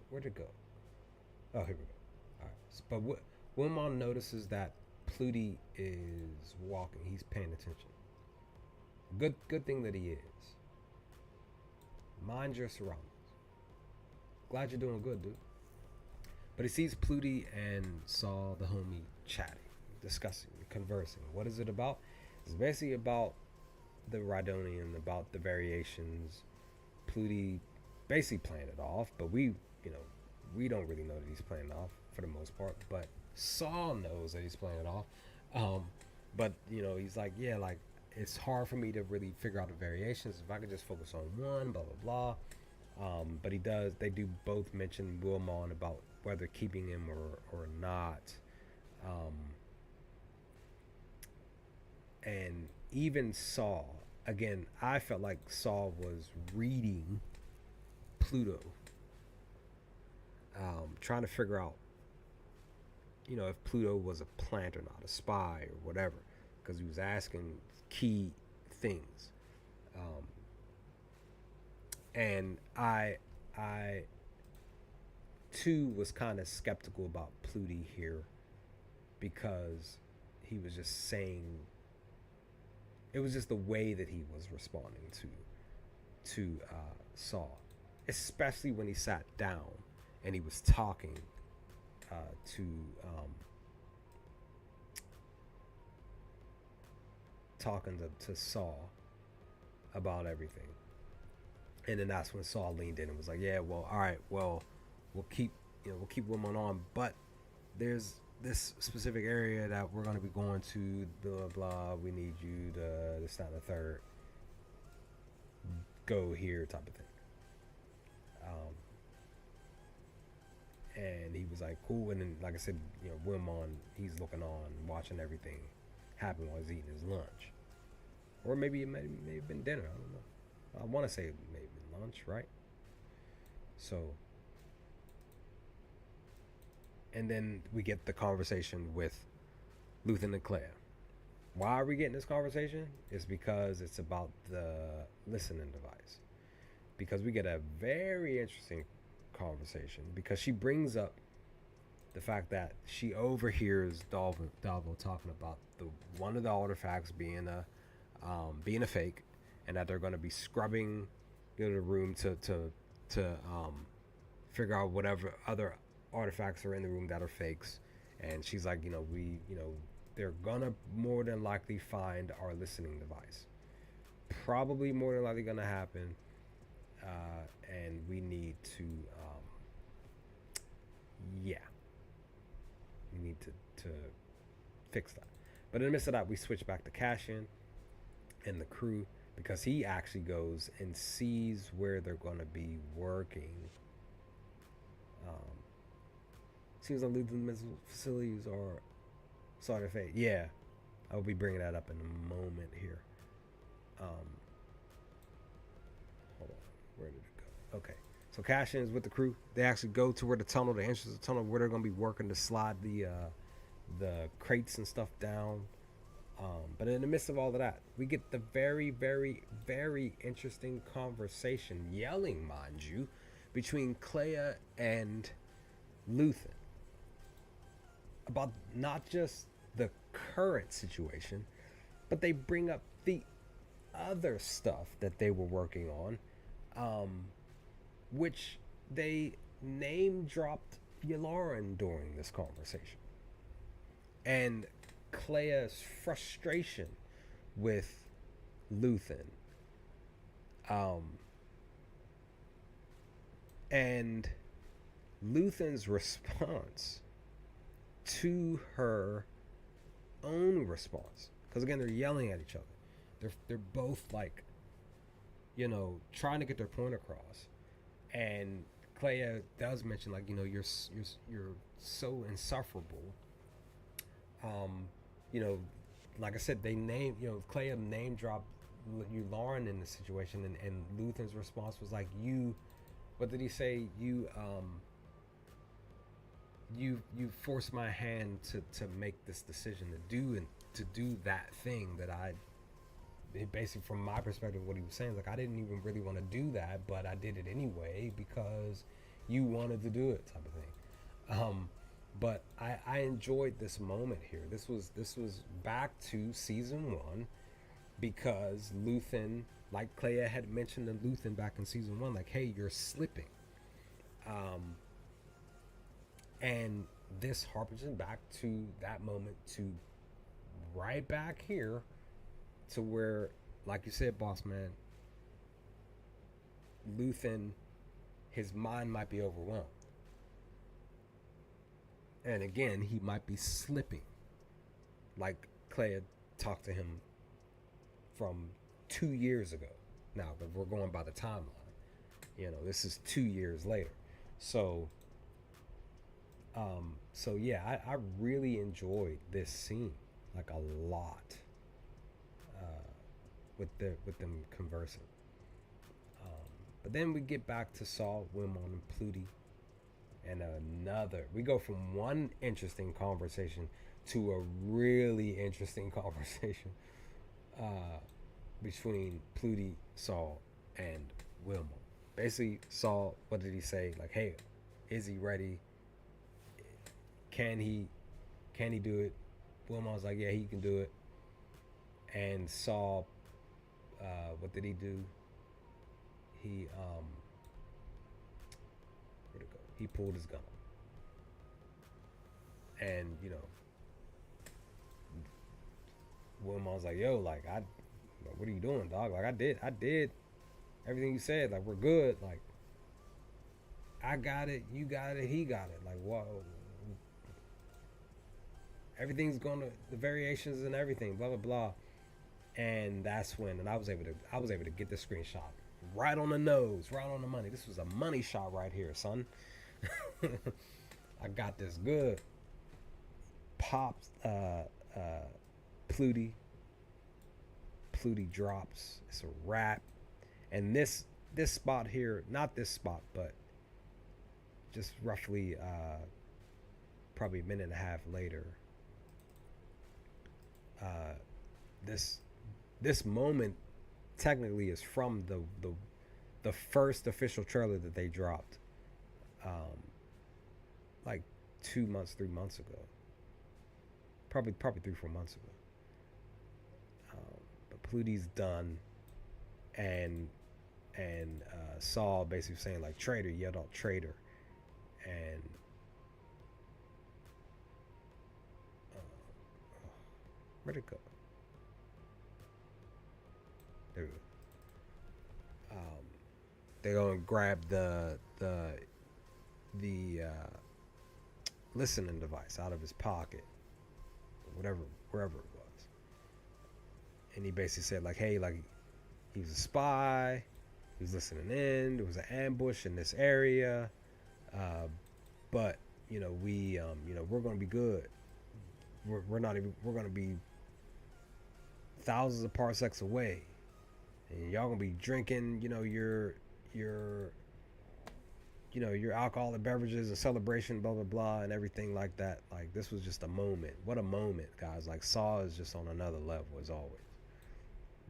Where'd it go? Oh, here we go. All right. But Wilmon notices that Pluty is walking. He's paying attention. Good thing that he is. Mind your surroundings. Glad you're doing good, dude. But he sees Pluty and Saw the homie chatting, discussing, conversing. What is it about? It's basically about the Rhydonian, about the variations. Pluty basically playing it off, but we don't really know that he's playing it off for the most part. But Saul knows that he's playing it off. But he's like, yeah, it's hard for me to really figure out the variations. If I could just focus on one, blah blah blah. But they do both mention Wilmon about whether keeping him or not. And even Saul, again, I felt like Saul was reading Pluto, trying to figure out, if Pluto was a plant or not, a spy or whatever, because he was asking key things. And I too was kind of skeptical about Pluty here because he was just saying, it was just the way that he was responding to Saul, especially when he sat down and he was talking talking to Saul about everything. And then that's when Saul leaned in and was like, "Yeah, well, all right, well, we'll keep we'll keep women on, but there's this specific area that we're going to be going to, blah blah blah. We need you to this, that, and the third. Go here, type of thing." Um, and he was like, "Cool." And then, like I said, Wilmon, he's looking on, watching everything happen while he's eating his lunch, or maybe it may have been dinner. I don't know. I want to say it may have been lunch, right? So, and then we get the conversation with Luthen and Claire. Why are we getting this conversation? It's because it's about the listening device. Because we get a very interesting conversation because she brings up the fact that she overhears Dalvo talking about the one of the artifacts being a fake, and that they're going to be scrubbing the room to figure out whatever other artifacts are in the room that are fakes. And she's like, they're gonna more than likely find our listening device. Probably more than likely gonna happen, and we need to, yeah, we need to fix that. But in the midst of that, we switch back to Cassian and the crew because he actually goes and sees where they're gonna be working. Seems like Lutheran missile facilities are sort of fake. Yeah, I'll be bringing that up in a moment here. Hold on, where did it go? Okay, so Cassian is with the crew. They actually go to where the entrance of the tunnel, where they're going to be working to slide the crates and stuff down. But in the midst of all of that, we get the very, very, very interesting conversation, yelling, mind you, between Clea and Luthen about not just the current situation, but they bring up the other stuff that they were working on, which they name dropped Yularen during this conversation. And Clea's frustration with Luthen, and Luthen's response to her own response, because again, they're yelling at each other. They're both like, trying to get their point across. And Clea does mention, like, you're so insufferable. Like I said, they name, Clea name dropped Lauren in the situation, and Luthen's response was like, what did he say? You forced my hand to make this decision to do that thing that basically, from my perspective, what he was saying is like, I didn't even really want to do that, but I did it anyway because you wanted to do it, type of thing. But I enjoyed this moment here. This was back to season 1, because Luthen, like Clea had mentioned to Luthen back in season 1, like, hey, you're slipping. And this harpens back to that moment, to right back here to where, like you said, boss man, Luthen, his mind might be overwhelmed. And again, he might be slipping. Like Clea talked to him from 2 years ago. Now, if we're going by the timeline, this is 2 years later. So yeah, I really enjoyed this scene, like, a lot, with them conversing. But then we get back to Saul, Wilmon, and Pluty, and we go from one interesting conversation to a really interesting conversation between Pluty, Saul, and Wilmon. Basically, Saul, what did he say? Like, hey, is he ready? Can he do it? Wilmon's like, yeah, he can do it. And Saul, what did he do? He where'd it go? He pulled his gun. And Wilma was like, yo, like what are you doing, dog? Like I did everything you said. Like we're good. Like I got it, you got it, he got it. Like what? Everything's gonna the variations and everything, blah blah blah. And that's when, and I was able to get the screenshot right on the nose, right on the money. This was a money shot right here, son. I got this good. Pops, Plutie. Plutie drops. It's a wrap. And this spot here, not this spot, but just roughly probably a minute and a half later, uh, this this moment technically is from the first official trailer that they dropped, um, like 2 months, 3 months ago. Probably 3 4 months ago. But Plutie's done, and Saul basically saying like traitor, yelled out traitor, and where'd it go? There we go. They go and grab the listening device out of his pocket, whatever, wherever it was, and he basically said like, hey, like he was a spy, he was listening in. There was an ambush in this area, but we're gonna be good. We're not even. We're gonna be thousands of parsecs away, and y'all gonna be drinking, your your alcoholic beverages and celebration, blah blah blah, and everything like that. Like this was just a moment. What a moment, guys! Like Saw is just on another level as always.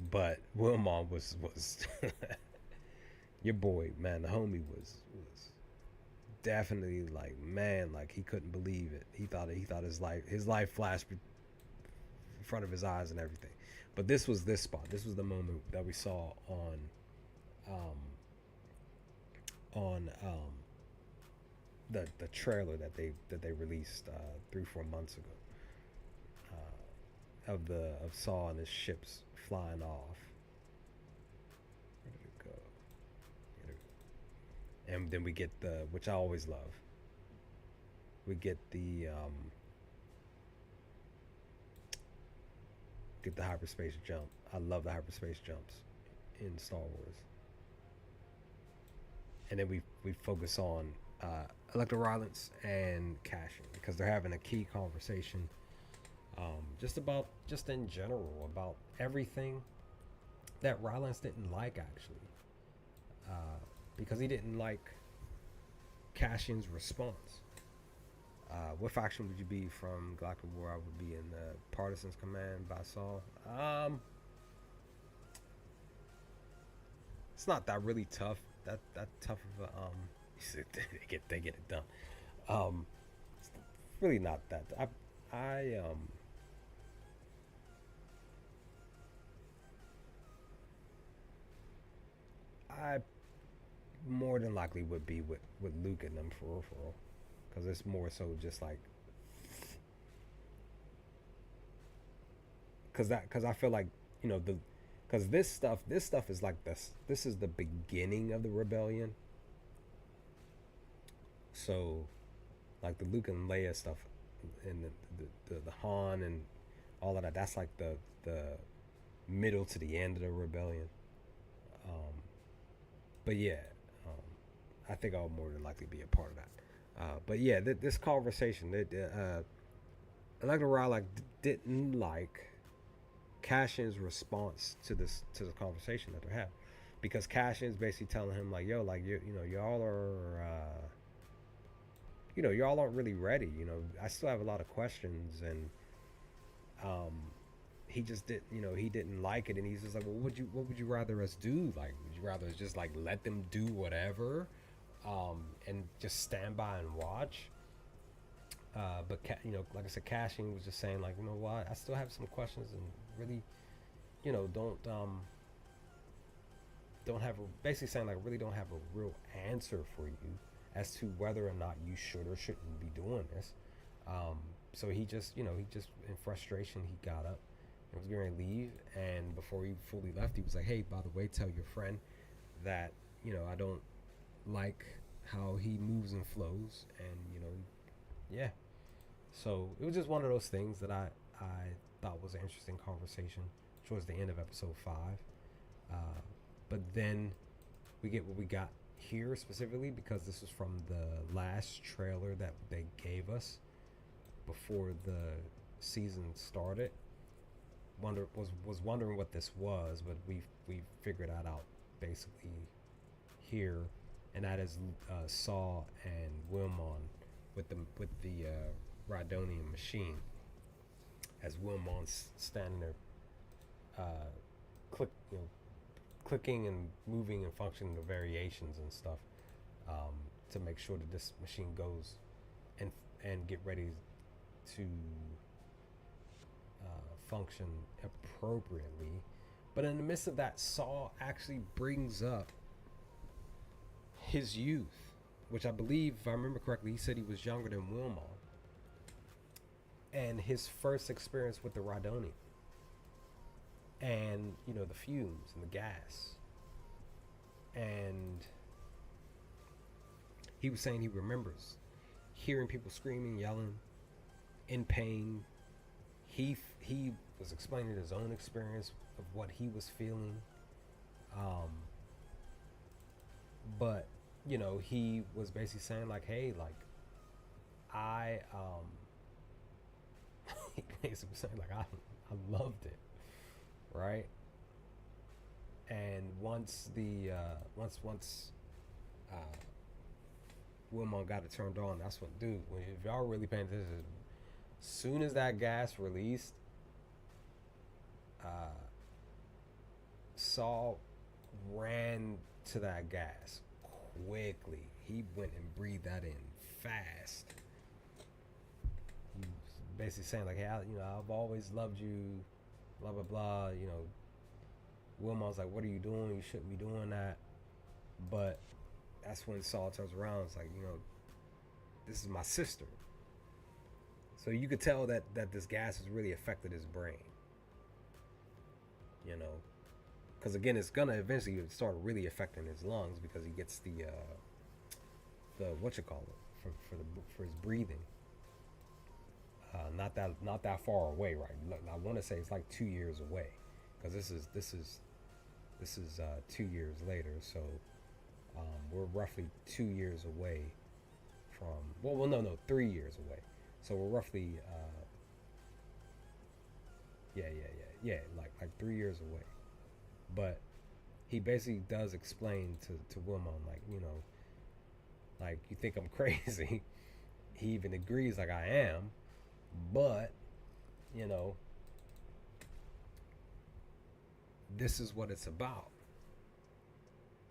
But Wilmot was your boy, man. The homie was definitely like, man, like he couldn't believe it. He thought his life flashed in front of his eyes and everything. But this spot. This was the moment that we saw um, on the trailer that they released 3 4 months ago, of Saw and his ships flying off. Where did it go? And then we get which I always love. We get the hyperspace jump. I love the hyperspace jumps in Star Wars. And then we focus on Electro Rylance and Cashin because they're having a key conversation, just in general about everything that Rylance didn't like actually, because he didn't like Cashin's response. What faction would you be from Galactic War? I would be in the Partisans Command by Saul. It's not that really tough. That tough of a they get it done. It's really not that. I more than likely would be with Luke and them for real, because it's more so just like because I feel like the because this stuff is like this is the beginning of the rebellion. So like the Luke and Leia stuff and the Han and all of that, that's like the middle to the end of the rebellion. um but yeah, I think I'll more than likely be a part of that. But yeah, this conversation that Electra Rylock didn't like Cashin's response to the conversation that they're having, because Cashin's basically telling him like, yo, like y'all are y'all aren't really ready. I still have a lot of questions, and he just didn't he didn't like it, and he's just like, well, what would you rather us do? Like, would you rather us just like let them do whatever, and just stand by and watch? But like I said, Cashin was just saying like, what, I still have some questions, and really, don't have basically saying like, really don't have a real answer for you as to whether or not you should or shouldn't be doing this. So he just in frustration, he got up and was going to leave. And before he fully left, he was like, "Hey, by the way, tell your friend that I don't like how he moves and flows." And yeah. So it was just one of those things that I thought was an interesting conversation towards the end of episode 5. Uh, but then we get what we got here specifically because this was from the last trailer that they gave us before the season started. Was wondering what this was, but we figured that out basically here, and that is Saul and Wilmon with the Rhydonian machine, as Wilmon's standing there, click clicking and moving and functioning the variations and stuff, to make sure that this machine goes and get ready to function appropriately. But in the midst of that, Saul actually brings up his youth, which I believe, if I remember correctly, he said he was younger than Wilmon, and his first experience with the Rhydonian, and the fumes and the gas. And he was saying he remembers hearing people screaming, yelling, in pain. He was explaining his own experience of what he was feeling, but he was basically saying like, hey, like I he basically was saying like I loved it, right? And once the uh, Wilmon got it turned on, that's what, dude, if y'all really paying attention, soon as that gas released, Saul ran to that gas quickly. He went and breathed that in fast. He was basically saying like, hey, I've always loved you, blah blah blah. Wilmon's like, what are you doing? You shouldn't be doing that. But that's when Saul turns around. It's like, this is my sister. So you could tell that this gas has really affected his brain. Because again, it's gonna eventually start really affecting his lungs because he gets the what you call it for his breathing. Not that far away, right? I want to say it's like 2 years away, because this is 2 years later. So we're roughly 2 years away from, no, 3 years away. So we're roughly like 3 years away. But he basically does explain to Wilmon, like, like, you think I'm crazy. He even agrees like I am, but this is what it's about.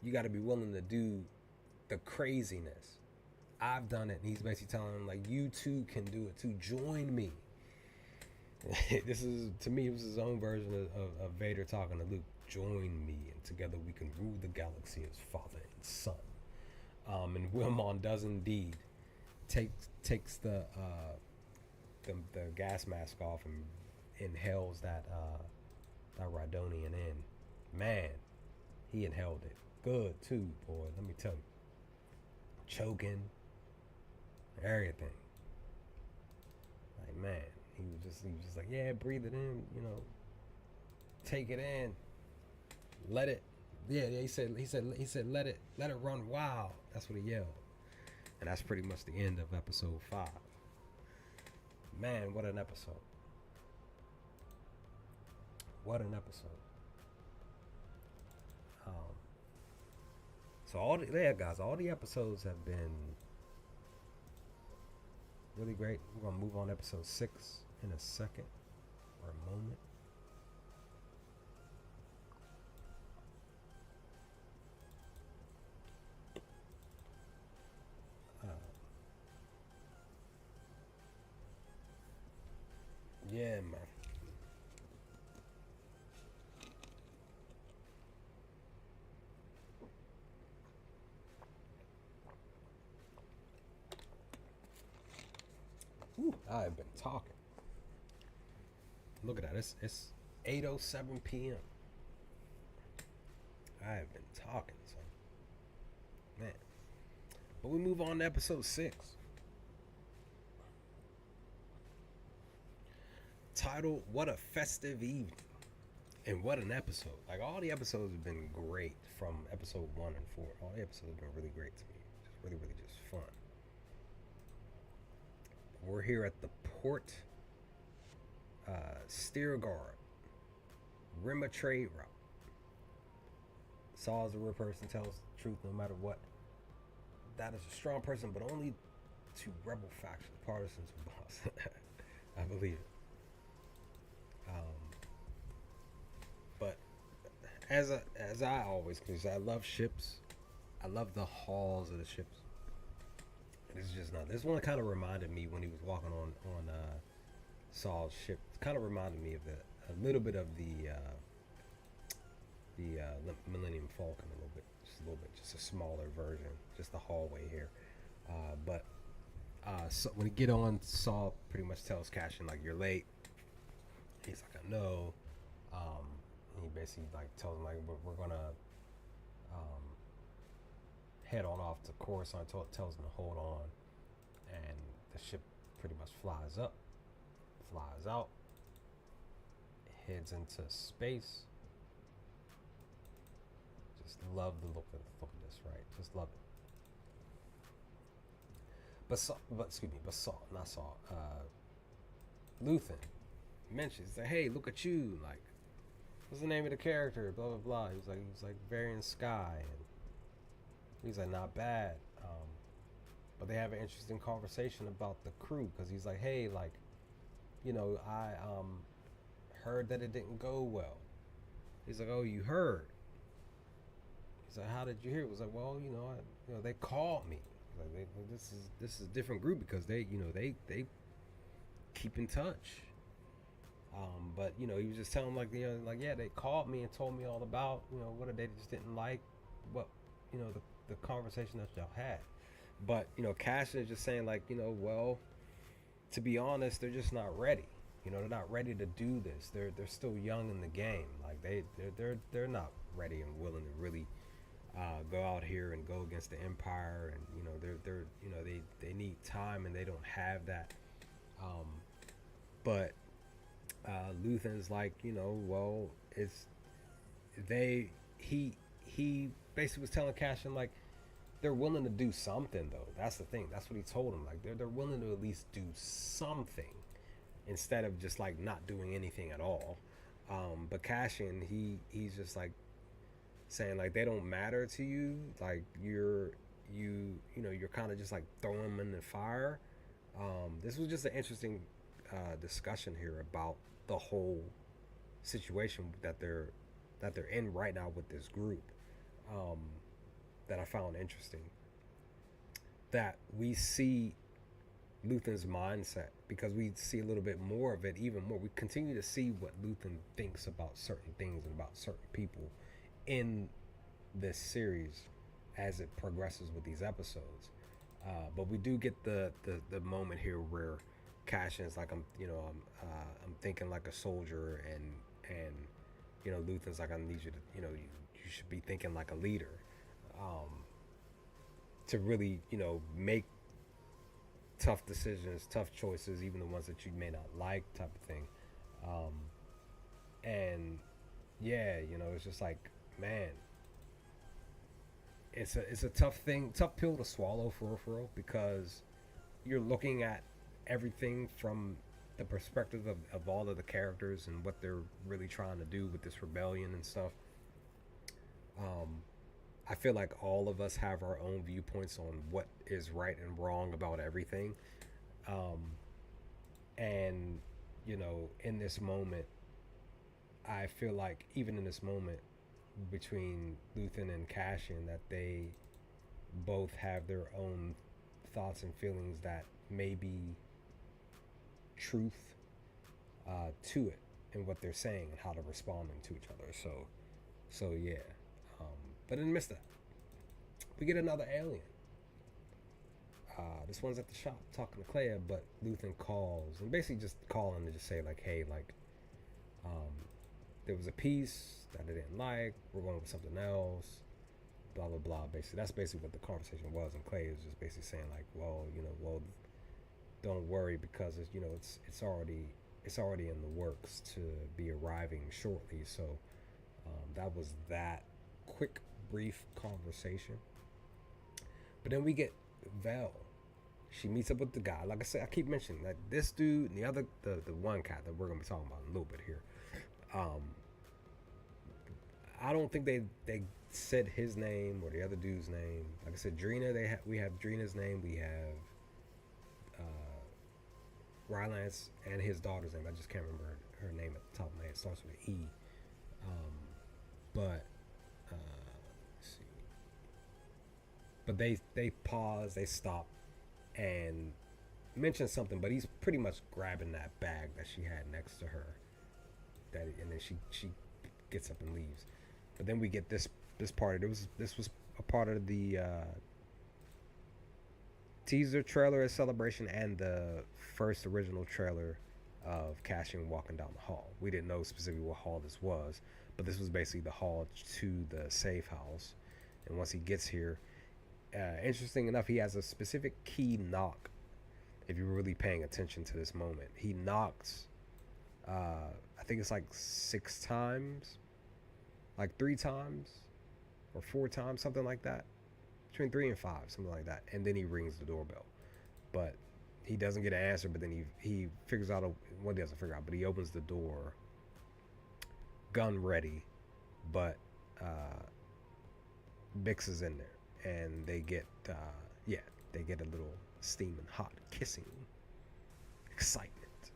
You got to be willing to do the craziness. I've done it. And he's basically telling him like, you too can do it too. Join me. This is, to me, it was his own version of Vader talking to Luke. Join me, and together we can rule the galaxy as father and son. And Wilmon does indeed takes the gas mask off and inhales that Rhydonian in. Man, he inhaled it good too, boy. Let me tell you, choking, everything. Like, man, he was just like, yeah, breathe it in, take it in, let it. Yeah, he said, let it run wild. That's what he yelled, and that's pretty much the end of episode 5. Man, what an episode! What an episode! So guys, all the episodes have been really great. We're gonna move on to episode 6 in a second, or a moment. Yeah, man. Whew, I have been talking. Look at that. It's 8:07 p.m. I have been talking, so man. But we move on to episode 6. Titled What a Festive Evening. And what an episode. Like, all the episodes have been great from episode 1 and 4. All the episodes have been really great to me. Just really, really just fun. We're here at the port. Steer guard. Rima trade route. Saul is a real person, tells the truth no matter what. That is a strong person, but only to rebel factions, partisans, and boss. I believe it. But as I always, because I love ships, I love the halls of the ships. It's just not. This one kind of reminded me when he was walking on Saul's ship. It kind of reminded me of a little bit of the Millennium Falcon a little bit, just a smaller version, just the hallway here. But so when he get on, Saul pretty much tells Cassian like, "You're late." He's like, "I know." And he basically like tells him like, "We're gonna head on off to Coruscant." Tells him to hold on, and the ship pretty much flies up, flies out, heads into space. Just love the look of this, right? Just love it. But Saul, not Saul. Luthen mentions that, hey, look at you, like, what's the name of the character? Blah blah blah. He was like Varian Sky, and he's like, not bad. But they have an interesting conversation about the crew, because he's like, hey, like, I heard that it didn't go well. He's like, oh, you heard? He's like, how did you hear? It was like, well, they called me. Like, this is a different group because they keep in touch. But he was just telling him like yeah, they called me and told me all about what they just didn't like what the conversation that y'all had. But Cassian is just saying like well, to be honest, they're just not ready. They're not ready to do this. They're still young in the game. Like they're not ready and willing to really go out here and go against the Empire, and they need time and they don't have that. But Luthen's like, well, he basically was telling Cassian like they're willing to do something though. That's the thing. That's what he told him. Like they're willing to at least do something instead of just like not doing anything at all. But Cassian, he's just like saying like they don't matter to you. Like you're kind of just like throwing them in the fire. This was just an interesting discussion here about the whole situation that they're in right now with this group, that I found interesting. That we see Luthen's mindset, because we see a little bit more of it, even more. We continue to see what Luthen thinks about certain things and about certain people in this series as it progresses with these episodes. But we do get the moment here where Cassian's like, I'm thinking like a soldier, and Luthen's like, I need you to you should be thinking like a leader, to really make tough decisions, tough choices, even the ones that you may not like, type of thing. And yeah, it's just like, man, it's a tough pill to swallow for real, because you're looking at everything from the perspective of all of the characters and what they're really trying to do with this rebellion and stuff. I feel like all of us have our own viewpoints on what is right and wrong about everything. And in this moment, I feel like even in this moment between Luthen and Cassian, that they both have their own thoughts and feelings that may be truth to it and what they're saying and how they're responding to each other. So yeah. But in the midst of that, we get another alien. This one's at the shop talking to Clea, but Luthen calls and basically just calling to just say like, hey, like, there was a piece that I didn't like. We're going with something else. Blah blah blah. Basically, that's basically what the conversation was. And Clay was just basically saying like, well, don't worry because it's already in the works to be arriving shortly. So that was that quick, brief conversation. But then we get Vel. She meets up with the guy. Like I said, I keep mentioning that this dude and the one cat that we're gonna be talking about in a little bit here. Um, I don't think they said his name or the other dude's name. Like I said, Drina. We have Drina's name. We have Rylance and his daughter's name. I just can't remember her name at the top of my head. It starts with an E. Um, but let's see. But they pause. They stop and mention something. But he's pretty much grabbing that bag that she had next to her. And then she gets up and leaves. But then we get this part. This was a part of the teaser trailer at Celebration and the first original trailer of Cashin walking down the hall. We didn't know specifically what hall this was, but this was basically the hall to the safe house. And once he gets here, interesting enough, he has a specific key knock. If you're really paying attention to this moment, he knocks. I think it's like 6 times, like 3 times, or 4 times, something like that. Between 3 and 5, something like that. And then he rings the doorbell, but he doesn't get an answer. But then he figures out what he doesn't figure out, but he opens the door, gun ready, but Bix is in there, and they get they get a little steaming hot kissing, excitement,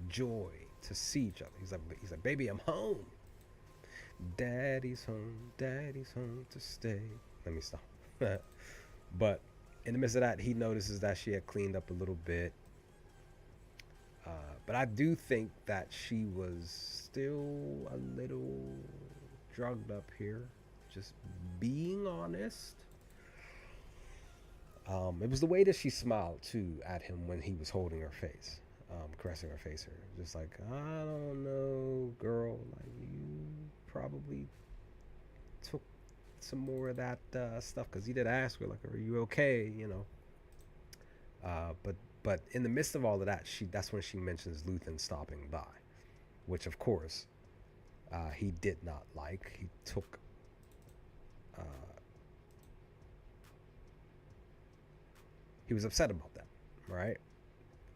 joy to see each other. He's like, baby, I'm home. Daddy's home to stay. Let me stop. But in the midst of that, he notices that she had cleaned up a little bit. But I do think that she was still a little drugged up here. Just being honest. It was the way that she smiled too at him when he was holding her face, caressing her face. Just like, I don't know, girl. Like, you probably took some more of that stuff, because he did ask her, like, are you okay? But in the midst of all of that, that's when she mentions Luthen stopping by, which of course he did not like. He took he was upset about that, right?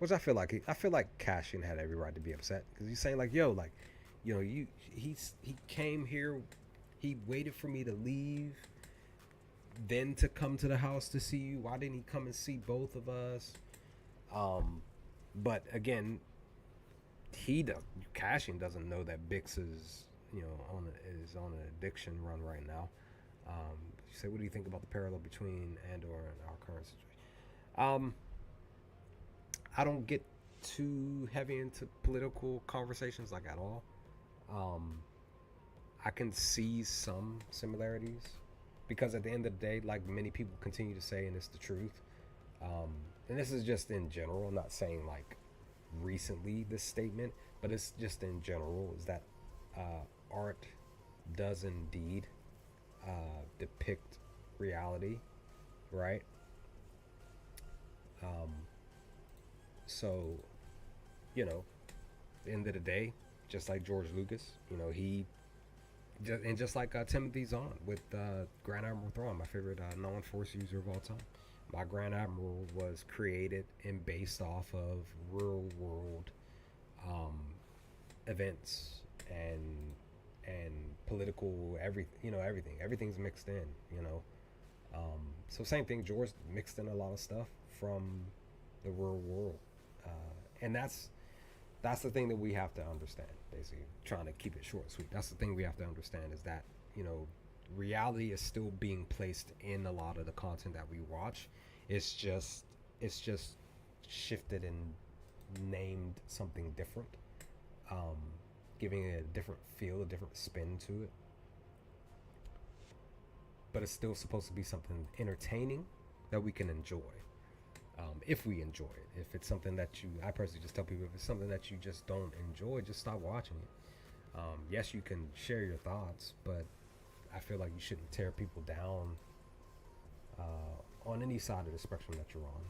Which I feel like Cassian had every right to be upset, because he's saying like, yo, like, he came here, he waited for me to leave, then to come to the house to see you. Why didn't he come and see both of us? But again, Cassian doesn't know that Bix is on an addiction run right now. You say, what do you think about the parallel between Andor and our current situation? I don't get too heavy into political conversations like at all. I can see some similarities, because at the end of the day, like many people continue to say, and it's the truth. And this is just in general. I'm not saying like recently this statement, but it's just in general, is that art does indeed depict reality, right? So, at the end of the day, just like George Lucas, just like Timothy Zahn with Grand Admiral Thrawn, my favorite non-force user of all time. My Grand Admiral was created and based off of real world events and political everything's mixed in. So same thing, George mixed in a lot of stuff from the real world, and that's the thing that we have to understand. Basically, trying to keep it short and sweet. That's the thing we have to understand, is that reality is still being placed in a lot of the content that we watch. It's just shifted and named something different, giving it a different feel, a different spin to it. But it's still supposed to be something entertaining that we can enjoy. If we enjoy it. If it's something that I personally just tell people, if it's something that you just don't enjoy, just stop watching it. Yes, you can share your thoughts, but I feel like you shouldn't tear people down on any side of the spectrum that you're on.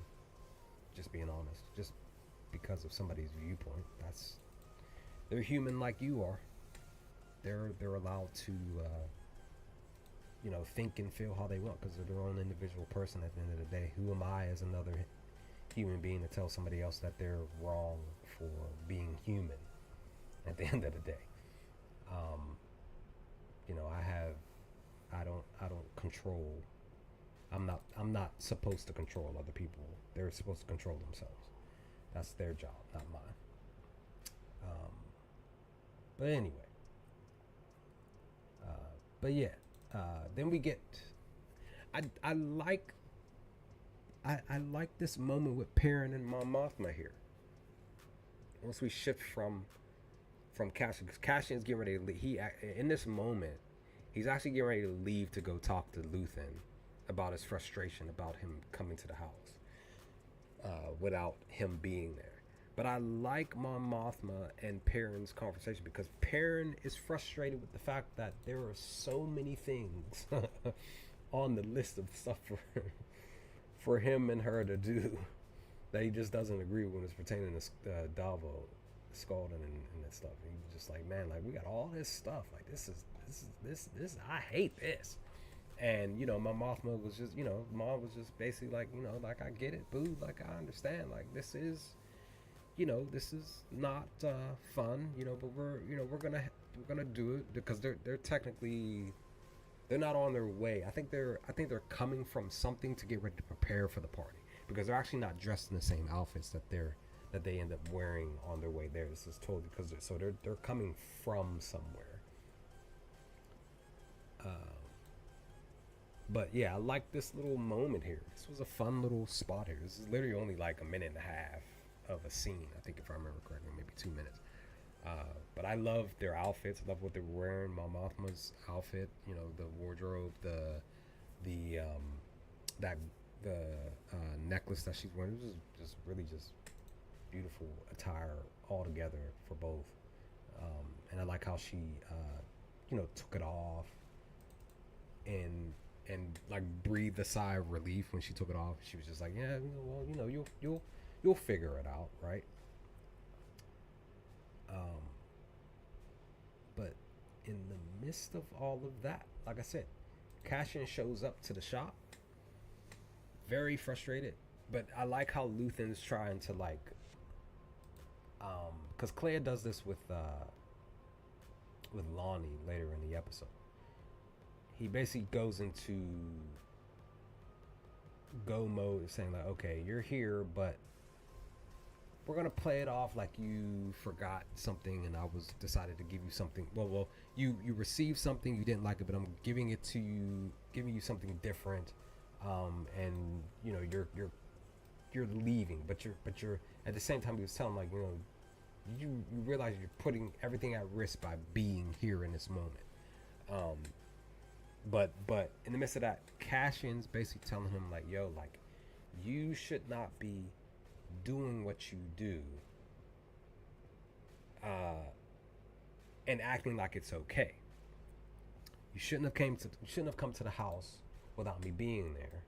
Just being honest, just because of somebody's viewpoint. That's they're human like you are. They're allowed to think and feel how they want because they're their own individual person. At the end of the day, who am I as another human being to tell somebody else that they're wrong for being human? At the end of the day, um, I don't control. I'm not supposed to control other people. They're supposed to control themselves. That's their job, not mine. Um, but anyway, but yeah, then we get. I like I like this moment with Perrin and Mon Mothma here. Once we shift from Cassian, because Cassian is getting ready to leave. In this moment, he's actually getting ready to leave to go talk to Luthen about his frustration about him coming to the house without him being there. But I like Mon Mothma and Perrin's conversation because Perrin is frustrated with the fact that there are so many things on the list of stuff for him and her to do that he just doesn't agree with when it's pertaining to Davo, Scalding, and that stuff. And he's just like, man, like we got all this stuff. Like this. I hate this. And my Mothma was just, Mom was just basically like, like I get it, boo. Like I understand. Like this is not fun. But we're gonna do it because they're technically they're not on their way. I think they're coming from something to get ready to prepare for the party because they're actually not dressed in the same outfits that they end up wearing on their way there. This is totally because they're coming from somewhere. But yeah, I like this little moment here. This was a fun little spot here. This is literally only like a minute and a half of a scene. I think if I remember correctly, maybe 2 minutes. But I love their outfits. I love what they're wearing. Mon Mothma's outfit, the wardrobe, the that the necklace that she's wearing. It was just really just beautiful attire all together for both. And I like how she, took it off and like breathed a sigh of relief when she took it off. She was just like, yeah, well, you'll figure it out, right? Um, but in the midst of all of that, like I said, Cassian shows up to the shop, very frustrated. But I like how Luthen's trying to because Claire does this with Lonnie later in the episode. He basically goes into go mode, saying like, okay, you're here, but we're gonna play it off like you forgot something, and I was decided to give you something. Well, you received something, you didn't like it, but I'm giving it to you, giving you something different, and you're leaving, but you're at the same time he was telling like you realize you're putting everything at risk by being here in this moment. But in the midst of that, Cassian's basically telling him like, yo, like you should not be doing what you do and acting like it's okay. You shouldn't have come to the house without me being there.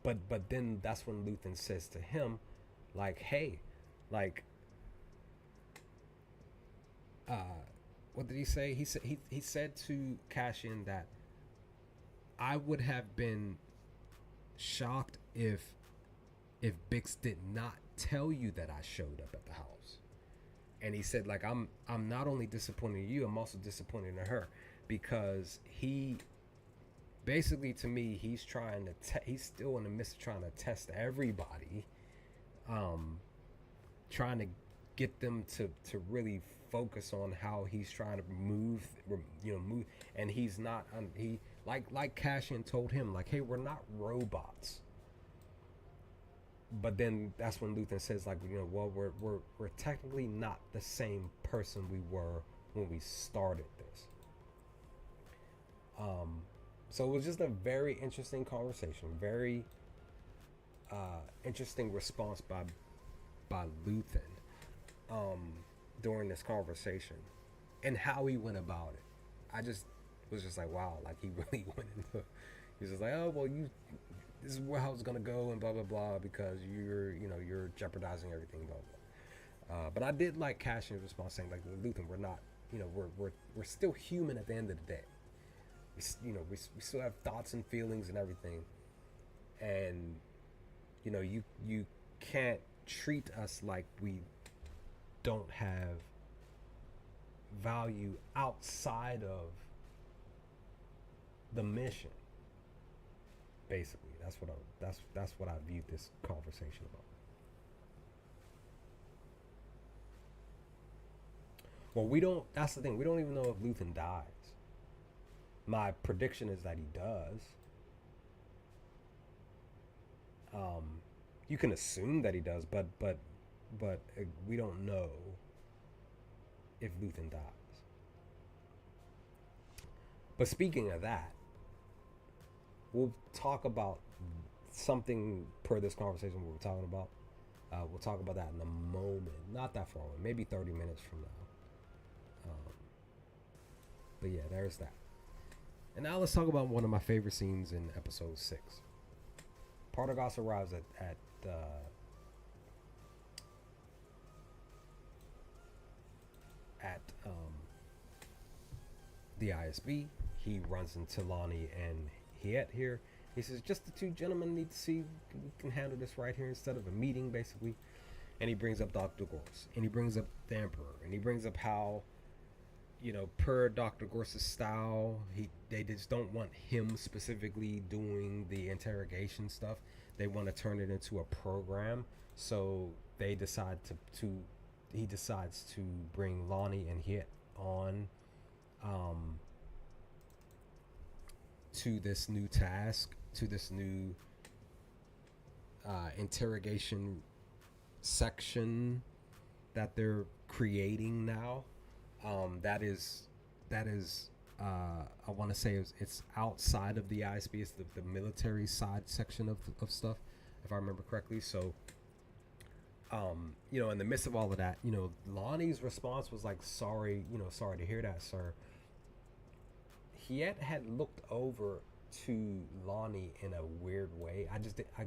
But then that's when Luthen says to him, like, hey, like, what did he say? He said to Cassian that I would have been shocked if Bix did not tell you that I showed up at the house. And he said, like, I'm not only disappointed in you, I'm also disappointed in her, because he basically, to me, he's still in the midst of trying to test everybody, trying to get them to really focus on how he's trying to move, and he's not. He like Cassian told him, like, hey, we're not robots. But then that's when Luthen says, like, well, we're technically not the same person we were when we started this. So it was just a very interesting conversation, very interesting response by Luthen. during this conversation and how he went about it. I just was just like, wow, like he really went into. He was just like, oh well, this is how it's gonna go and blah blah blah because you're jeopardizing everything blah blah. But I did like Cash's response saying like, Luthen, we're not, we're still human at the end of the day. We still have thoughts and feelings and everything, and you can't treat us like we don't have value outside of the mission. Basically, that's what I viewed this conversation about. Well, we don't. That's the thing. We don't even know if Luthen dies. My prediction is that he does. Um, you can assume that he does, but we don't know if Luthen dies. But speaking of that, we'll talk about something per this conversation we were talking about. We'll talk about that in a moment. Not that far away, maybe 30 minutes from now. Um, but yeah, there's that. And now let's talk about one of my favorite scenes in episode 6. Partagas arrives at the ISB. He runs into Lonnie and Hiet here. He says, just the two gentlemen need to see we can handle this right here instead of a meeting, basically. And he brings up Dr. Gorse. And he brings up the Emperor. And he brings up how, per Dr. Gorse's style, they just don't want him specifically doing the interrogation stuff. They want to turn it into a program. So they decide he decides to bring Lonnie and Hiet on to this new task, to this new interrogation section that they're creating now. That is I want to say it's outside of the ISB. It's the military side section of stuff, if I remember correctly. So, in the midst of all of that, Lonnie's response was like, sorry to hear that, sir. He had looked over to Lonnie in a weird way. I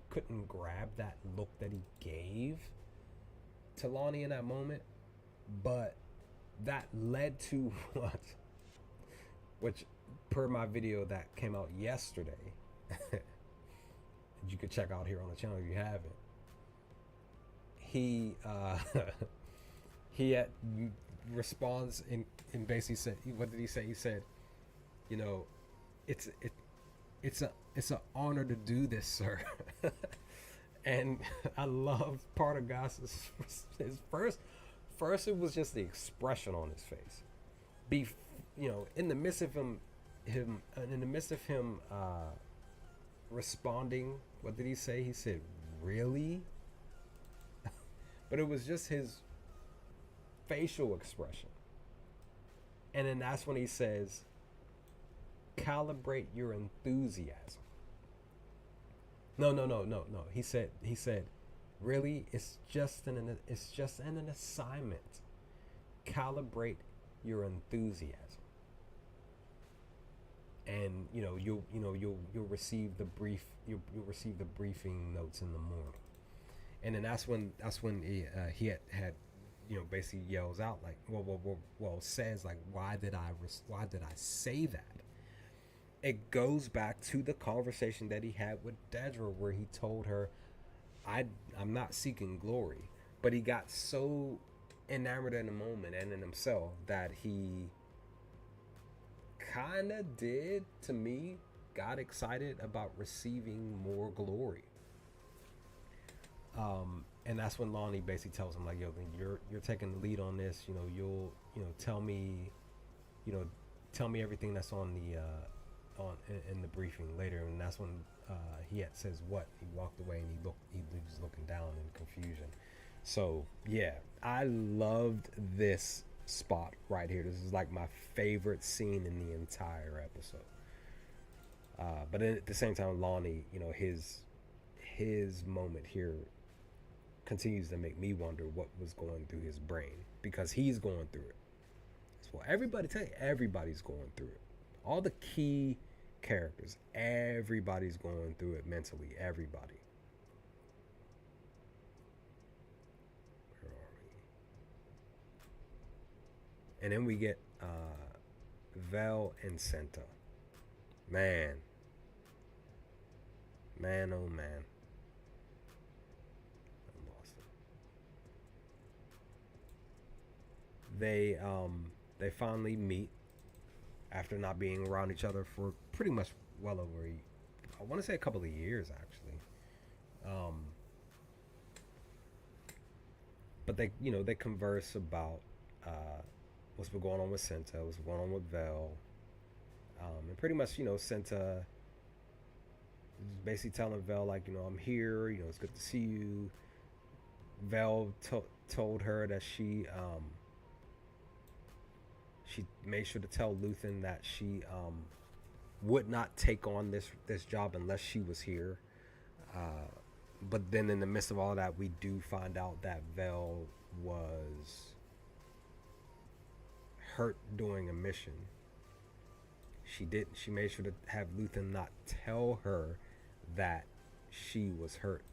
couldn't grab that look that he gave to Lonnie in that moment, but that led to what? Which, per my video that came out yesterday, you could check out here on the channel if you haven't. He he responds and basically said, what did he say? He said, it's an honor to do this, sir. And I love Partagas's his first it was just the expression on his face. In the midst of him responding, what did he say? He said, "Really?" But it was just his facial expression. And then that's when he says, "Calibrate your enthusiasm." No. He said, "Really? It's just an assignment. Calibrate your enthusiasm." And you'll receive the you'll receive the briefing notes in the morning. And then that's when he had basically yells out like, well says like, why did I say that? It goes back to the conversation that he had with Dedra, where he told her, I'm not seeking glory, but he got so enamored in the moment and in himself that he kind of did, to me, got excited about receiving more glory. And that's when Lonnie basically tells him like, yo, you're taking the lead on this. You'll tell me everything that's on the in the briefing later. And that's when he says what? He walked away and he was looking down in confusion. So yeah, I loved this spot right here. This is like my favorite scene in the entire episode. But then at the same time, Lonnie, his moment here continues to make me wonder what was going through his brain, because he's going through it. So everybody, tell you, everybody's going through it. All the key characters, everybody's going through it mentally. Everybody. Where are we? And then we get Vel and Senta. Man, man, oh man, I lost it. They finally meet after not being around each other for pretty much well over I want to say a couple of years actually. Um, but they converse about what's been going on with Senta, what's going on with Vel, and pretty much Senta is basically telling Vel like I'm here, it's good to see you. Vel told her that she made sure to tell Luthen that she would not take on this job unless she was here. Uh, but then in the midst of all that, we do find out that Vel was hurt during a mission. She made sure to have Luthen not tell her that she was hurt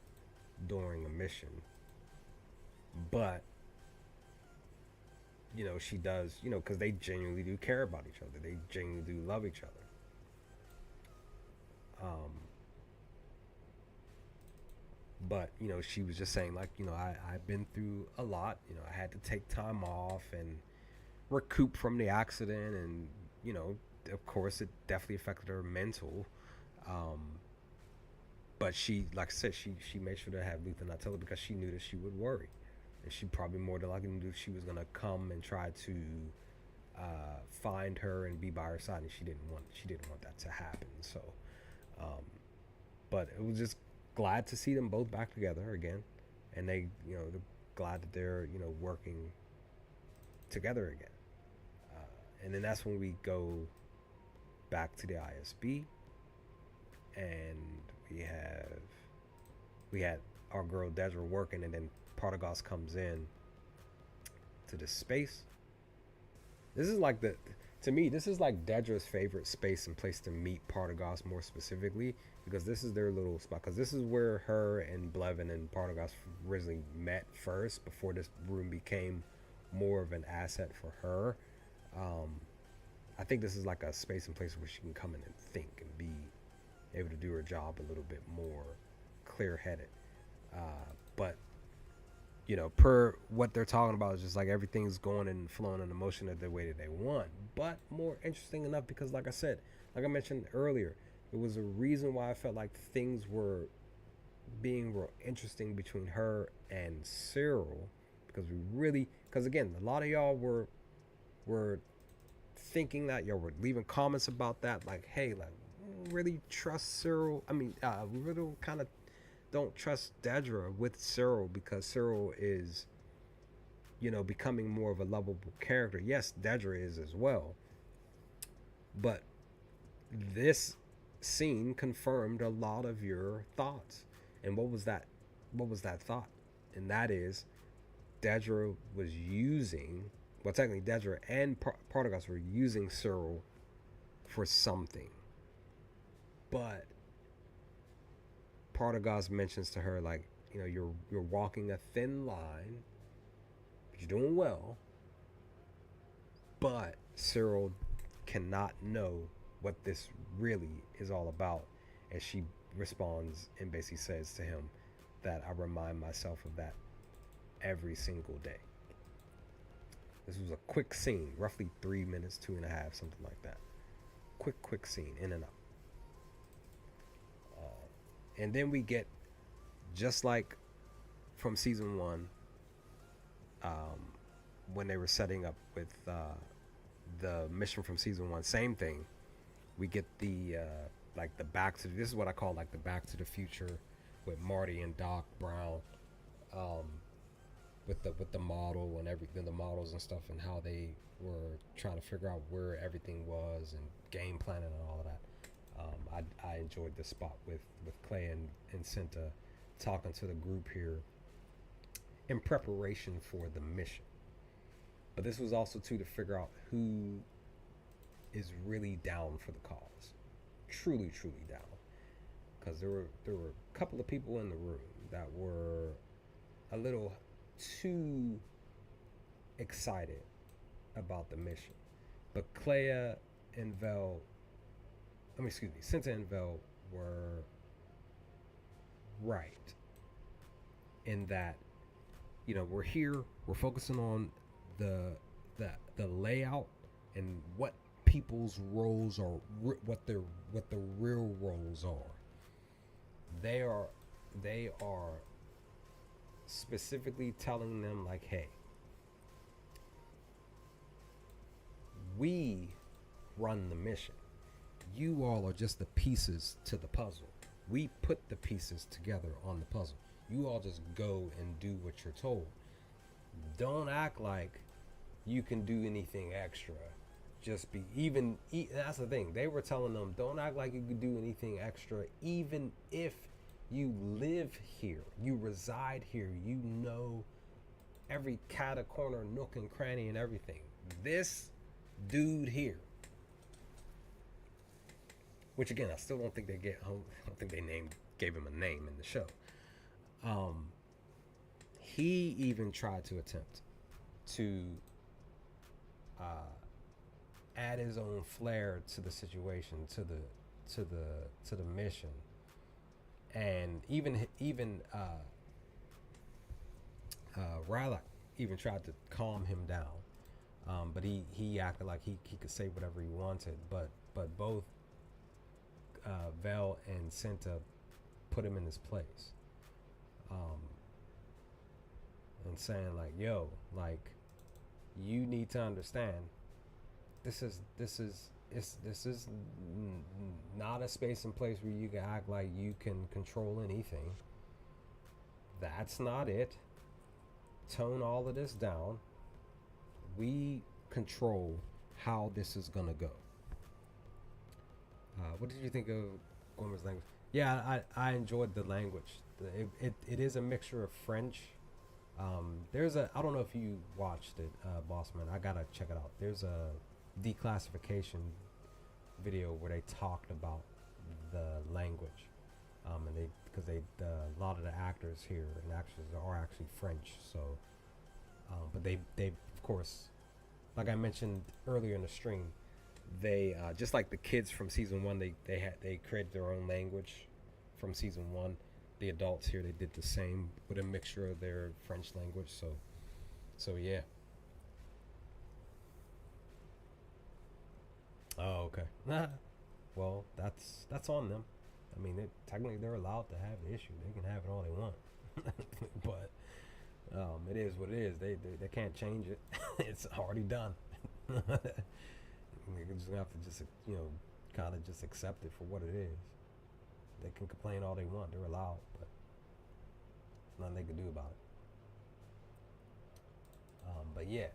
during a mission. But she does, because they genuinely do care about each other. They genuinely do love each other. Um, but she was just saying like I've been through a lot. I had to take time off and recoup from the accident, and of course it definitely affected her mental. um, but she, like I said, she made sure to have Luther not tell her because she knew that she would worry, and she probably more than likely knew she was gonna come and try to find her and be by her side, and she didn't want that to happen. So um, but it was just glad to see them both back together again, and they're glad that they're working together again. And then that's when we go back to the ISB, and we had our girl Dedra working, and then Partagas comes in to the space. This is like to me, this is like Dedra's favorite space and place to meet Partagas more specifically, because this is their little spot. Because this is where her and Blevin and Partagas originally met first, before this room became more of an asset for her. I think this is like a space and place where she can come in and think and be able to do her job a little bit more clear-headed. But per what they're talking about, is just like everything's going and flowing in the motion of the way that they want. But more interesting enough, because like I said, like I mentioned earlier, it was a reason why I felt like things were being real interesting between her and Cyril, because again, a lot of y'all were thinking that, y'all were leaving comments about that, like, hey, like, really trust Cyril. I mean, we really kind of don't trust Dedra with Cyril, because Cyril is, becoming more of a lovable character. Yes, Dedra is as well, but this scene confirmed a lot of your thoughts. And what was that? What was that thought? And that is, Dedra was using, well, technically Dedra and Partagas were using Cyril for something. But Partagas mentions to her, like, you're walking a thin line, but you're doing well. But Cyril cannot know what this really is all about. And she responds and basically says to him that I remind myself of that every single day. This was a quick scene, roughly 3 minutes, 2.5, something like that. Quick scene, in and out. And then we get, just like from season 1, when they were setting up with the mission from season 1, same thing. We get the like the this is what I call like the Back to the Future, with Marty and Doc Brown, with the model and everything, the models and stuff, and how they were trying to figure out where everything was and game planning and all of that. I enjoyed the spot with Clay and Cinta talking to the group here, in preparation for the mission. But this was also too to figure out who is really down for the cause, truly down. Because there were a couple of people in the room that were a little too excited about the mission. But Clea and Vel, excuse me, Cinta and Vel were right in that, we're here, we're focusing on the layout and what people's roles are, what the real roles are. They are specifically telling them like, hey, we run the mission. You all are just the pieces to the puzzle. We put the pieces together on the puzzle. You all just go and do what you're told. Don't act like you can do anything extra. Just be even. That's the thing. They were telling them, don't act like you could do anything extra, even if you live here, you reside here, you know every cat, corner, nook, and cranny, and everything. This dude here, which again, I still don't think they get. I don't think they gave him a name in the show. He even tried to attempt to add his own flair to the situation, to the mission, and even Rylock even tried to calm him down, but he acted like he could say whatever he wanted, but both Vel and Cinta put him in his place, and saying like, yo, like, you need to understand, this is not a space and place where you can act like you can control anything. That's not it. Tone all of this down. We control how this is gonna go. What did you think of Gorman's language? Yeah, I enjoyed the language. It is a mixture of French. There's I don't know if you watched it, Bossman. I gotta check it out. There's a declassification video where they talked about the language, and because a lot of the actors here and actresses are actually French. So, but they of course, like I mentioned earlier in the stream, they just like the kids from season 1, they created their own language from season 1. The adults here, they did the same with a mixture of their French language. So yeah. Oh, okay. Well, that's on them. I mean, technically they're allowed to have the issue. They can have it all they want. But it is what it is. They can't change it. It's already done. They're just gonna have to just kind of just accept it for what it is. They can complain all they want. They're allowed, but nothing they can do about it. But yeah,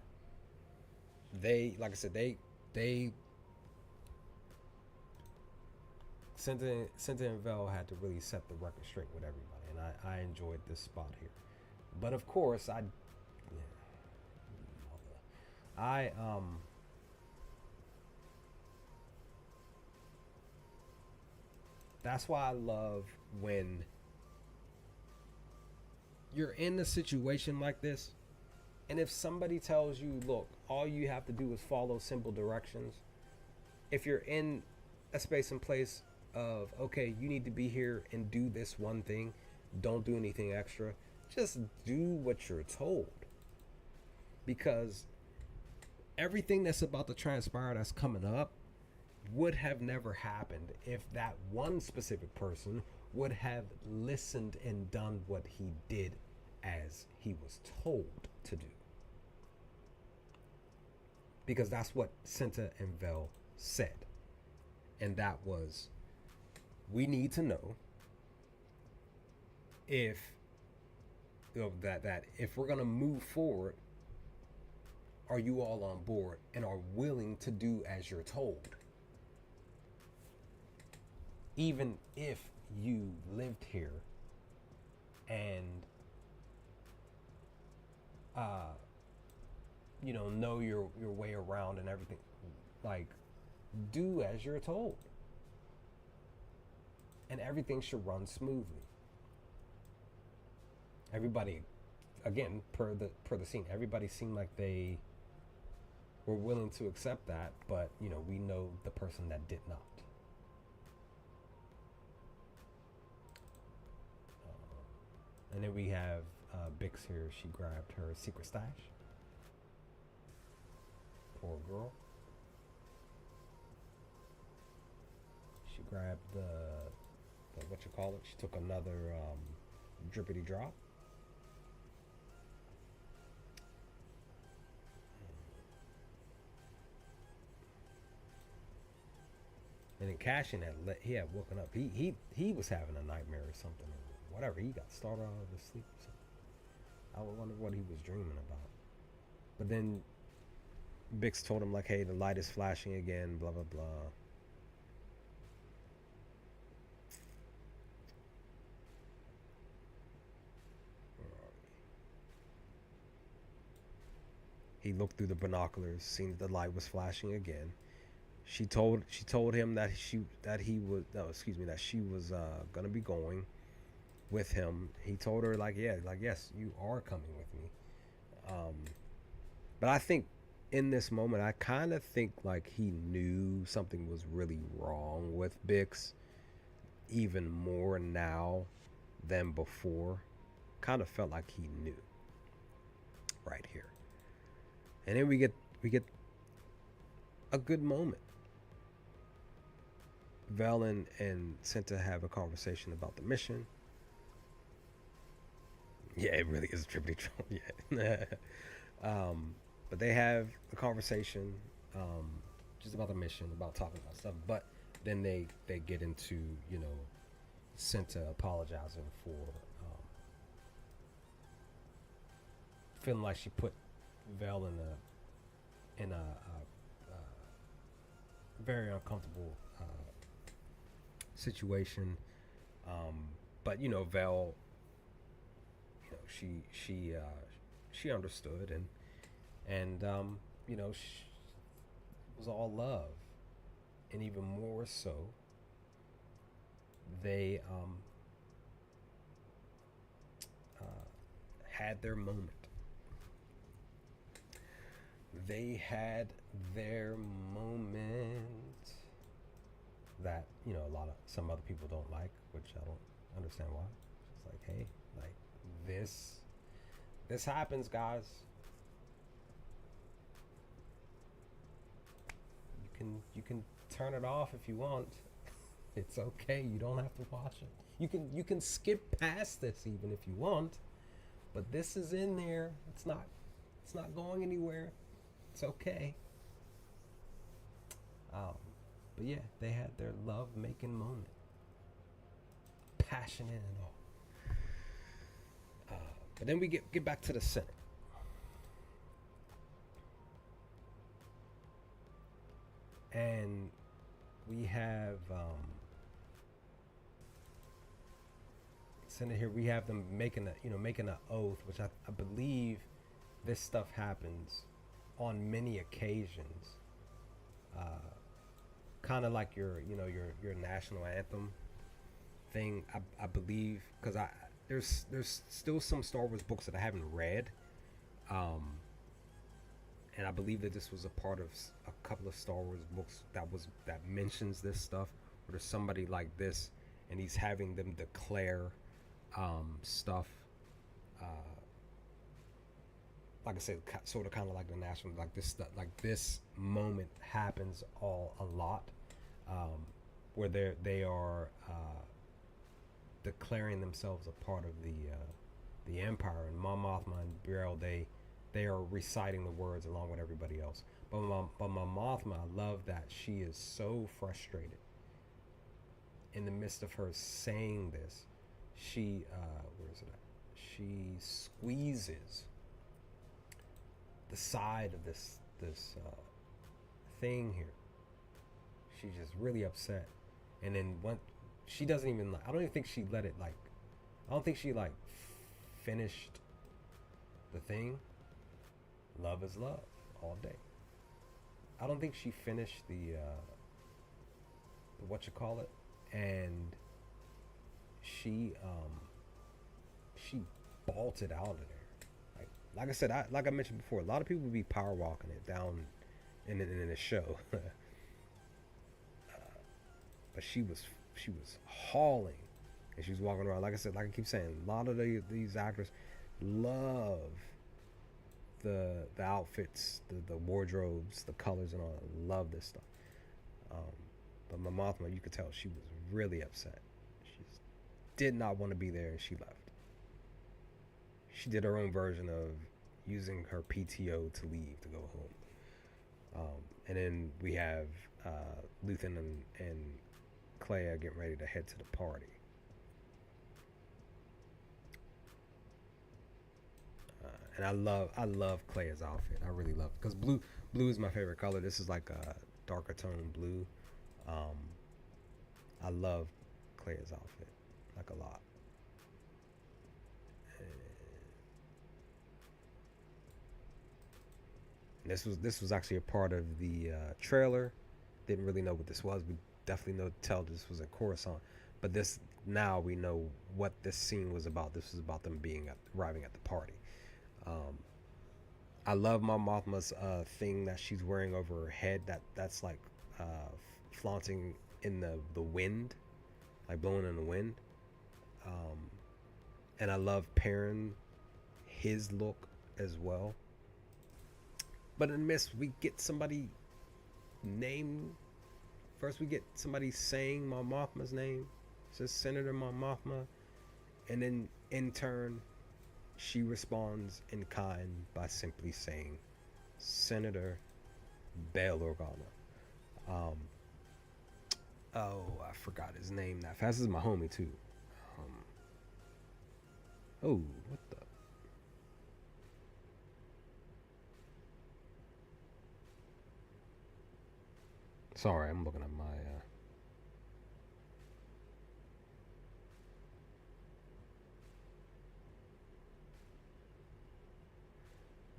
they, like I said, they Cinta and Vel had to really set the record straight with everybody, and I enjoyed this spot here. But of course, that's why I love when you're in a situation like this, and if somebody tells you, look, all you have to do is follow simple directions. If you're in a space and place of, okay, you need to be here and do this one thing, don't do anything extra, just do what you're told. Because everything that's about to transpire that's coming up would have never happened if that one specific person would have listened and done what he did as he was told to do. Because that's what Cinta and Vel said. And that was, we need to know if that if we're going to move forward, are you all on board and are willing to do as you're told? Even if you lived here and uh, know your way around and everything. Like, do as you're told, and everything should run smoothly. Everybody, again, per the scene, everybody seemed like they were willing to accept that, but we know the person that did not. And then we have Bix here. She grabbed her secret stash. Poor girl. She grabbed the what you call it. She took another drippity drop. And then Cashin he had woken up. He was having a nightmare or something, or whatever. He got startled out of his sleep or something. I wonder what he was dreaming about. But then Bix told him like, "Hey, the light is flashing again." Blah blah blah. He looked through the binoculars, seen that the light was flashing again. She told him that he was no, excuse me, that she was gonna be going with him. He told her like, yeah, like, yes, you are coming with me. Um, but I think in this moment, I kind of think like he knew something was really wrong with Bix, even more now than before. Kind of felt like he knew right here. And then we get a good moment. Vel and Senta have a conversation about the mission. Yeah, it really is a trippity troll. Yeah. But they have a conversation just about the mission, about talking about stuff. But then they get into Senta apologizing for feeling like she put Vel in a very uncomfortable situation. But Vel, she understood, and she was all love, and even more so, they had their moment. They had their moment that some other people don't like, which I don't understand why. It's like, hey, like this happens, guys. You can turn it off if you want. It's okay. You don't have to watch it. You can skip past this even if you want, but this is in there. It's not going anywhere. It's okay. But yeah, they had their love making moment, passionate and all. But then we get back to the Senate. And we have Senate here. We have them making an oath, which I believe this stuff happens on many occasions. Kind of like your national anthem thing. I believe because there's still some Star Wars books that I haven't read. And I believe that this was a part of a couple of Star Wars books that mentions this stuff. Where there's somebody like this, and he's having them declare stuff. Like I said, sort of kind of like the national, like this stuff, like this moment happens a lot, where they are declaring themselves a part of the Empire, and Mon Mothma and Beryl, they are reciting the words along with everybody else. But Mon Mothma, I love that she is so frustrated. In the midst of her saying this, she where is it at? She squeezes the side of this thing here. She's just really upset, and then she doesn't even. I don't even think she let it I don't think she finished the thing. Love is love all day. I don't think she finished the what you call it, and she bolted out of there. Like I said, like I mentioned before, a lot of people would be power walking it down in the show, but she was hauling, and she was walking around. Like I said, like I keep saying, a lot of these actors love the outfits, the wardrobes, the colors, and all that. Love this stuff. Um, but my Mothma, you could tell she was really upset. She did not want to be there, and she left. She did her own version of using her PTO to leave to go home. And then we have Luthen and Clea getting ready to head to the party. And I love Clea's outfit. I really love it because blue is my favorite color. This is like a darker tone blue. Um, I love Clea's outfit like a lot. This was actually a part of the trailer. Didn't really know what this was. We definitely know tell this was in Coruscant, but this now we know what this scene was about. This was about them arriving at the party. Um, I love my Mothma's thing that she's wearing over her head. That's like flaunting in the wind, like blowing in the wind. Um, and I love pairing his look as well. But in the midst, we get somebody name. First, we get somebody saying Mon Mothma's name. It says Senator Mon Mothma, and then in turn, she responds in kind by simply saying Senator Bail Organa. Um, oh, I forgot his name that fast. This is my homie too. Um, oh, what the? Sorry, I'm looking at my.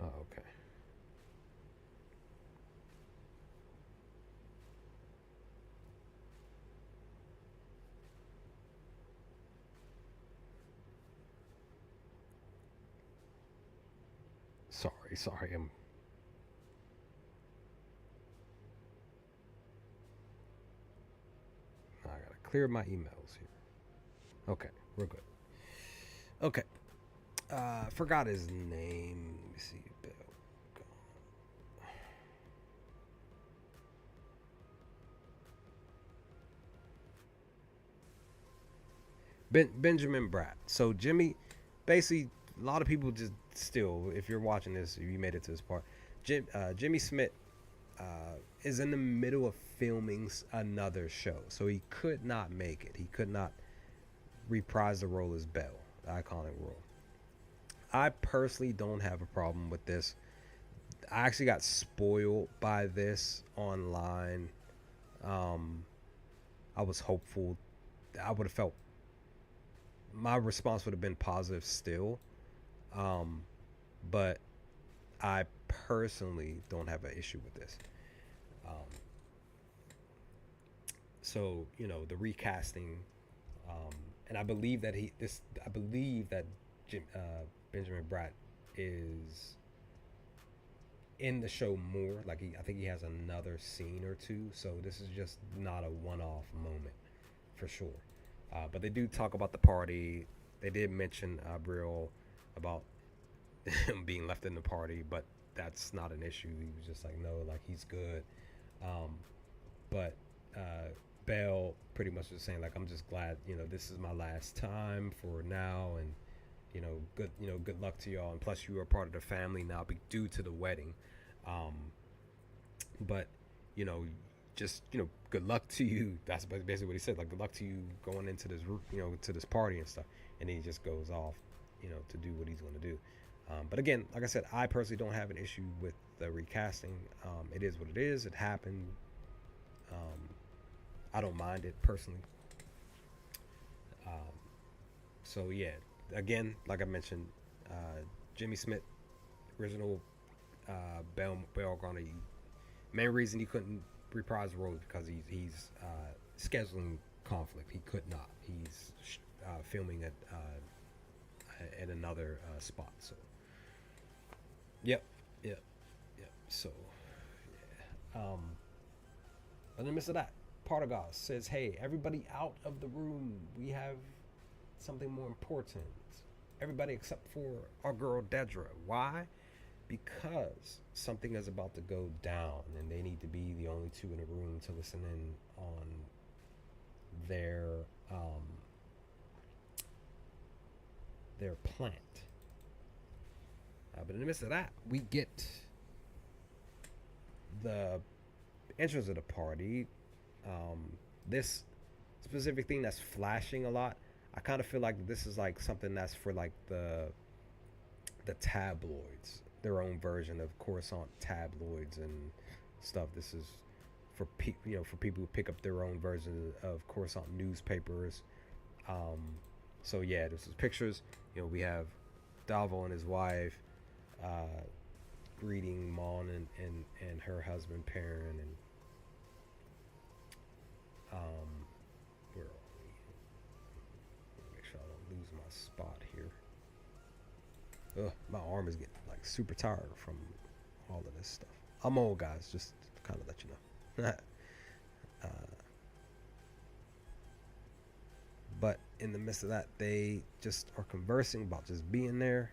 Oh, okay. Sorry. I gotta clear my emails here. Okay, we're good. Okay, forgot his name. Let me see. Benjamin Bratt. So Jimmy, basically, a lot of people just still, if you're watching this, if you made it to this part, Jimmy Smith is in the middle of filming another show, so he could not make it. He could not reprise the role as Bell, the iconic role. I personally don't have a problem with this. I actually got spoiled by this online. Um, I was hopeful. I would have felt my response would have been positive still. Um, but I personally don't have an issue with this. Um, so the recasting, um, and I believe that I believe that Benjamin Bratt is in the show more. Like I think he has another scene or two. So this is just not a one-off moment for sure. But they do talk about the party. They did mention Abriel about him being left in the party, but that's not an issue. He was just like, no, like he's good. Um, but Bell pretty much was saying like, I'm just glad this is my last time for now, and good luck to y'all. And plus, you are part of the family now, due to the wedding. Um, but you know, just good luck to you. That's basically what he said. Like, good luck to you going into this, to this party and stuff. And then he just goes off, to do what he's going to do. But again, like I said, I personally don't have an issue with the recasting. It is what it is. It happened. I don't mind it personally. Um, so yeah, again, like I mentioned, Jimmy Smith, original Bail Organa. Main reason he couldn't reprise the role is because he's scheduling conflict. He could not. He's filming at another spot. So, yep, yep, yep. So, yeah. But in the midst of that, Partagas says, "Hey, everybody out of the room. We have something more important. Everybody except for our girl Dedra. Why? Because something is about to go down, and they need to be the only two in the room to listen in on their um, their plant. But in the midst of that, we get the entrance of the party. This specific thing that's flashing a lot. I kind of feel like this is like something that's for like the tabloids, their own version of Coruscant tabloids and stuff. This is for for people who pick up their own version of Coruscant newspapers. So yeah, this is pictures. We have Davo and his wife greeting Mon and her husband Perrin, and where are we? Make sure I don't lose my spot here. Ugh, my arm is getting like super tired from all of this stuff. I'm old, guys, just to kind of let you know. But in the midst of that, they just are conversing about just being there.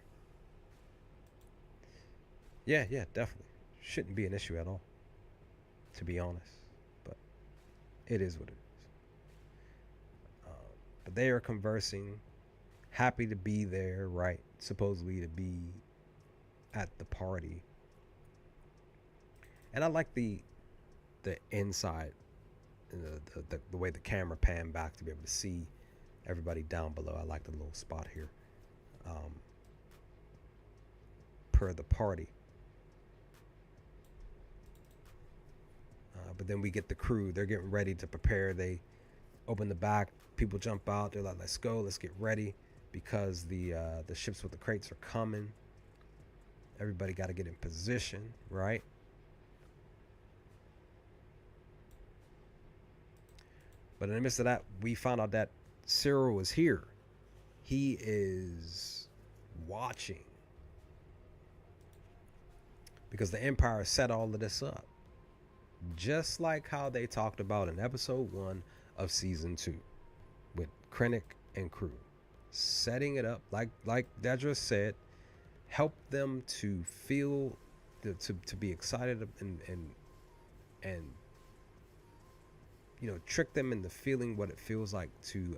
Yeah, definitely. Shouldn't be an issue at all, to be honest. But it is what it is. But they are conversing, happy to be there, right? Supposedly to be at the party. And I like the inside, the way the camera panned back to be able to see everybody down below. I like the little spot here. Per the party. But then we get the crew. They're getting ready to prepare. They open the back. People jump out. They're like, let's go. Let's get ready. Because the ships with the crates are coming. Everybody got to get in position, right? But in the midst of that, we found out that Cyril was here. He is watching. Because the Empire set all of this up. Just like how they talked about in episode 1 of season 2 with Krennic and crew. Setting it up, like Dedra said, help them to feel, to be excited and trick them into feeling what it feels like to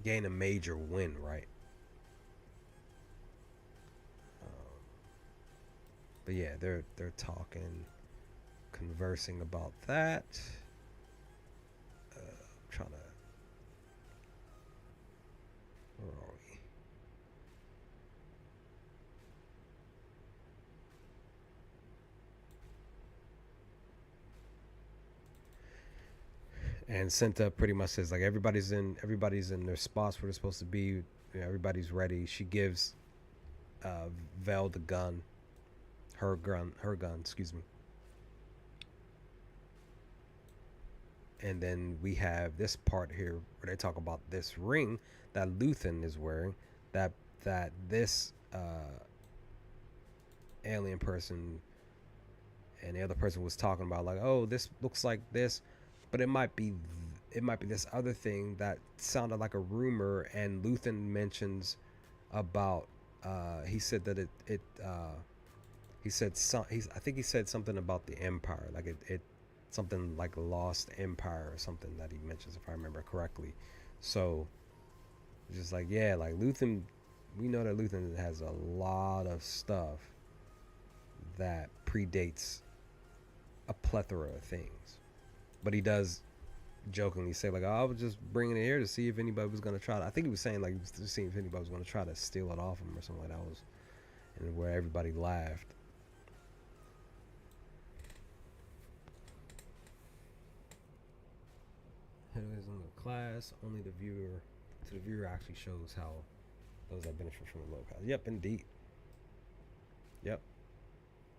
gain a major win, right? But yeah, they're talking, conversing about that. I'm trying to. Where are we? And Cinta pretty much says like everybody's in their spots where they're supposed to be. Everybody's ready. She gives Vel the gun. Her gun, excuse me. And then we have this part here where they talk about this ring that Luthen is wearing, that this alien person and the other person was talking about, like, oh, this looks like this, but it might be this other thing that sounded like a rumor. And Luthen mentions about he said that he said I think he said something about the Empire, like it something like Lost Empire or something that he mentions, if I remember correctly. So just like, yeah, like Luthen, we know that Luthen has a lot of stuff that predates a plethora of things, but he does jokingly say like, oh, I was just bringing it here to see if anybody was going to try to, I think he was saying like to see if anybody was going to try to steal it off him or something like that. Was, and where everybody laughed. It is in the class, only the viewer actually shows how Those that benefit from the low cost. Yep, indeed. Yep,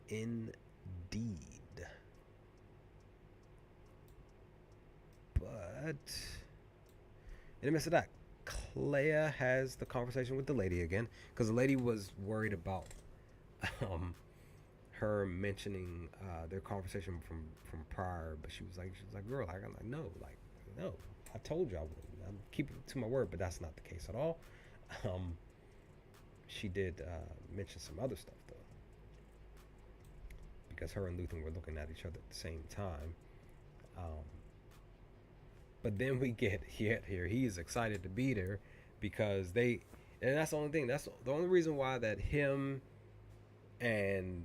indeed. But in the midst of that, Clea has the conversation with the lady again because the lady was worried about um, her mentioning their conversation from prior, but she was like, girl, I'm like, no, like, no, I told you I wouldn't. I'm keeping to my word, but that's not the case at all. Um, she did mention some other stuff though, because her and Luthen were looking at each other at the same time. Um, but then we get yet here. He is excited to be there because they, and that's the only thing. That's the only reason why that him and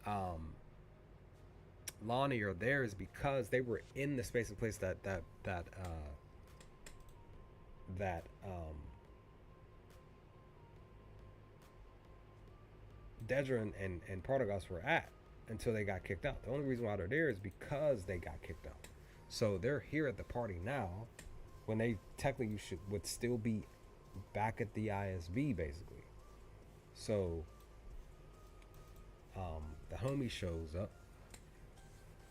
um, Lonnie are there is because they were in the space and place that Dedra and Partagas were at until they got kicked out. The only reason why they're there is because they got kicked out. So they're here at the party now when they technically would still be back at the ISB basically. So the homie shows up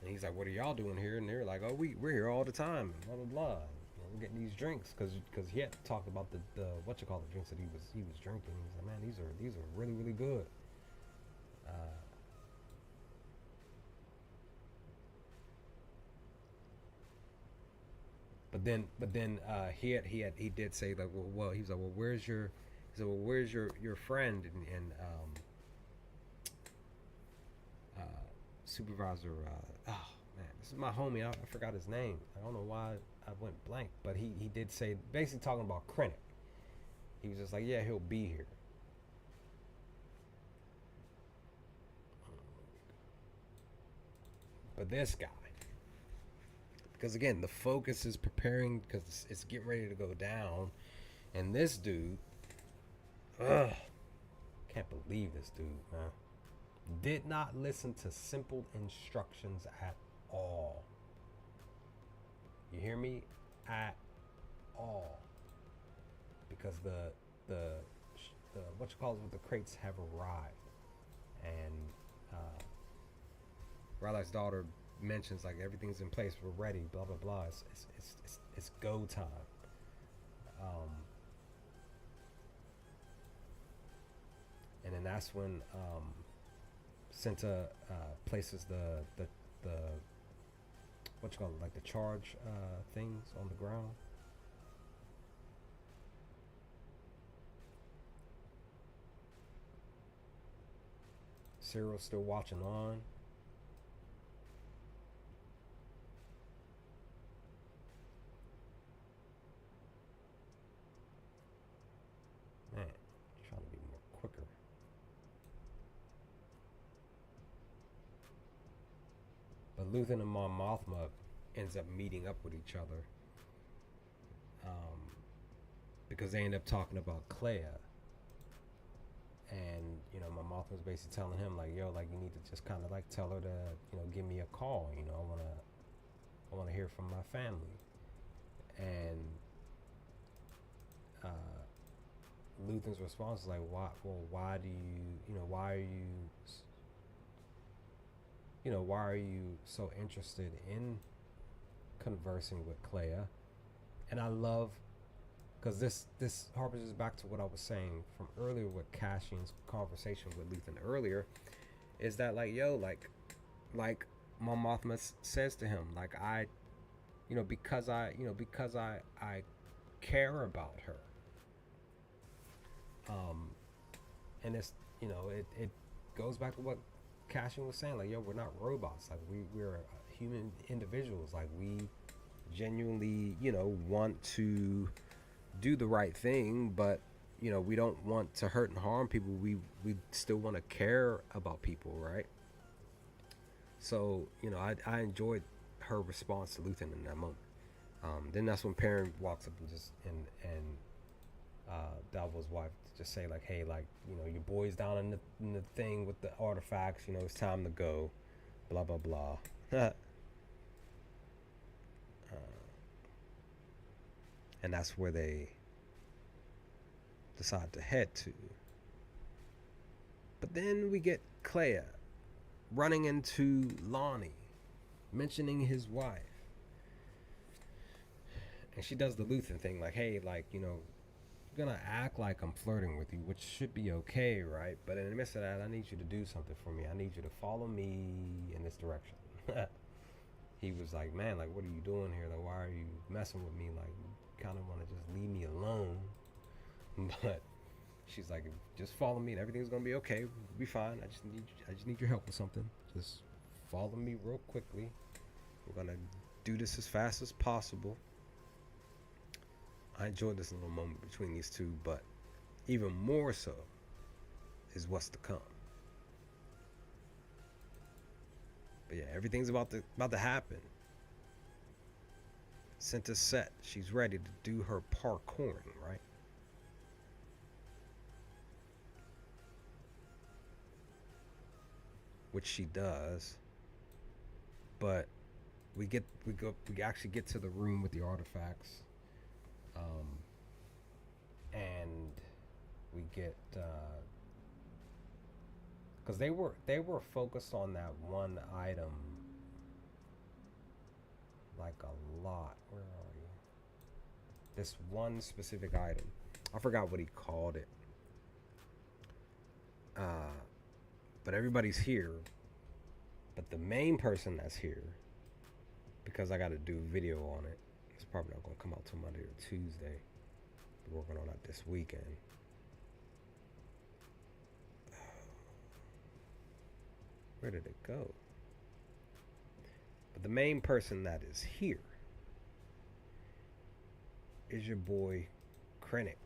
and he's like, "What are y'all doing here?" And they're like, "Oh, we're here all the time." Blah blah blah. You know, we're getting these drinks because he had talked about the what you call the drinks that he was drinking. He's like, "Man, these are really really good." Uh, he did say like, well he was like, well, where's your friend and uh, supervisor? Oh man, this is my homie. I forgot his name. I don't know why I went blank, but he did say basically talking about Krennic. He was just like, yeah, he'll be here. But this guy, because again, the focus is preparing because it's getting ready to go down, and this dude, ugh, can't believe this dude, man. Did not listen to simple instructions at all. You hear me? At all. Because the the what you call it with the crates have arrived, and uh, Ryla's daughter mentions like everything's in place, we're ready, blah blah blah. It's go time. Um, and then that's when Cinta places the what you call it, like the charge things on the ground. Cyril's still watching on. Man, trying to be more quicker. But Luthen and Mon Mothma ends up meeting up with each other um, because they end up talking about Clea. And you know, my mom was basically telling him like, "Yo, like you need to just kind of like tell her to, you know, give me a call. You know, I wanna hear from my family." And Luthen's response is like, "Why? Well, why do you, you know, why are why are you so interested in conversing with Clea?" And I love because this harkens back to what I was saying from earlier with Cassian's conversation with Luthen earlier, is that like, yo, like Mon Mothma says to him, like, because I care about her. um and it's, it goes back to what Cassian was saying, like, yo, we're not robots, like we're human individuals, like we genuinely, want to do the right thing, but we don't want to hurt and harm people. We still want to care about people, right? So I enjoyed her response to Luthen in that moment. Then that's when Perrin walks up and just and Davos' wife just say like, hey, like, your boy's down in the thing with the artifacts, it's time to go, blah blah blah. And that's where they decide to head to. But then we get Clea running into Lonnie, mentioning his wife. And she does the Luthen thing, like, hey, like, I'm gonna act like I'm flirting with you, which should be okay, right? But in the midst of that, I need you to do something for me. I need you to follow me in this direction. He was like, man, like, what are you doing here? Like, why are you messing with me? Like, you kind of want to just leave me alone. But she's like, just follow me and everything's gonna be okay. We'll be fine. I just need your help with something. Just follow me real quickly. We're gonna do this as fast as possible. I enjoyed this little moment between these two, but even more so is what's to come. But yeah, everything's about to happen. Cinta's set. She's ready to do her parkouring, right? Which she does. But we actually get to the room with the artifacts. And we get because they were focused on that one item like a lot. Where are you? This one specific item. I forgot what he called it. But everybody's here. But the main person that's here, because I got to do a video on it, it's probably not going to come out till Monday or Tuesday. We're working on that this weekend. Where did it go? But the main person that is here is your boy Krennic.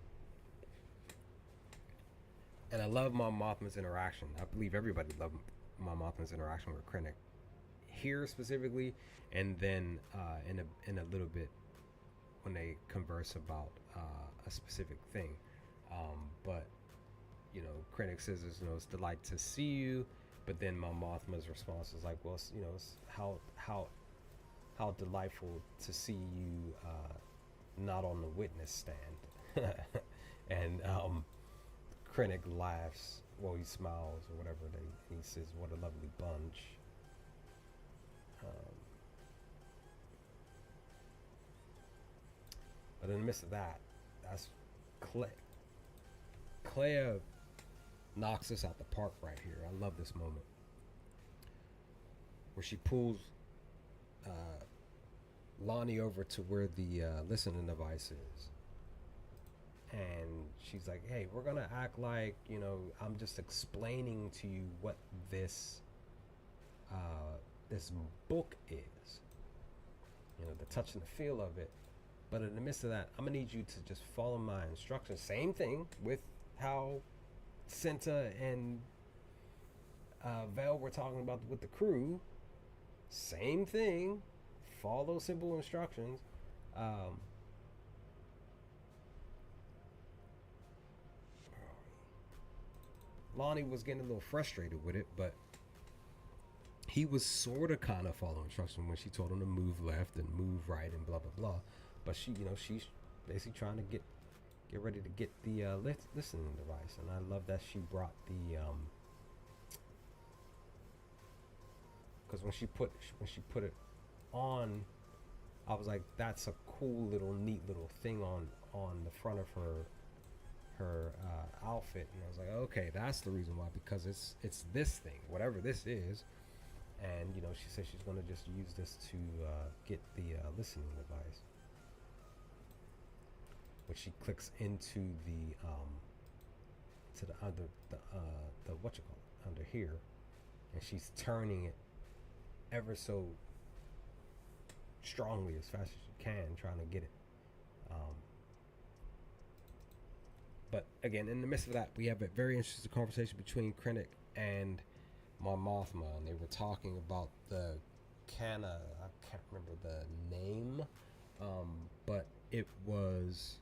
And I love Mon Mothma's interaction. I believe everybody loved Mon Mothma's interaction with Krennic here specifically, and then in a little bit when they converse about a specific thing. But Krennic says it's it's delight to see you, but then Mon Mothma's response is like, well, it's how delightful to see you not on the witness stand. And Krennic laughs. Well, he smiles or whatever. He says, "What a lovely bunch." But in the midst of that, that's Clea knocks us out the park right here. I love this moment where she pulls Lonnie over to where the listening device is. And she's like, hey, we're going to act like, I'm just explaining to you what this book is. The touch and the feel of it. But in the midst of that, I'm going to need you to just follow my instructions. Same thing with how Cinta and Vel were talking about with the crew. Same thing. Follow simple instructions. Lonnie was getting a little frustrated with it, but he was sort of kind of following instructions when she told him to move left and move right and blah blah blah. But she's basically trying to get ready to get the listening device, and I love that she brought the because when she put it on, I was like, that's a cool little neat little thing on the front of her outfit, and I was like, okay, that's the reason why, because it's this thing, whatever this is. And she says she's going to just use this to get the listening device, which she clicks into the to the under the what you call it under here, and she's turning it ever so strongly as fast as she can, trying to get it. But again, in the midst of that, we have a very interesting conversation between Krennic and Mon Mothma, and they were talking about the Canna. I can't remember the name, but it was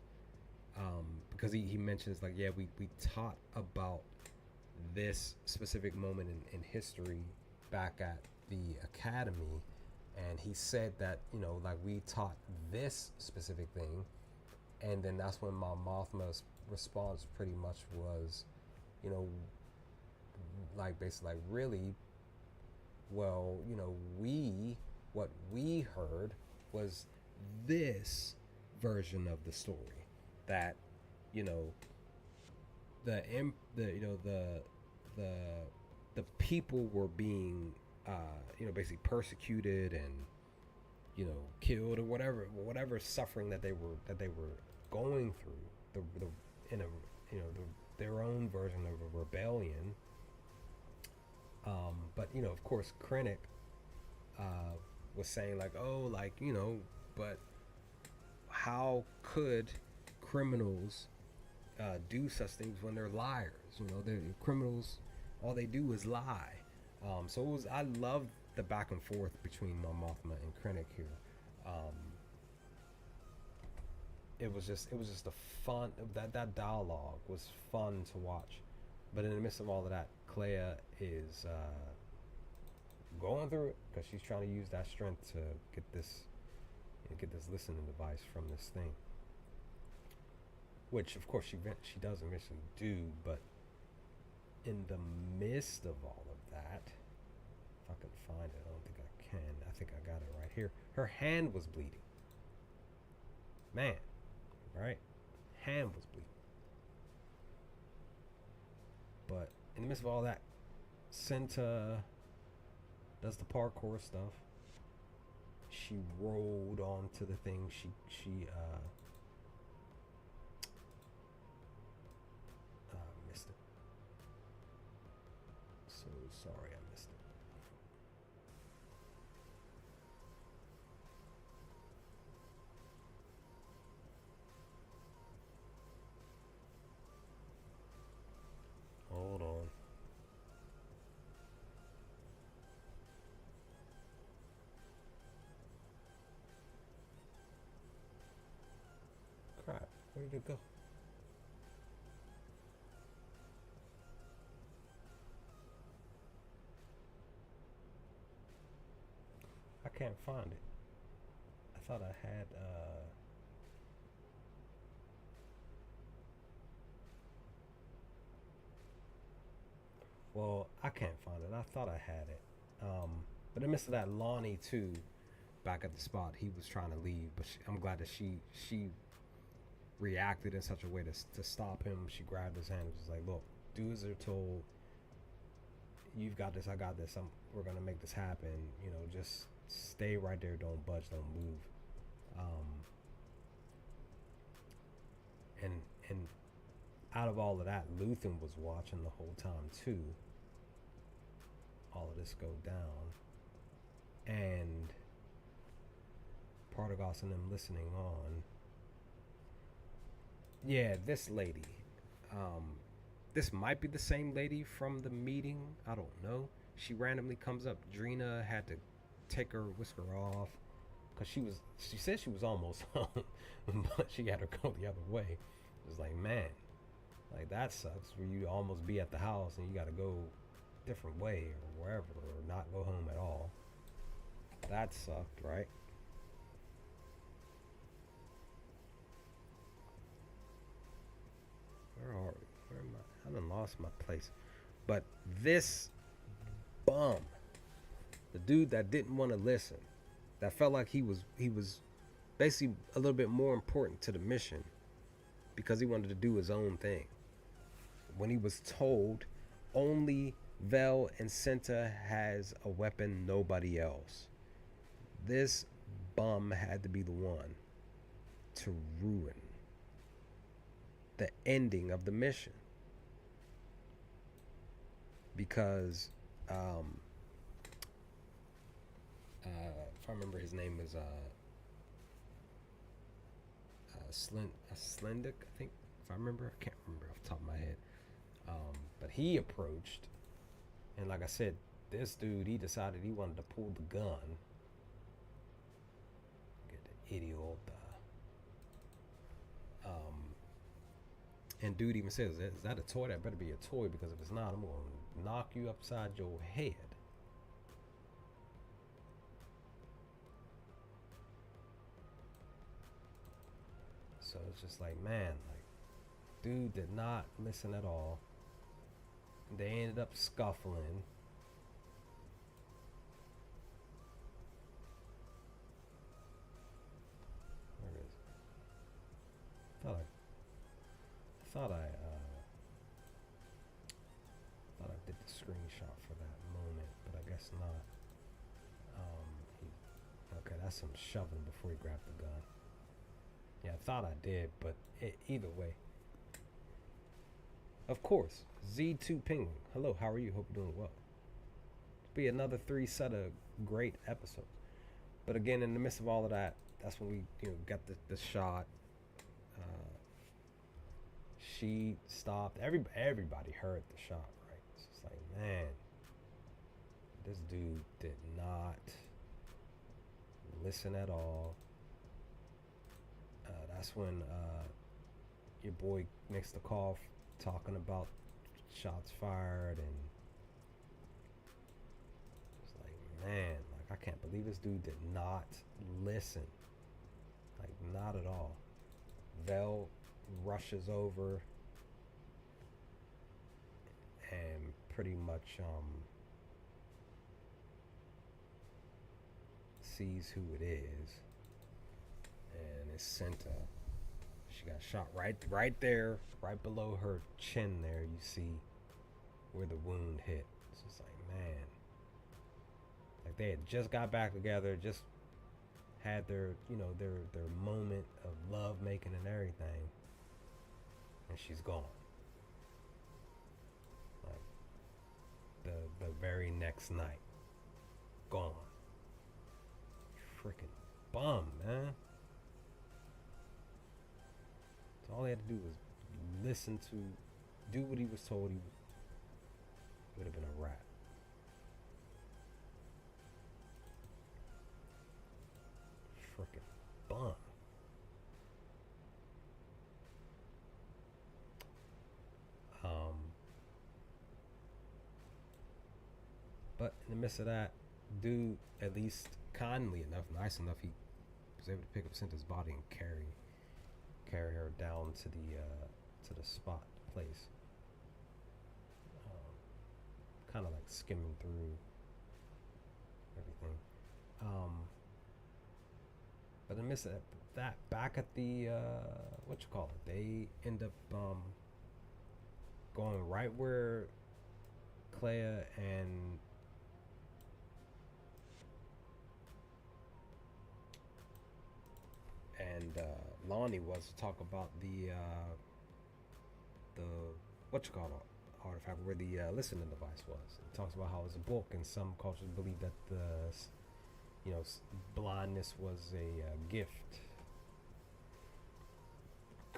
because he mentions like, yeah, we taught about this specific moment in history back at the academy, and he said that like we taught this specific thing, and then that's when Mon Mothma response pretty much was, you know, like basically like really, well, you know, what we heard was this version of the story that, you know, the you know the the people were being you know, basically persecuted and, you know, killed or whatever suffering that they were going through, the in a, you know, their own version of a rebellion. But you know, of course, Krennic uh, was saying like, oh, like, you know, but how could criminals do such things when they're liars? You know, they're criminals. All they do is lie. So it was. I loved the back and forth between Mon Mothma and Krennic here. Um, it was just a fun, that dialogue was fun to watch. But in the midst of all of that, Clea is going through it because she's trying to use that strength to get this, you know, get this listening device from this thing. Which of course she does eventually do, but in the midst of all of that, if I can find it, I don't think I can. I think I got it right here. Her hand was bleeding. Man, right? Hand was bleeding. But in the midst of all that, Senta does the parkour stuff. She rolled onto the thing. She missed it. So sorry I missed it. Hold on. Crap. Where did it go? I can't find it. I thought I had well, I can't find it. I thought I had it. But in the midst of that, Lonnie too, back at the spot, he was trying to leave, but I'm glad that she reacted in such a way to stop him. She grabbed his hand and was like, "Look, do as they're told. You've got this. I got this. We're gonna make this happen. You know, just stay right there. Don't budge. Don't move." Um, and and out of all of that, Luthen was watching the whole time too. All of this go down, and Partagas and them listening on. Yeah, this lady. Um, this might be the same lady from the meeting. I don't know. She randomly comes up. Drina had to take her whisker off because she said she was almost home, but she had to go the other way. It was like, man, like that sucks. Where you almost be at the house and you got to go different way or wherever, or not go home at all. That sucked, right? Where are we? Where am I? I done lost my place. But this bum, the dude that didn't want to listen, that felt like he was basically a little bit more important to the mission because he wanted to do his own thing. When he was told only Vel and Senta has a weapon, nobody else. This bum had to be the one to ruin the ending of the mission because if I remember, his name was Slendic, I think. If I remember, I can't remember off the top of my head. But he approached, and like I said, this dude, he decided he wanted to pull the gun. Get the idiot. And dude even says, "Is that a toy? That better be a toy, because if it's not, I'm gonna knock you upside your head." So it's just like, man, like Dude did not listen at all. They ended up scuffling. Where is it? I thought I did the screenshot for that moment, but I guess not. He, okay, that's him shoving before he grabbed the gun. Yeah, I thought I did, but either way. Of course, Z2 Penguin. Hello, how are you? Hope you're doing well. Be another 3 set of great episodes. But again, in the midst of all of that, that's when we got the shot. Uh, she stopped. Everybody heard the shot, right? It's just like, man, this dude did not listen at all. That's when your boy makes the call talking about shots fired, and it's like, man, like I can't believe this dude did not listen, like not at all. Vel rushes over and pretty much sees who it is, and it's Cinta. She got shot right there, right below her chin. There, you see where the wound hit. It's just like, man, like they had just got back together, just had their their moment of love making and everything, and she's gone. Like the very next night, gone. Freaking bum, man. So all he had to do was listen to, do what he was told. He would have been a rat. Freaking bum. But in the midst of that, dude, at least kindly enough, nice enough, he was able to pick up Cinta's body and carry her down to the spot, the place. Kind of like skimming through everything. But in the midst of that, back at the what you call it, they end up going right where Clea and Lonnie was to talk about the what you call it, artifact where the listening device was. It talks about how it's a book, and some cultures believe that the blindness was a gift.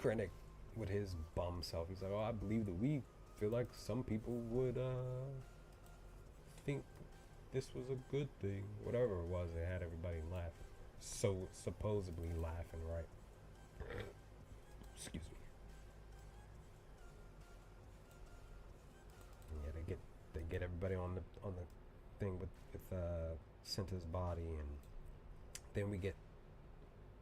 Krennic, with his bum self, he's like, oh, I believe that we feel like some people would think this was a good thing. Whatever it was, it had everybody laughing. So supposedly laughing, right? Excuse me. Yeah, they get everybody on the thing with Cinta's body, and then we get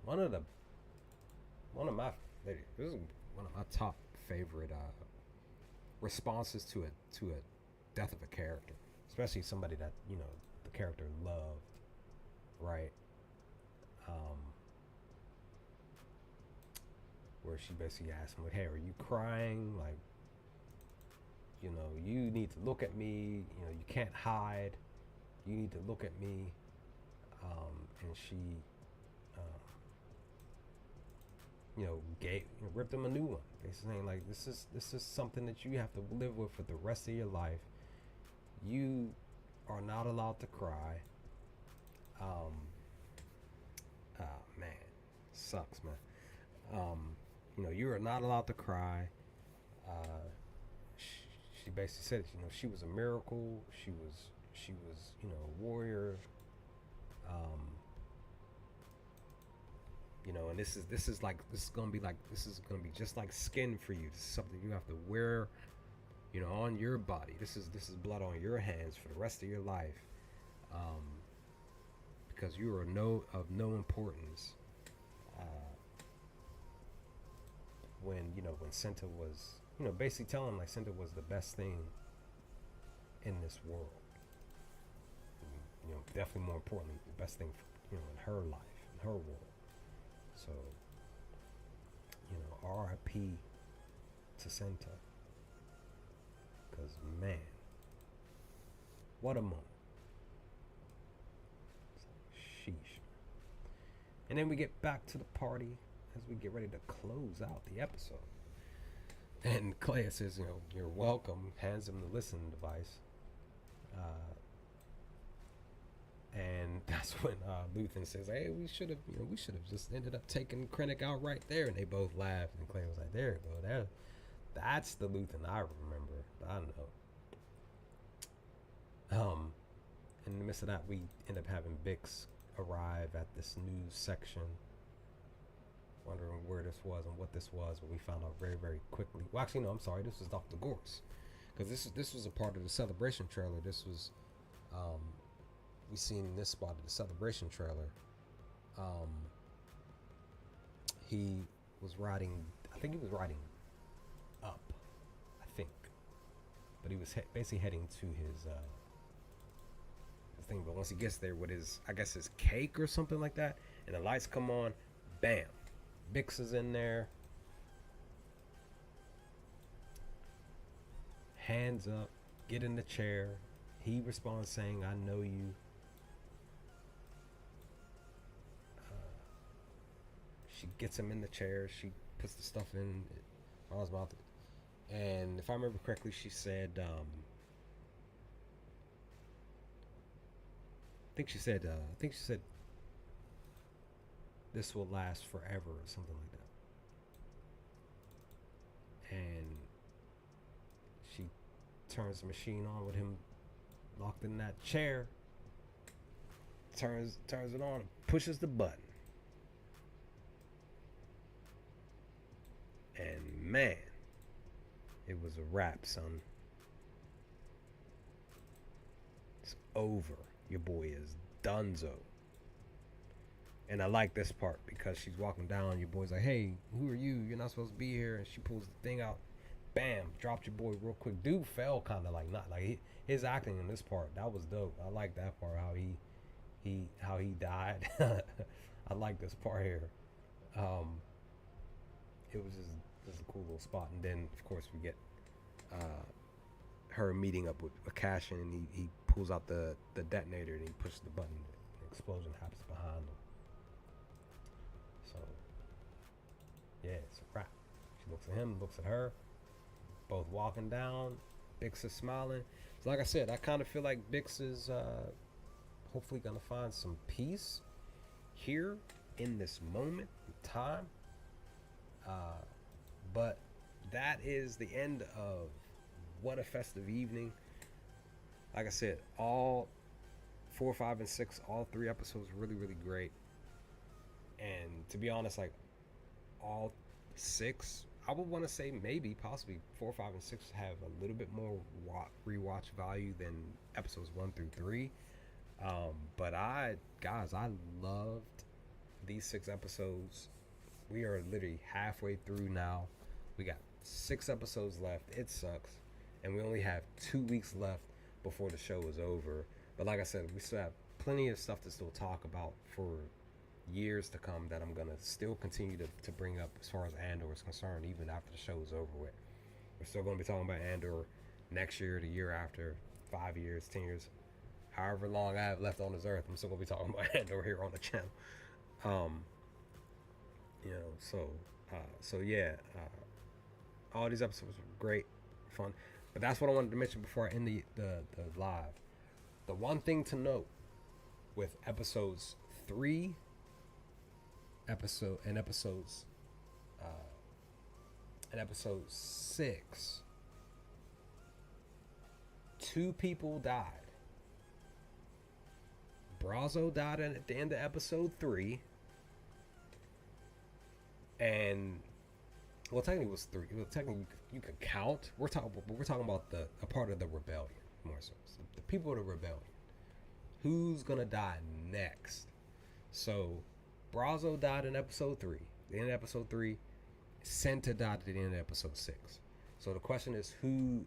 one of my this is one of my top favorite responses to a death of a character, especially somebody that the character loved, right? Where she basically asked him, like, hey, are you crying? Like, you need to look at me. You can't hide. You need to look at me. And she, ripped him a new one. Basically saying, like, this is something that you have to live with for the rest of your life. You are not allowed to cry. Man, sucks, man. You are not allowed to cry. She basically said, she was a miracle. She was, a warrior. And this is gonna be just like skin for you. This is something you have to wear, on your body. This is blood on your hands for the rest of your life. Because you are of no importance. when when Senta was basically telling like Senta was the best thing in this world. Definitely more importantly, the best thing in her life, in her world. So R.I.P. to Senta, because man, what a moment. Sheesh. And then we get back to the party as we get ready to close out the episode. And Clea says, you're welcome, hands him the listening device. And that's when Luthen says, hey, we should have just ended up taking Krennic out right there. And they both laughed. And Clea was like, there you go. That's the Luthen I remember. I don't know. In the midst of that, we end up having Bix arrive at this news section, wondering where this was and what this was, but we found out very, very quickly. Well, actually, no, I'm sorry. This was Dr. Gorse, because this was a part of the Celebration trailer. This was, we seen this spot of the Celebration trailer. He was riding. I think he was riding up. I think, but he was basically heading to his thing. But once he gets there with his, I guess his cake or something like that, and the lights come on, bam. Bix is in there. Hands up. Get in the chair. He responds saying, I know you. She gets him in the chair. She puts the stuff in Ron's mouth. And if I remember correctly, she said, I think she said, this will last forever or something like that. And she turns the machine on with him locked in that chair. Turns it on and pushes the button. And man, it was a wrap, son. It's over. Your boy is donezo. And I like this part because she's walking down. Your boy's like, hey, who are you? You're not supposed to be here. And she pulls the thing out. Bam, dropped your boy real quick. Dude fell kind of like, not like his acting in this part. That was dope. I like that part, how he died. I like this part here. It was just a cool little spot. And then of course we get her meeting up with Cassian, and he pulls out the detonator and he pushes the button. An explosion happens behind him. So yeah, it's a wrap. She looks at him, looks at her, both walking down. Bix is smiling. So like I said, I kind of feel like Bix is hopefully gonna find some peace here in this moment in time. But that is the end of What a Festive Evening. Like I said, all 4, 5, and 6, all 3 episodes really, really great. And to be honest, like all 6, I would want to say maybe possibly 4, 5, and 6 have a little bit more rewatch value than episodes 1 through 3. But I loved these 6 episodes. We are literally halfway through now. We got 6 episodes left. It sucks. And we only have 2 weeks left before the show is over. But like I said, we still have plenty of stuff to still talk about for years to come that I'm going to still continue to bring up as far as Andor is concerned, even after the show is over with. We're still going to be talking about Andor next year, the year after, 5 years, 10 years, however long I have left on this earth. I'm still going to be talking about Andor here on the channel. So yeah, all these episodes were great, fun. But that's what I wanted to mention before I end the live. The one thing to note with episodes 3, episode 6, 2 people died. Brazo died at the end of episode 3. And well, technically it was 3. Well, technically you could count. We're talking about a part of the rebellion more so. The people of the rebellion. Who's gonna die next? So Brazo died in episode 3. The end of episode 3, Santa died at the end of episode 6. So the question is, who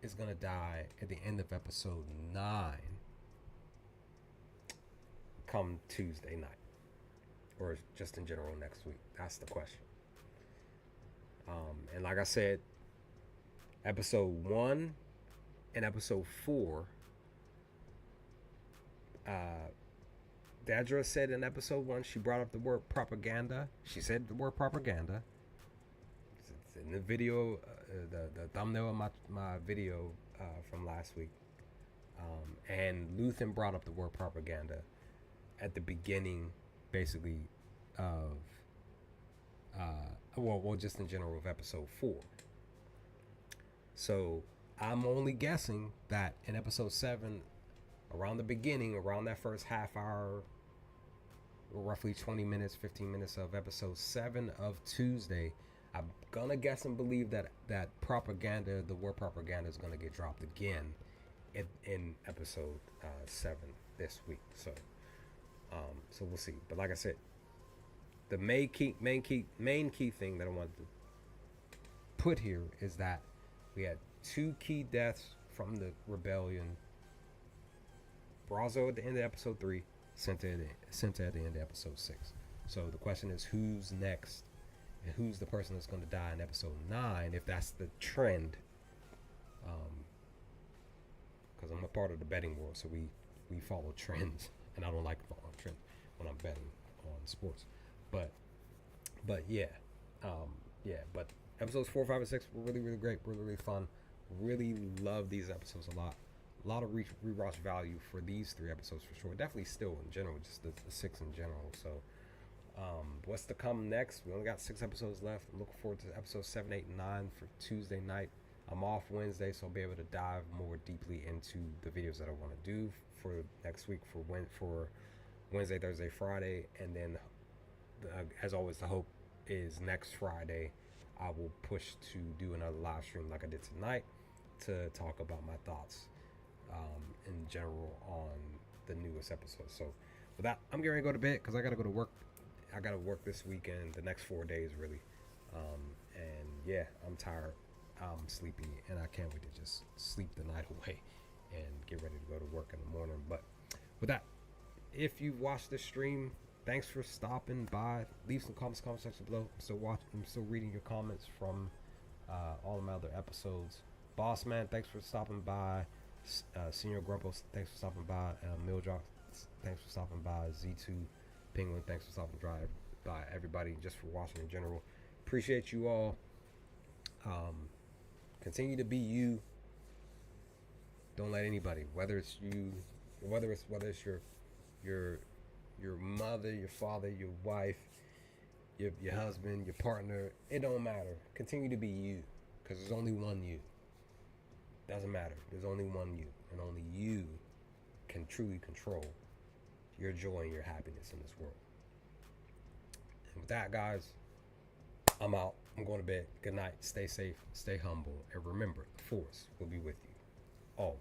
is going to die at the end of episode 9 come Tuesday night? Or just in general next week? That's the question. And like I said, episode 1 and episode 4, Dadra said in episode 1, she brought up the word propaganda. She said the word propaganda. It's in the video, the thumbnail of my video from last week. And Luthen brought up the word propaganda at the beginning, basically, of well, just in general of episode 4. So I'm only guessing that in episode 7, around the beginning, around that first half hour, roughly 20 minutes, 15 minutes of episode 7 of Tuesday, I'm gonna guess and believe that propaganda, the word propaganda, is gonna get dropped again in episode 7 this week. So we'll see. But like I said, the main key thing that I wanted to put here is that we had 2 key deaths from the rebellion. Brazo at the end of episode 3, Senta at the end of episode 6. So the question is, who's next, and who's the person that's going to die in episode 9, if that's the trend? Because I'm a part of the betting world, so we follow trends, and I don't like following trends when I'm betting on sports. But yeah, but episodes 4, 5, and 6 were really, really great, really, really fun. Really love these episodes a lot. A lot of rewatch value for these 3 episodes for sure. Definitely still in general, just the 6 in general. So what's to come next? We only got 6 episodes left. I'm looking forward to episodes 7, 8, and 9 for Tuesday night. I'm off Wednesday, so I'll be able to dive more deeply into the videos that I want to do for next week for Wednesday, Thursday, Friday. And then as always, the hope is next Friday I will push to do another live stream like I did tonight to talk about my thoughts in general on the newest episode. So with that, I'm getting ready to go to bed because I got to go to work. I got to work this weekend, the next 4 days really. And yeah, I'm tired, I'm sleepy, and I can't wait to just sleep the night away and get ready to go to work in the morning. But with that, if you've watched this stream, thanks for stopping by. Leave some comments in the comment section below. I'm still reading your comments from all of my other episodes. Boss Man, thanks for stopping by. Senior Grumpos, thanks for stopping by. Mildrock, thanks for stopping by. Z2 Penguin, thanks for stopping by. Everybody, just for watching in general. Appreciate you all. Continue to be you. Don't let anybody, whether it's you, whether it's your mother, your father, your wife, your husband, your partner, it don't matter. Continue to be you, because there's only one you. Doesn't matter. There's only one you, and only you can truly control your joy and your happiness in this world. And with that, guys, I'm out. I'm going to bed. Good night. Stay safe. Stay humble. And remember, the Force will be with you always.